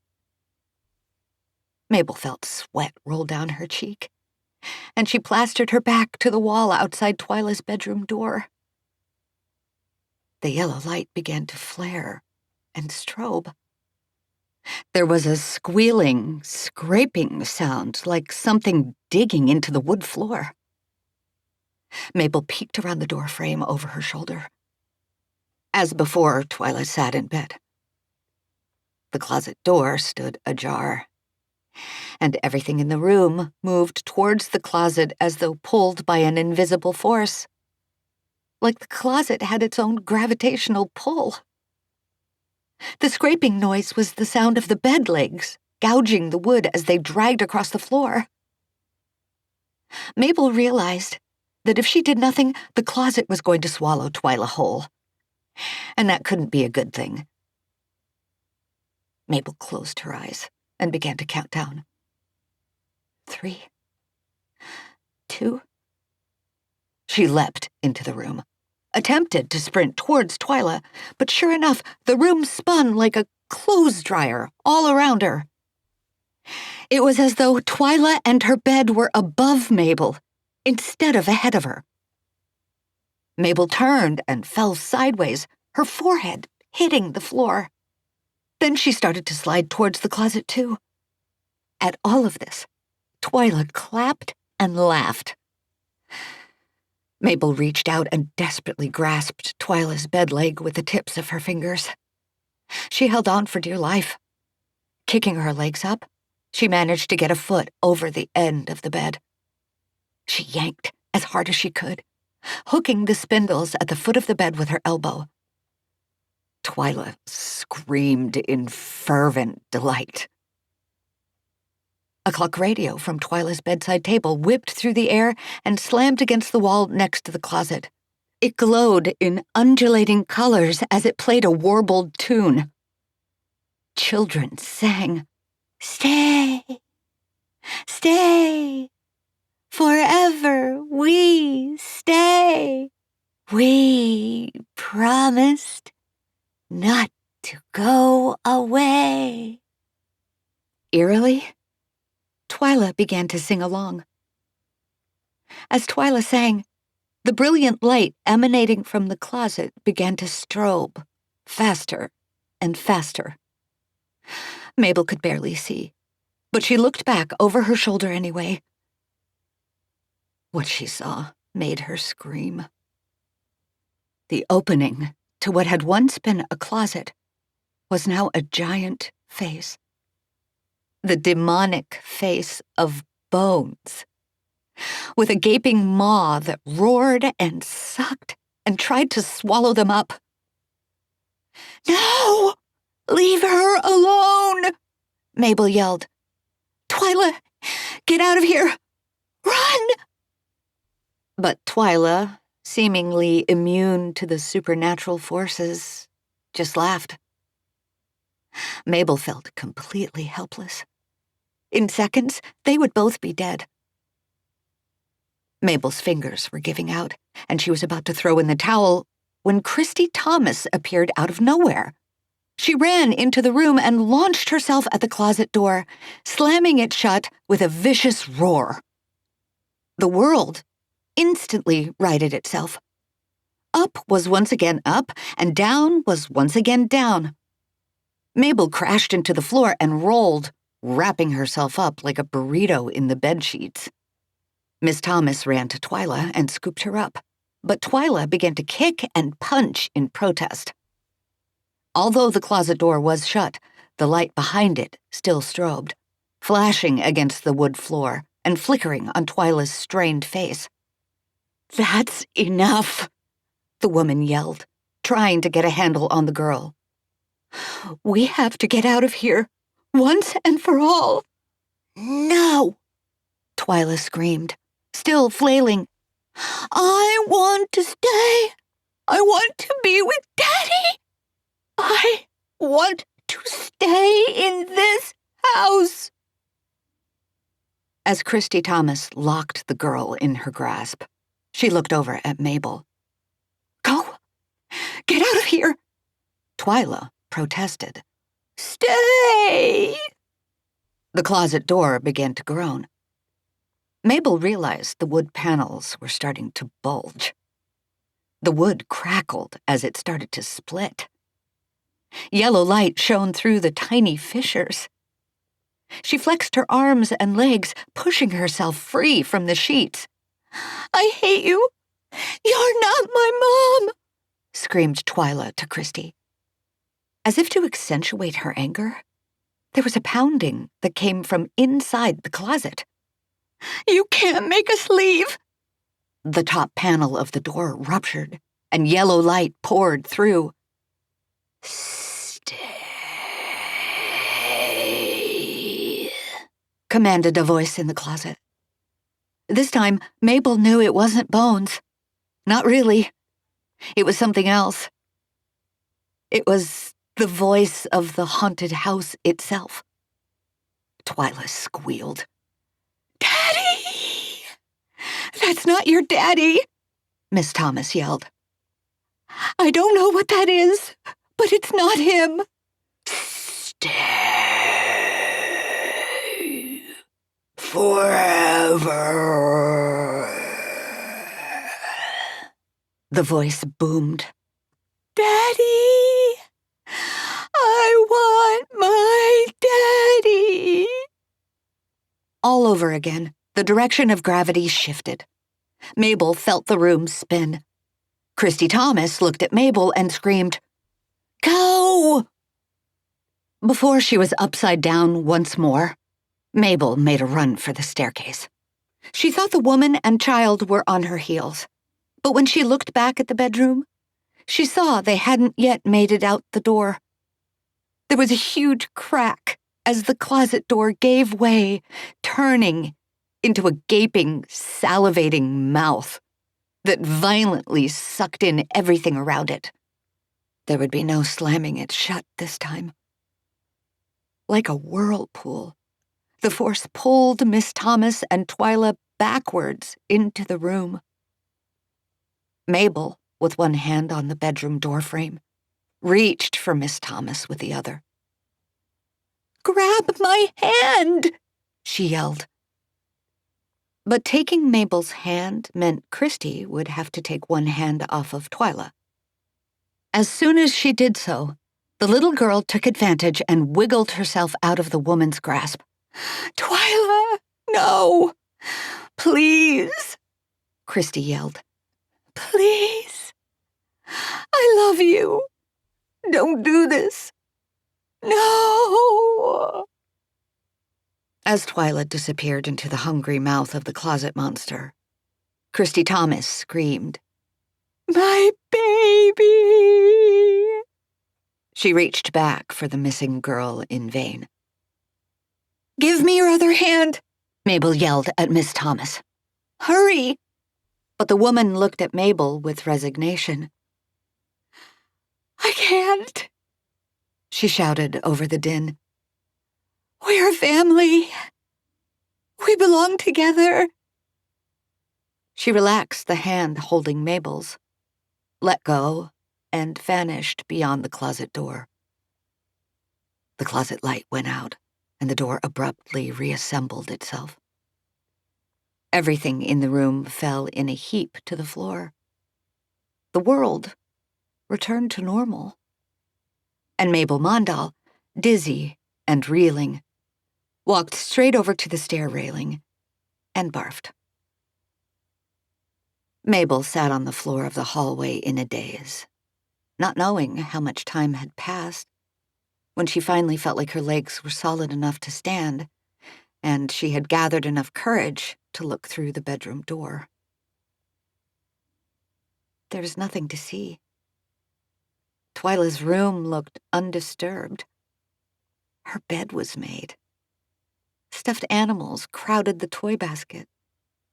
Mabel felt sweat roll down her cheek, and she plastered her back to the wall outside Twyla's bedroom door. The yellow light began to flare and strobe. There was a squealing, scraping sound like something digging into the wood floor. Mabel peeked around the door frame over her shoulder. As before, Twyla sat in bed. The closet door stood ajar, and everything in the room moved towards the closet as though pulled by an invisible force, like the closet had its own gravitational pull. The scraping noise was the sound of the bed legs gouging the wood as they dragged across the floor. Mabel realized that if she did nothing, the closet was going to swallow Twyla whole, and that couldn't be a good thing. Mabel closed her eyes and began to count down. 3, 2. She leapt into the room, attempted to sprint towards Twyla, but sure enough, the room spun like a clothes dryer all around her. It was as though Twyla and her bed were above Mabel, instead of ahead of her. Mabel turned and fell sideways, her forehead hitting the floor. Then she started to slide towards the closet, too. At all of this, Twyla clapped and laughed. Mabel reached out and desperately grasped Twyla's bed leg with the tips of her fingers. She held on for dear life. Kicking her legs up, she managed to get a foot over the end of the bed. She yanked as hard as she could, hooking the spindles at the foot of the bed with her elbow. Twyla screamed in fervent delight. A clock radio from Twyla's bedside table whipped through the air and slammed against the wall next to the closet. It glowed in undulating colors as it played a warbled tune. Children sang, "Stay, stay, forever we stay. We promised not to go away." Eerily, Twyla began to sing along. As Twyla sang, the brilliant light emanating from the closet began to strobe, faster and faster. Mabel could barely see, but she looked back over her shoulder anyway. What she saw made her scream. The opening to what had once been a closet was now a giant face. The demonic face of Bones, with a gaping maw that roared and sucked and tried to swallow them up. "No! Leave her alone!" Mabel yelled. "Twyla, get out of here! Run!" But Twyla seemingly immune to the supernatural forces, just laughed. Mabel felt completely helpless. In seconds, they would both be dead. Mabel's fingers were giving out, and she was about to throw in the towel when Christy Thomas appeared out of nowhere. She ran into the room and launched herself at the closet door, slamming it shut with a vicious roar. The world instantly righted itself. Up was once again up, and down was once again down. Mabel crashed into the floor and rolled, wrapping herself up like a burrito in the bedsheets. Miss Thomas ran to Twyla and scooped her up, but Twyla began to kick and punch in protest. Although the closet door was shut, the light behind it still strobed, flashing against the wood floor and flickering on Twyla's strained face. "That's enough," the woman yelled, trying to get a handle on the girl. "We have to get out of here, once and for all." "No," Twyla screamed, still flailing. "I want to stay. I want to be with Daddy. I want to stay in this house." As Christy Thomas locked the girl in her grasp, she looked over at Mabel. "Go! Get out of here!" Twyla protested. "Stay!" The closet door began to groan. Mabel realized the wood panels were starting to bulge. The wood crackled as it started to split. Yellow light shone through the tiny fissures. She flexed her arms and legs, pushing herself free from the sheets. "I hate you! You're not my mom!" screamed Twyla to Christy. As if to accentuate her anger, there was a pounding that came from inside the closet. "You can't make us leave!" The top panel of the door ruptured, and yellow light poured through. "Stay," commanded a voice in the closet. This time, Mabel knew it wasn't Bones. Not really. It was something else. It was the voice of the haunted house itself. Twyla squealed. "Daddy! That's not your daddy!" Miss Thomas yelled. "I don't know what that is, but it's not him." "Stay forever," the voice boomed. "Daddy! I want my daddy!" All over again, the direction of gravity shifted. Mabel felt the room spin. Christy Thomas looked at Mabel and screamed, "Go!" Before she was upside down once more, Mabel made a run for the staircase. She thought the woman and child were on her heels, but when she looked back at the bedroom, she saw they hadn't yet made it out the door. There was a huge crack as the closet door gave way, turning into a gaping, salivating mouth that violently sucked in everything around it. There would be no slamming it shut this time. Like a whirlpool, the force pulled Miss Thomas and Twyla backwards into the room. Mabel, with one hand on the bedroom doorframe, reached for Miss Thomas with the other. "Grab my hand!" she yelled. But taking Mabel's hand meant Christy would have to take one hand off of Twyla. As soon as she did so, the little girl took advantage and wiggled herself out of the woman's grasp. "Twyla, no! Please!" Christy yelled. "Please! I love you! Don't do this! No!" As Twyla disappeared into the hungry mouth of the closet monster, Christy Thomas screamed, "My baby!" She reached back for the missing girl in vain. "Give me your other hand," Mabel yelled at Miss Thomas. "Hurry!" But the woman looked at Mabel with resignation. "I can't," she shouted over the din. "We're a family. We belong together." She relaxed the hand holding Mabel's, let go, and vanished beyond the closet door. The closet light went out, and the door abruptly reassembled itself. Everything in the room fell in a heap to the floor. The world returned to normal. And Mabel Mandal, dizzy and reeling, walked straight over to the stair railing and barfed. Mabel sat on the floor of the hallway in a daze, not knowing how much time had passed. When she finally felt like her legs were solid enough to stand, and she had gathered enough courage to look through the bedroom door. There was nothing to see. Twyla's room looked undisturbed. Her bed was made. Stuffed animals crowded the toy basket.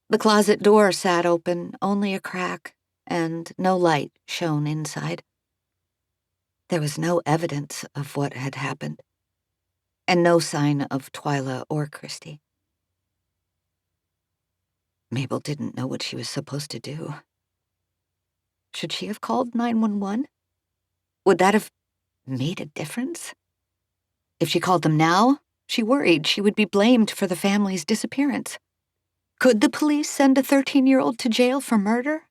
The closet door sat open, only a crack, and no light shone inside. There was no evidence of what had happened, and no sign of Twyla or Christy. Mabel didn't know what she was supposed to do. Should she have called 911? Would that have made a difference? If she called them now, she worried she would be blamed for the family's disappearance. Could the police send a 13-year-old to jail for murder?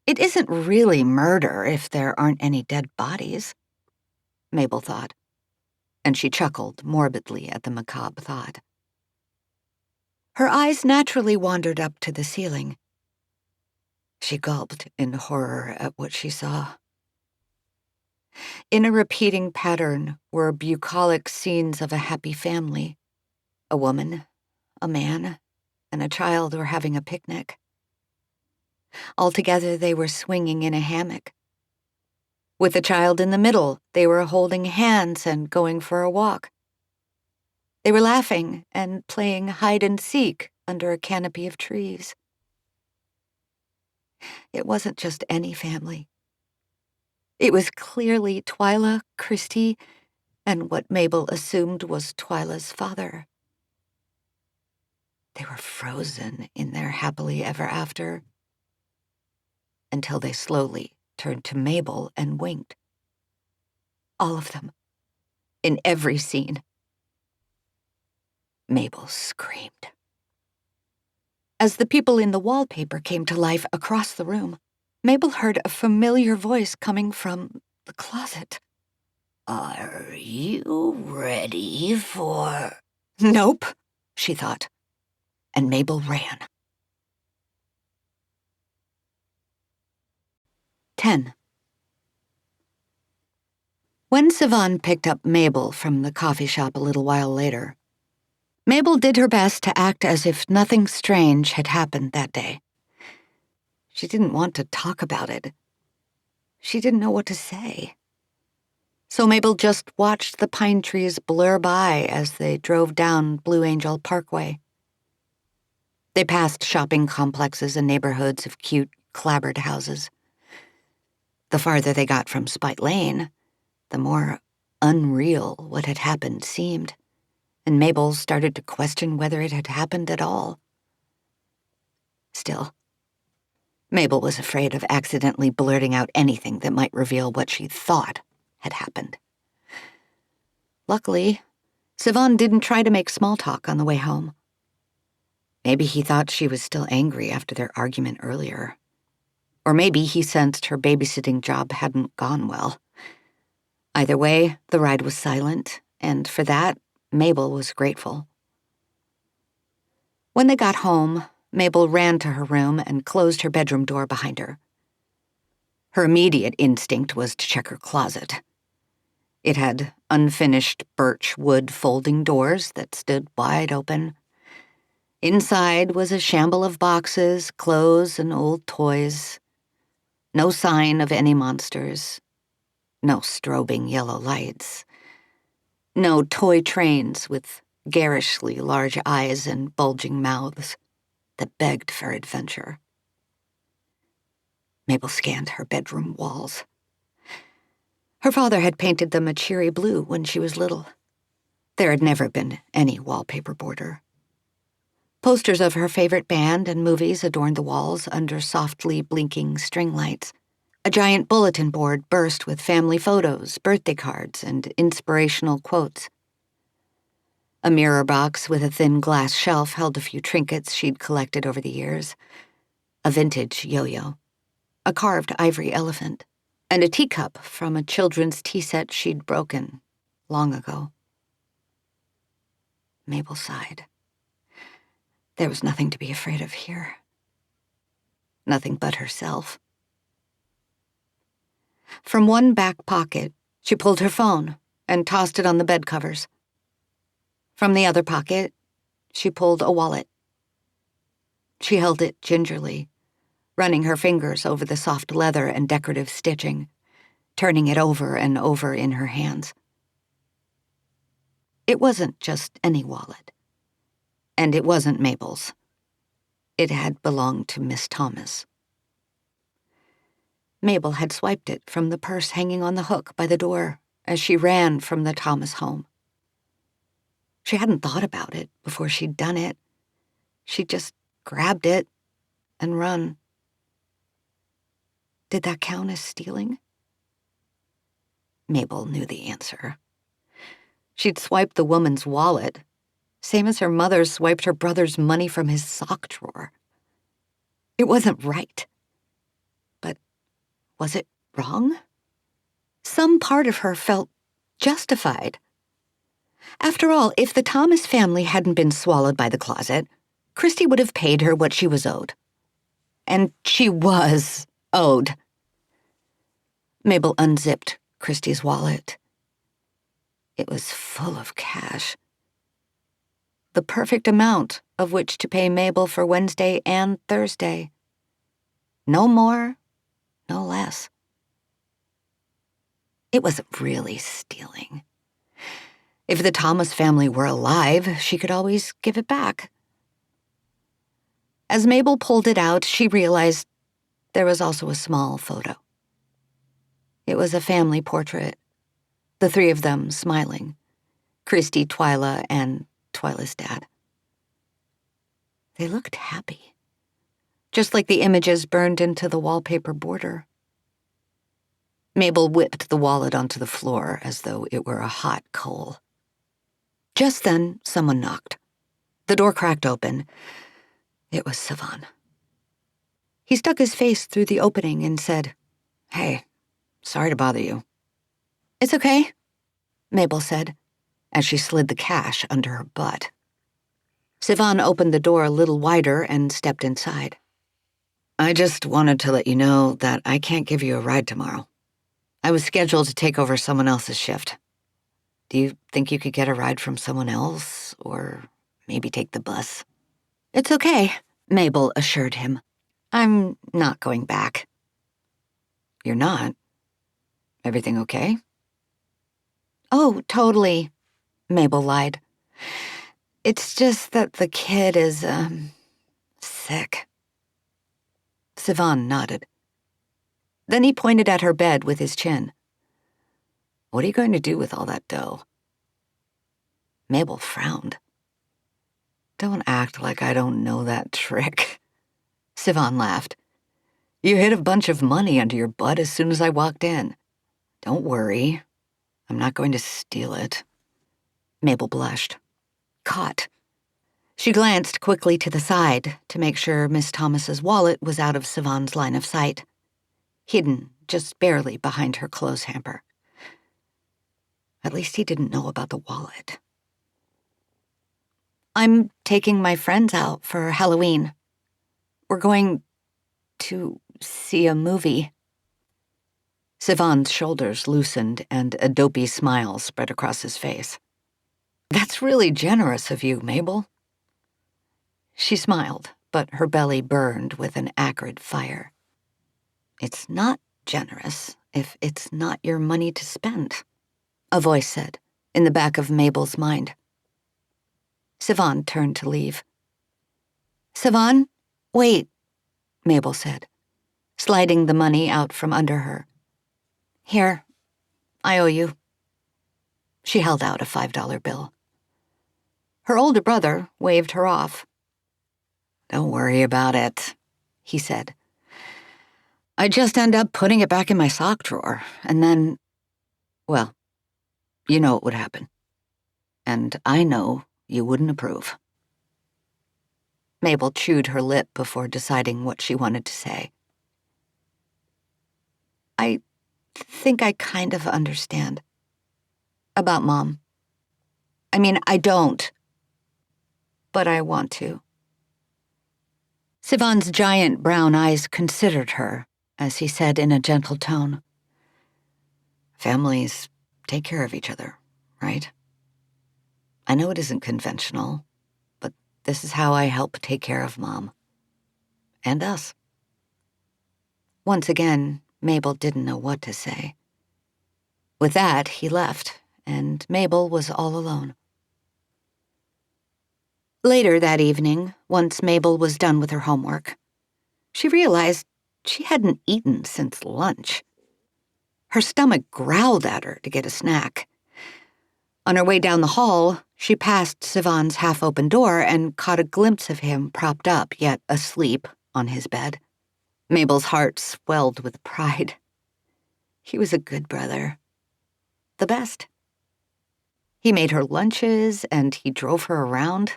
It isn't really murder if there aren't any dead bodies, Mabel thought, and she chuckled morbidly at the macabre thought. Her eyes naturally wandered up to the ceiling. She gulped in horror at what she saw. In a repeating pattern were bucolic scenes of a happy family. A woman, a man, and a child were having a picnic. Altogether, they were swinging in a hammock. With the child in the middle, they were holding hands and going for a walk. They were laughing and playing hide-and-seek under a canopy of trees. It wasn't just any family. It was clearly Twyla, Christy, and what Mabel assumed was Twyla's father. They were frozen in their happily ever after, until they slowly turned to Mabel and winked. All of them, in every scene. Mabel screamed. As the people in the wallpaper came to life across the room, Mabel heard a familiar voice coming from the closet. "Are you ready for—" "Nope," she thought, and Mabel ran. 10. When Sivan picked up Mabel from the coffee shop a little while later, Mabel did her best to act as if nothing strange had happened that day. She didn't want to talk about it. She didn't know what to say. So Mabel just watched the pine trees blur by as they drove down Blue Angel Parkway. They passed shopping complexes and neighborhoods of cute, clapboard houses. The farther they got from Spite Lane, the more unreal what had happened seemed, and Mabel started to question whether it had happened at all. Still, Mabel was afraid of accidentally blurting out anything that might reveal what she thought had happened. Luckily, Sivan didn't try to make small talk on the way home. Maybe he thought she was still angry after their argument earlier. Or maybe he sensed her babysitting job hadn't gone well. Either way, the ride was silent, and for that, Mabel was grateful. When they got home, Mabel ran to her room and closed her bedroom door behind her. Her immediate instinct was to check her closet. It had unfinished birch wood folding doors that stood wide open. Inside was a shamble of boxes, clothes, and old toys. No sign of any monsters. No strobing yellow lights. No toy trains with garishly large eyes and bulging mouths. that begged for adventure. Mabel scanned her bedroom walls. Her father had painted them a cheery blue when she was little. There had never been any wallpaper border. Posters of her favorite band and movies adorned the walls under softly blinking string lights. A giant bulletin board burst with family photos, birthday cards, and inspirational quotes. A mirror box with a thin glass shelf held a few trinkets she'd collected over the years. A vintage yo-yo, a carved ivory elephant, and a teacup from a children's tea set she'd broken long ago. Mabel sighed. There was nothing to be afraid of here. Nothing but herself. From one back pocket, she pulled her phone and tossed it on the bed covers. From the other pocket, she pulled a wallet. She held it gingerly, running her fingers over the soft leather and decorative stitching, turning it over and over in her hands. It wasn't just any wallet. And it wasn't Mabel's. It had belonged to Miss Thomas. Mabel had swiped it from the purse hanging on the hook by the door as she ran from the Thomas home. She hadn't thought about it before she'd done it. She'd just grabbed it and run. Did that count as stealing? Mabel knew the answer. She'd swiped the woman's wallet, same as her mother swiped her brother's money from his sock drawer. It wasn't right. But was it wrong? Some part of her felt justified. After all, if the Thomas family hadn't been swallowed by the closet, Christy would have paid her what she was owed. And she was owed. Mabel unzipped Christy's wallet. It was full of cash. The perfect amount of which to pay Mabel for Wednesday and Thursday. No more, no less. It wasn't really stealing. If the Thomas family were alive, she could always give it back. As Mabel pulled it out, she realized there was also a small photo. It was a family portrait, the three of them smiling, Christy, Twyla, and Twyla's dad. They looked happy, just like the images burned into the wallpaper border. Mabel whipped the wallet onto the floor as though it were a hot coal. Just then, someone knocked. The door cracked open. It was Sivan. He stuck his face through the opening and said, "Hey, sorry to bother you." "It's okay," Mabel said, as she slid the cash under her butt. Sivan opened the door a little wider and stepped inside. "I just wanted to let you know that I can't give you a ride tomorrow. I was scheduled to take over someone else's shift. Do you think you could get a ride from someone else, or maybe take the bus?" "It's okay," Mabel assured him. "I'm not going back." "You're not? Everything okay?" "Oh, totally," Mabel lied. "It's just that the kid is, sick." Sivan nodded. Then he pointed at her bed with his chin. "What are you going to do with all that dough?" Mabel frowned. "Don't act like I don't know that trick." Sivan laughed. "You hid a bunch of money under your butt as soon as I walked in. Don't worry. I'm not going to steal it." Mabel blushed. Caught. She glanced quickly to the side to make sure Miss Thomas's wallet was out of Sivan's line of sight, hidden just barely behind her clothes hamper. At least he didn't know about the wallet. "I'm taking my friends out for Halloween. We're going to see a movie." Sivan's shoulders loosened and a dopey smile spread across his face. "That's really generous of you, Mabel." She smiled, but her belly burned with an acrid fire. "It's not generous if it's not your money to spend," a voice said, in the back of Mabel's mind. Sivan turned to leave. "Sivan, Wait, Mabel said, sliding the money out from under her. Here, I owe you. She held out a $5 bill. Her older brother waved her off. Don't worry about it, he said. I just end up putting it back in my sock drawer, and then, well, you know what would happen. And I know you wouldn't approve. Mabel chewed her lip before deciding what she wanted to say. I think I kind of understand. About Mom. I mean, I don't. But I want to. Sivan's giant brown eyes considered her as he said in a gentle tone, families take care of each other, right? I know it isn't conventional, but this is how I help take care of Mom. And us. Once again, Mabel didn't know what to say. With that, he left, and Mabel was all alone. Later that evening, once Mabel was done with her homework, she realized she hadn't eaten since lunch. Her stomach growled at her to get a snack. On her way down the hall, she passed Sivan's half-open door and caught a glimpse of him propped up, yet asleep, on his bed. Mabel's heart swelled with pride. He was a good brother. The best. He made her lunches, and he drove her around.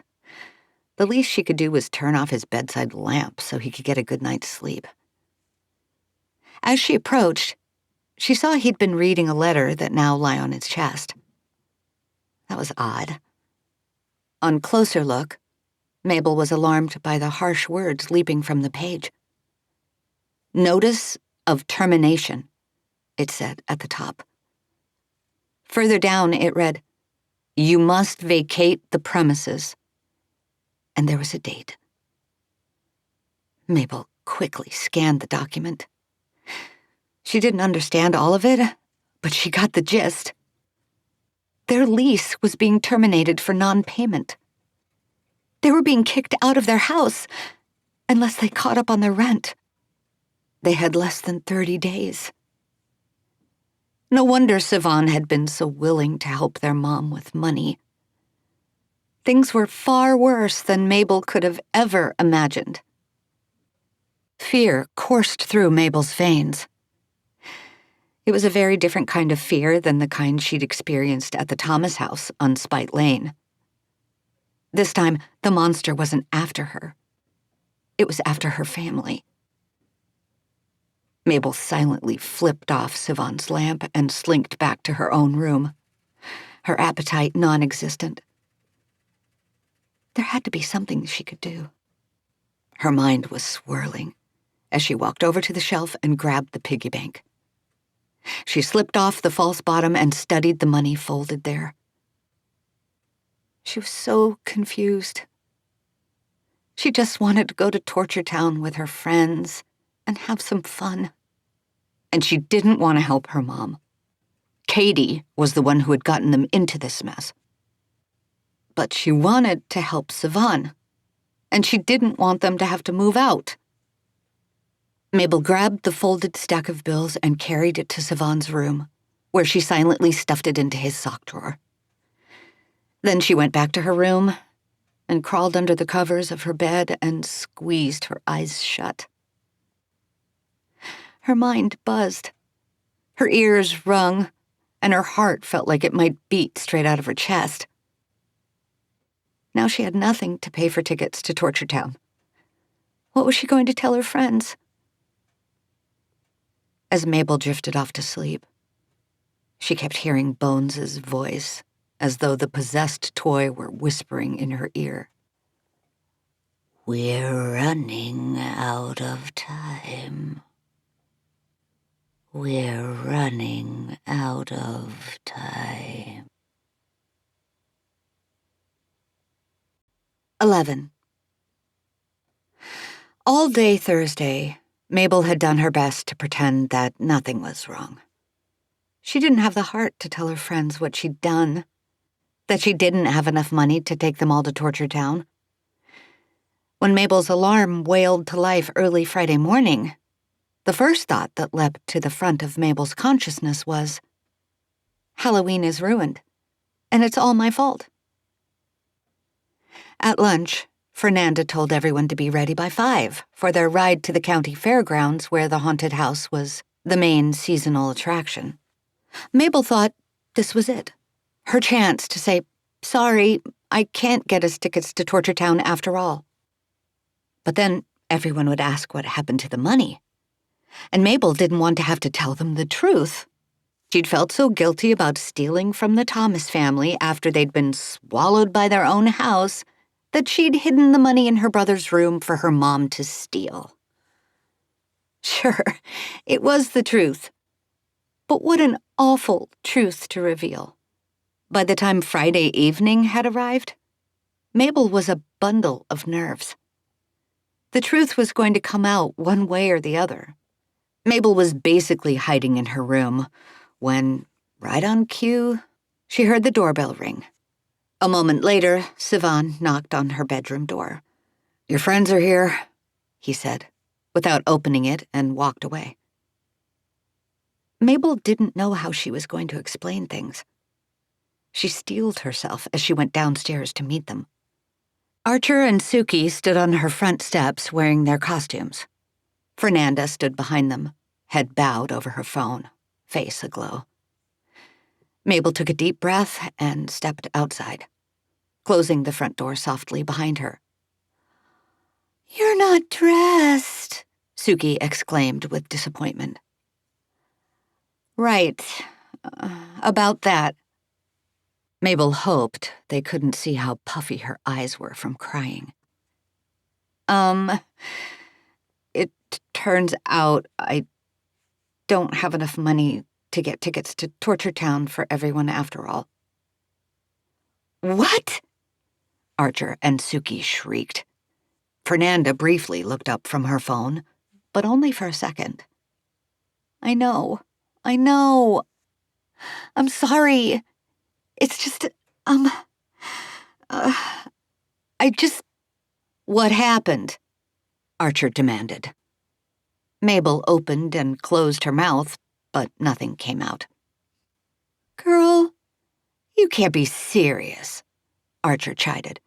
The least she could do was turn off his bedside lamp so he could get a good night's sleep. As she approached, she saw he'd been reading a letter that now lay on his chest. That was odd. On closer look, Mabel was alarmed by the harsh words leaping from the page. Notice of termination, it said at the top. Further down, it read, You must vacate the premises. And there was a date. Mabel quickly scanned the document. She didn't understand all of it, but she got the gist. Their lease was being terminated for non-payment. They were being kicked out of their house unless they caught up on their rent. They had less than 30 days. No wonder Sivan had been so willing to help their mom with money. Things were far worse than Mabel could have ever imagined. Fear coursed through Mabel's veins. It was a very different kind of fear than the kind she'd experienced at the Thomas house on Spite Lane. This time, the monster wasn't after her. It was after her family. Mabel silently flipped off Sivan's lamp and slinked back to her own room, her appetite non-existent. There had to be something she could do. Her mind was swirling as she walked over to the shelf and grabbed the piggy bank. She slipped off the false bottom and studied the money folded there. She was so confused. She just wanted to go to Torture Town with her friends and have some fun. And she didn't want to help her mom. Katie was the one who had gotten them into this mess. But she wanted to help Sivan, and she didn't want them to have to move out. Mabel grabbed the folded stack of bills and carried it to Sivan's room, where she silently stuffed it into his sock drawer. Then she went back to her room and crawled under the covers of her bed and squeezed her eyes shut. Her mind buzzed. Her ears rung, and her heart felt like it might beat straight out of her chest. Now she had nothing to pay for tickets to Torture Town. What was she going to tell her friends? As Mabel drifted off to sleep, she kept hearing Bones's voice, as though the possessed toy were whispering in her ear. We're running out of time. We're running out of time. 11. All day Thursday, Mabel had done her best to pretend that nothing was wrong. She didn't have the heart to tell her friends what she'd done, that she didn't have enough money to take them all to Torture Town. When Mabel's alarm wailed to life early Friday morning, the first thought that leapt to the front of Mabel's consciousness was, Halloween is ruined, and it's all my fault. At lunch, Fernanda told everyone to be ready by 5 for their ride to the county fairgrounds where the haunted house was the main seasonal attraction. Mabel thought this was it, her chance to say, sorry, I can't get us tickets to Torture Town after all. But then everyone would ask what happened to the money. And Mabel didn't want to have to tell them the truth. She'd felt so guilty about stealing from the Thomas family after they'd been swallowed by their own house that she'd hidden the money in her brother's room for her mom to steal. Sure, it was the truth. But what an awful truth to reveal. By the time Friday evening had arrived, Mabel was a bundle of nerves. The truth was going to come out one way or the other. Mabel was basically hiding in her room when, right on cue, she heard the doorbell ring. A moment later, Sivan knocked on her bedroom door. "Your friends are here," he said, without opening it, and walked away. Mabel didn't know how she was going to explain things. She steeled herself as she went downstairs to meet them. Archer and Suki stood on her front steps wearing their costumes. Fernanda stood behind them, head bowed over her phone, face aglow. Mabel took a deep breath and stepped outside, closing the front door softly behind her. "You're not dressed," Suki exclaimed with disappointment. "Right. About that." Mabel hoped they couldn't see how puffy her eyes were from crying. It turns out I don't have enough money to get tickets to Torture Town for everyone after all." "What?" Archer and Suki shrieked. Fernanda briefly looked up from her phone, but only for a second. I know. I'm sorry. It's just, What happened?" Archer demanded. Mabel opened and closed her mouth, but nothing came out. "Girl, you can't be serious," Archer chided.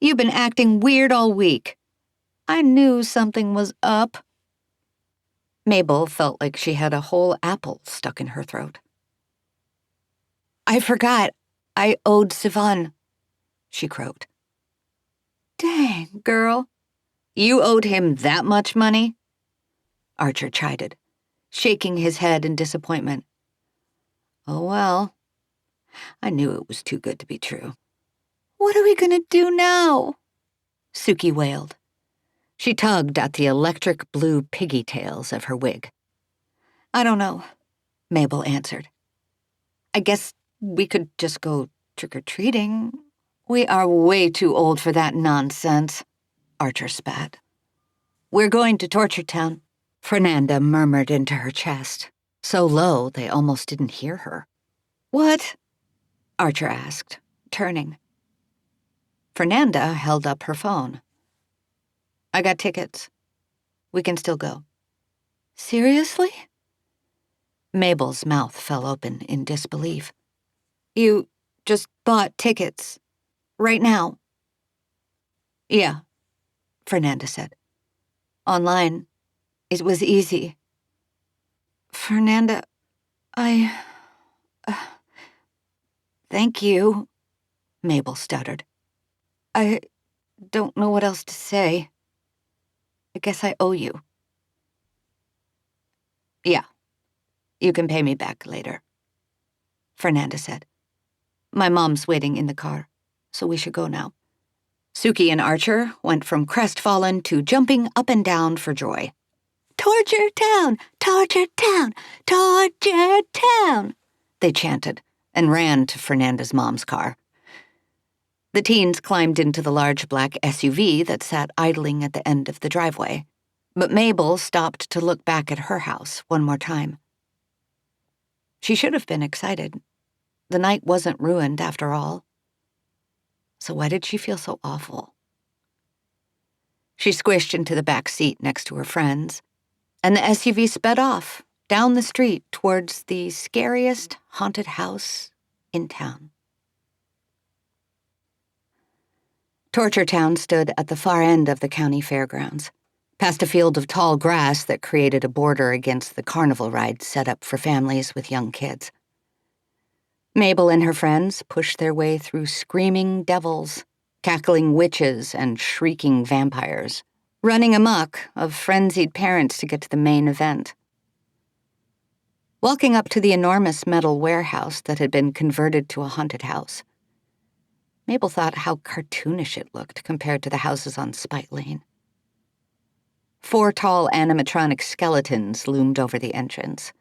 "You've been acting weird all week. I knew something was up." Mabel felt like she had a whole apple stuck in her throat. "I forgot. I owed Sivan," she croaked. "Dang, girl. You owed him that much money?" Archer chided, shaking his head in disappointment. "Oh well. I knew it was too good to be true." "What are we gonna do now?" Suki wailed. She tugged at the electric blue piggy tails of her wig. "I don't know," Mabel answered. "I guess we could just go trick-or-treating." "We are way too old for that nonsense," Archer spat. "We're going to Torture Town," Fernanda murmured into her chest, so low they almost didn't hear her. "What?" Archer asked, turning. Fernanda held up her phone. "I got tickets. We can still go." "Seriously?" Mabel's mouth fell open in disbelief. "You just bought tickets. Right now?" "Yeah," Fernanda said. "Online. It was easy." "Fernanda, thank you," Mabel stuttered. "I don't know what else to say. I guess I owe you." "Yeah, you can pay me back later," Fernanda said. "My mom's waiting in the car, so we should go now." Suki and Archer went from crestfallen to jumping up and down for joy. "Torture Town! Torture Town! Torture Town!" they chanted and ran to Fernanda's mom's car. The teens climbed into the large black SUV that sat idling at the end of the driveway, but Mabel stopped to look back at her house one more time. She should have been excited. The night wasn't ruined after all. So why did she feel so awful? She squished into the back seat next to her friends, and the SUV sped off down the street towards the scariest haunted house in town. Torture Town stood at the far end of the county fairgrounds, past a field of tall grass that created a border against the carnival ride set up for families with young kids. Mabel and her friends pushed their way through screaming devils, cackling witches, and shrieking vampires, running amok of frenzied parents to get to the main event. Walking up to the enormous metal warehouse that had been converted to a haunted house, Mabel thought how cartoonish it looked compared to the houses on Spite Lane. 4 tall animatronic skeletons loomed over the entrance.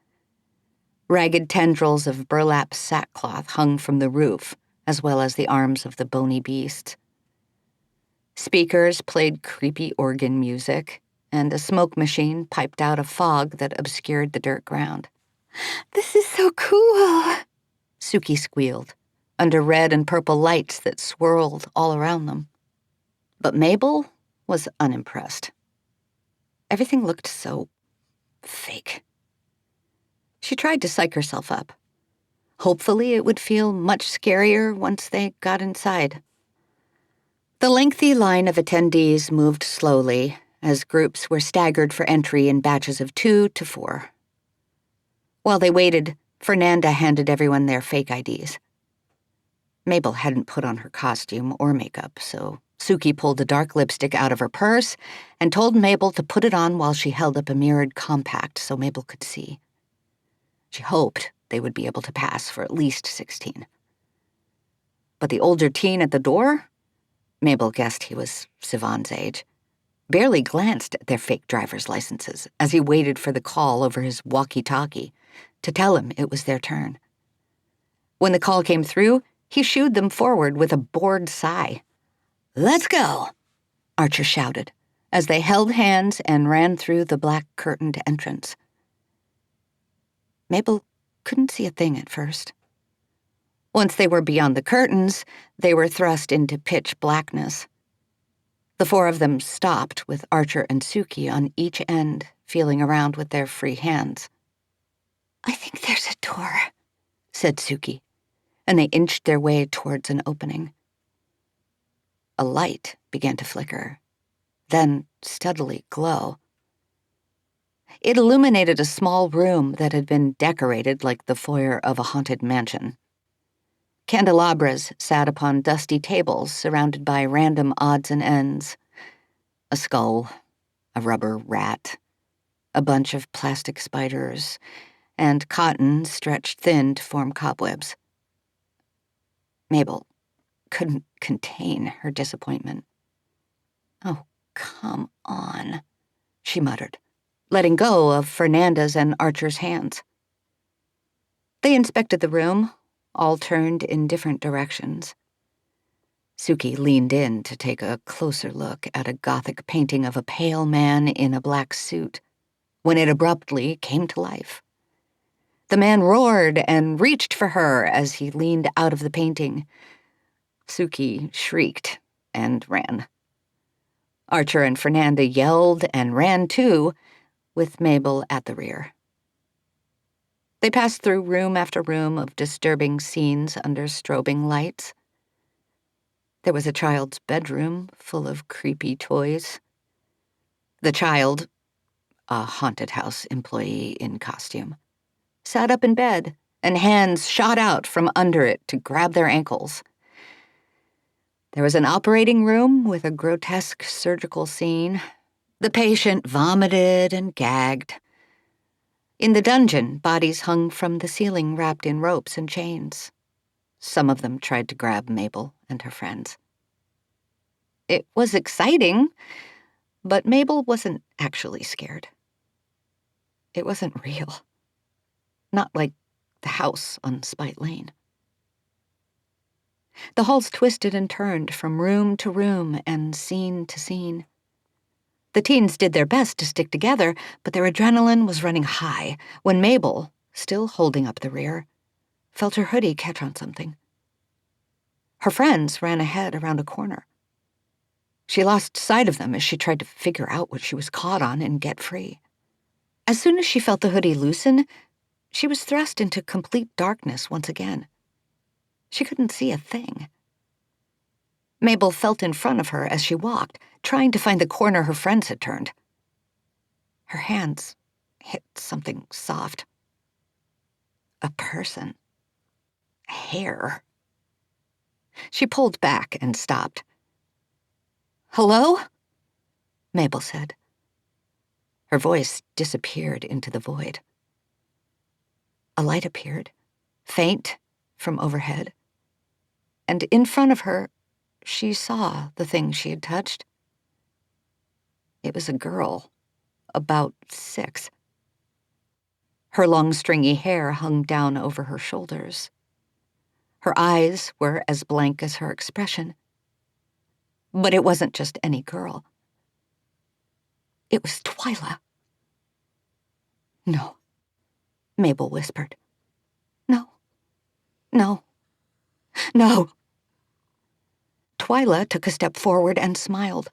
Ragged tendrils of burlap sackcloth hung from the roof, as well as the arms of the bony beasts. Speakers played creepy organ music, and a smoke machine piped out a fog that obscured the dirt ground. "This is so cool," Suki squealed, under red and purple lights that swirled all around them. But Mabel was unimpressed. Everything looked so fake. She tried to psych herself up. Hopefully it would feel much scarier once they got inside. The lengthy line of attendees moved slowly as groups were staggered for entry in batches of 2 to 4. While they waited, Fernanda handed everyone their fake IDs. Mabel hadn't put on her costume or makeup, so Suki pulled a dark lipstick out of her purse and told Mabel to put it on while she held up a mirrored compact so Mabel could see. She hoped they would be able to pass for at least 16. But the older teen at the door, Mabel guessed he was Siobhan's age, barely glanced at their fake driver's licenses as he waited for the call over his walkie-talkie to tell him it was their turn. When the call came through, he shooed them forward with a bored sigh. "Let's go," Archer shouted, as they held hands and ran through the black curtained entrance. Mabel couldn't see a thing at first. Once they were beyond the curtains, they were thrust into pitch blackness. The 4 of them stopped with Archer and Suki on each end, feeling around with their free hands. "I think there's a door," said Suki, and they inched their way towards an opening. A light began to flicker, then steadily glow. It illuminated a small room that had been decorated like the foyer of a haunted mansion. Candelabras sat upon dusty tables surrounded by random odds and ends. A skull, a rubber rat, a bunch of plastic spiders, and cotton stretched thin to form cobwebs. Mabel couldn't contain her disappointment. "Oh, come on," she muttered, letting go of Fernanda's and Archer's hands. They inspected the room, all turned in different directions. Suki leaned in to take a closer look at a Gothic painting of a pale man in a black suit, when it abruptly came to life. The man roared and reached for her as he leaned out of the painting. Suki shrieked and ran. Archer and Fernanda yelled and ran too, with Mabel at the rear. They passed through room after room of disturbing scenes under strobing lights. There was a child's bedroom full of creepy toys. The child, a haunted house employee in costume, sat up in bed, and hands shot out from under it to grab their ankles. There was an operating room with a grotesque surgical scene. The patient vomited and gagged. In the dungeon, bodies hung from the ceiling wrapped in ropes and chains. Some of them tried to grab Mabel and her friends. It was exciting, but Mabel wasn't actually scared. It wasn't real. Not like the house on Spite Lane. The halls twisted and turned from room to room and scene to scene. The teens did their best to stick together, but their adrenaline was running high when Mabel, still holding up the rear, felt her hoodie catch on something. Her friends ran ahead around a corner. She lost sight of them as she tried to figure out what she was caught on and get free. As soon as she felt the hoodie loosen, she was thrust into complete darkness once again. She couldn't see a thing. Mabel felt in front of her as she walked, trying to find the corner her friends had turned. Her hands hit something soft. A person. Hair. She pulled back and stopped. "Hello?" Mabel said. Her voice disappeared into the void. A light appeared, faint, from overhead. And in front of her, she saw the thing she had touched. It was a girl, about 6. Her long, stringy hair hung down over her shoulders. Her eyes were as blank as her expression. But it wasn't just any girl. It was Twyla. "No," Mabel whispered. "No. No. No." Twyla took a step forward and smiled.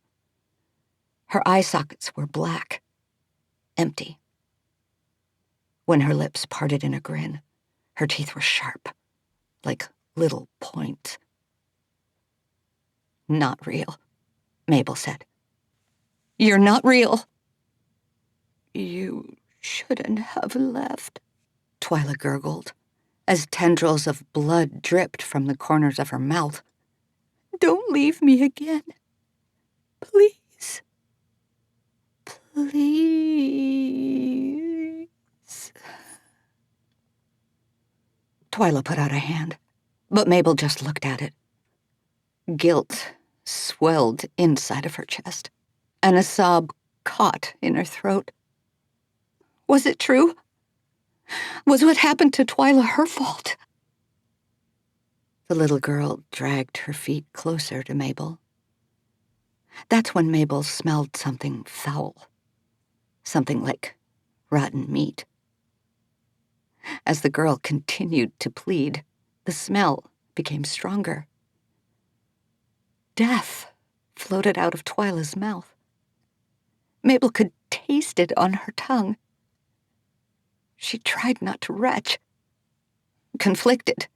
Her eye sockets were black, empty. When her lips parted in a grin, her teeth were sharp, like little points. "Not real," Mabel said. "You're not real." "You shouldn't have left," Twyla gurgled, as tendrils of blood dripped from the corners of her mouth. "Don't leave me again. Please. Please." Twyla put out a hand, but Mabel just looked at it. Guilt swelled inside of her chest, and a sob caught in her throat. Was it true? Was what happened to Twyla her fault? The little girl dragged her feet closer to Mabel. That's when Mabel smelled something foul. Something like rotten meat. As the girl continued to plead, the smell became stronger. Death floated out of Twyla's mouth. Mabel could taste it on her tongue. She tried not to retch. Conflicted,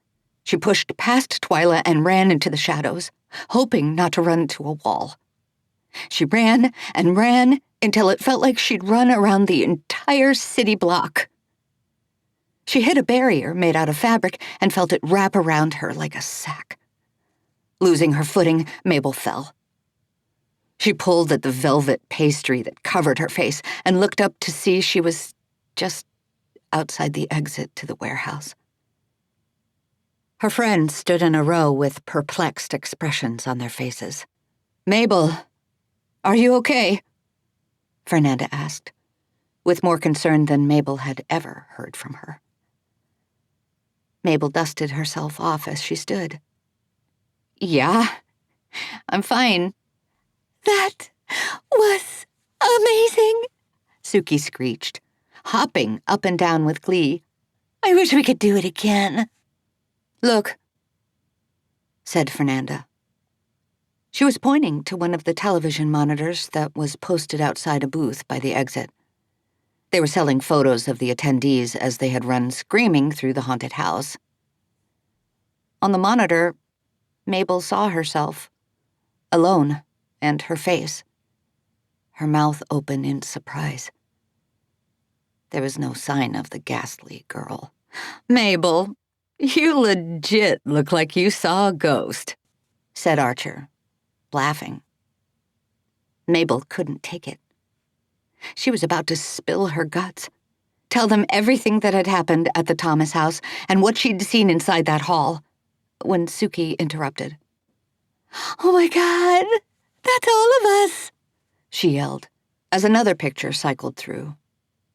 she pushed past Twyla and ran into the shadows, hoping not to run into a wall. She ran and ran until it felt like she'd run around the entire city block. She hit a barrier made out of fabric and felt it wrap around her like a sack. Losing her footing, Mabel fell. She pulled at the velvet pastry that covered her face and looked up to see she was just outside the exit to the warehouse. Her friends stood in a row with perplexed expressions on their faces. "Mabel, are you okay?" Fernanda asked, with more concern than Mabel had ever heard from her. Mabel dusted herself off as she stood. "Yeah, I'm fine." "That was amazing," Suki screeched, hopping up and down with glee. "I wish we could do it again." "Look," said Fernanda. She was pointing to one of the television monitors that was posted outside a booth by the exit. They were selling photos of the attendees as they had run screaming through the haunted house. On the monitor, Mabel saw herself, alone, and her face, her mouth open in surprise. There was no sign of the ghastly girl. "Mabel, you legit look like you saw a ghost," said Archer, laughing. Mabel couldn't take it. She was about to spill her guts, tell them everything that had happened at the Thomas house and what she'd seen inside that hall, when Suki interrupted. "Oh my God, that's all of us," she yelled, as another picture cycled through.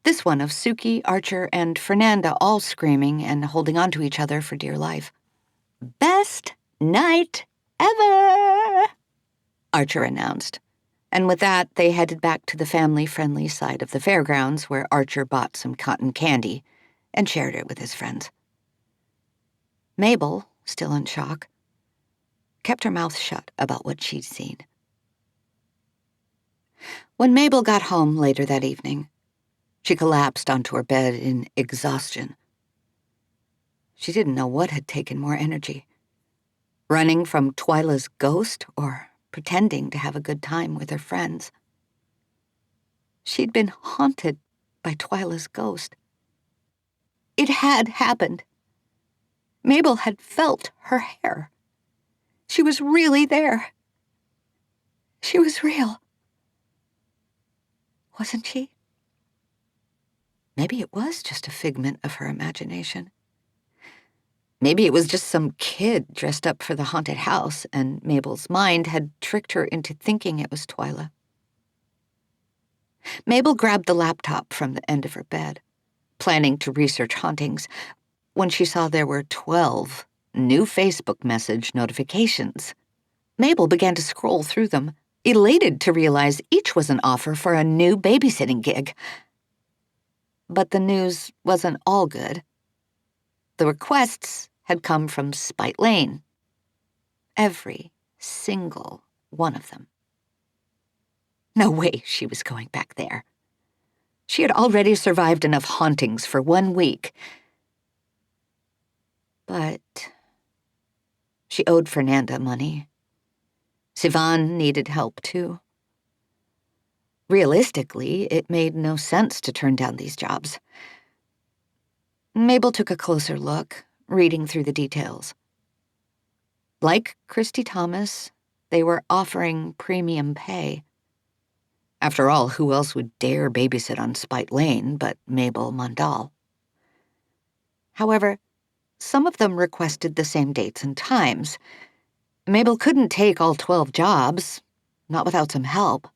This one of Suki, Archer, and Fernanda all screaming and holding onto each other for dear life. "Best night ever," Archer announced. And with that, they headed back to the family-friendly side of the fairgrounds where Archer bought some cotton candy and shared it with his friends. Mabel, still in shock, kept her mouth shut about what she'd seen. When Mabel got home later that evening, she collapsed onto her bed in exhaustion. She didn't know what had taken more energy, running from Twyla's ghost or pretending to have a good time with her friends. She'd been haunted by Twyla's ghost. It had happened. Mabel had felt her hair. She was really there. She was real. Wasn't she? Maybe it was just a figment of her imagination. Maybe it was just some kid dressed up for the haunted house, and Mabel's mind had tricked her into thinking it was Twyla. Mabel grabbed the laptop from the end of her bed, planning to research hauntings, when she saw there were 12 new Facebook message notifications. Mabel began to scroll through them, elated to realize each was an offer for a new babysitting gig. But the news wasn't all good. The requests had come from Spite Lane. Every single one of them. No way she was going back there. She had already survived enough hauntings for 1 week. But she owed Fernanda money. Sivan needed help, too. Realistically, it made no sense to turn down these jobs. Mabel took a closer look, reading through the details. Like Christy Thomas, they were offering premium pay. After all, who else would dare babysit on Spite Lane but Mabel Mandal? However, some of them requested the same dates and times. Mabel couldn't take all 12 jobs, not without some help.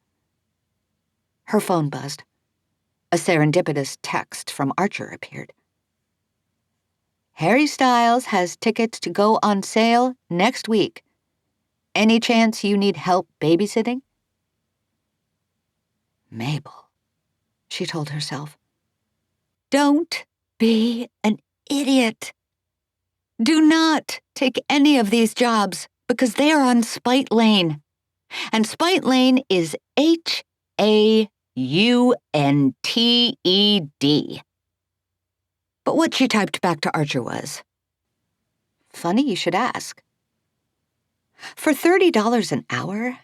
Her phone buzzed. A serendipitous text from Archer appeared. Harry Styles has tickets to go on sale next week. Any chance you need help babysitting? Mabel, she told herself. Don't be an idiot. Do not take any of these jobs because they are on Spite Lane. And Spite Lane is Hauntted. But what she typed back to Archer was, funny you should ask. For $30 an hour,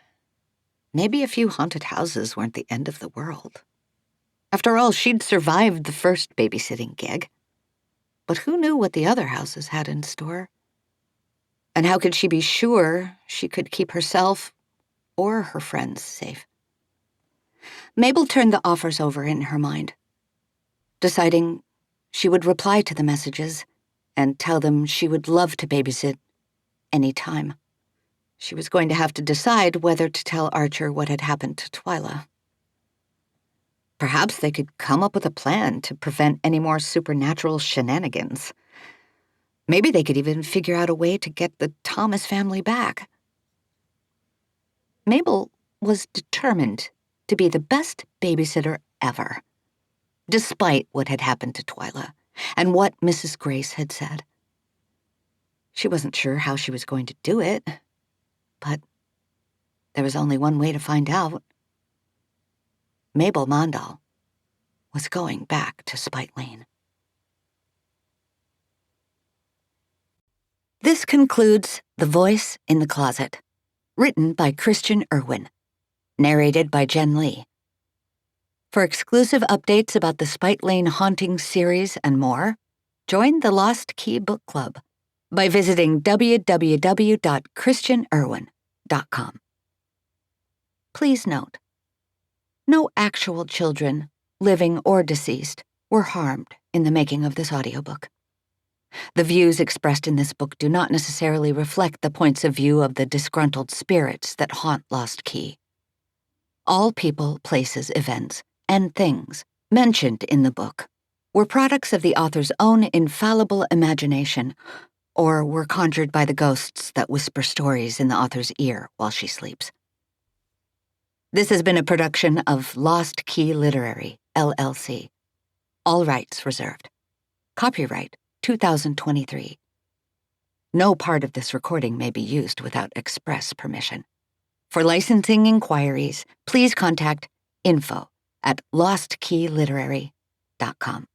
maybe a few haunted houses weren't the end of the world. After all, she'd survived the first babysitting gig. But who knew what the other houses had in store? And how could she be sure she could keep herself or her friends safe? Mabel turned the offers over in her mind, deciding she would reply to the messages and tell them she would love to babysit any time. She was going to have to decide whether to tell Archer what had happened to Twyla. Perhaps they could come up with a plan to prevent any more supernatural shenanigans. Maybe they could even figure out a way to get the Thomas family back. Mabel was determined to be the best babysitter ever, despite what had happened to Twyla and what Mrs. Grace had said. She wasn't sure how she was going to do it, but there was only one way to find out. Mabel Mandal was going back to Spite Lane. This concludes The Voice in the Closet, written by Christiane Erwin, narrated by Jenn Lee. For exclusive updates about the Spite Lane Hauntings series and more, join the Lost Key Book Club by visiting www.christianeerwin.com. Please note, no actual children, living or deceased, were harmed in the making of this audiobook. The views expressed in this book do not necessarily reflect the points of view of the disgruntled spirits that haunt Lost Key. All people, places, events, and things mentioned in the book were products of the author's own infallible imagination or were conjured by the ghosts that whisper stories in the author's ear while she sleeps. This has been a production of Lost Key Literary, LLC. All rights reserved. Copyright 2023. No part of this recording may be used without express permission. For licensing inquiries, please contact info@lostkeyliterary.com.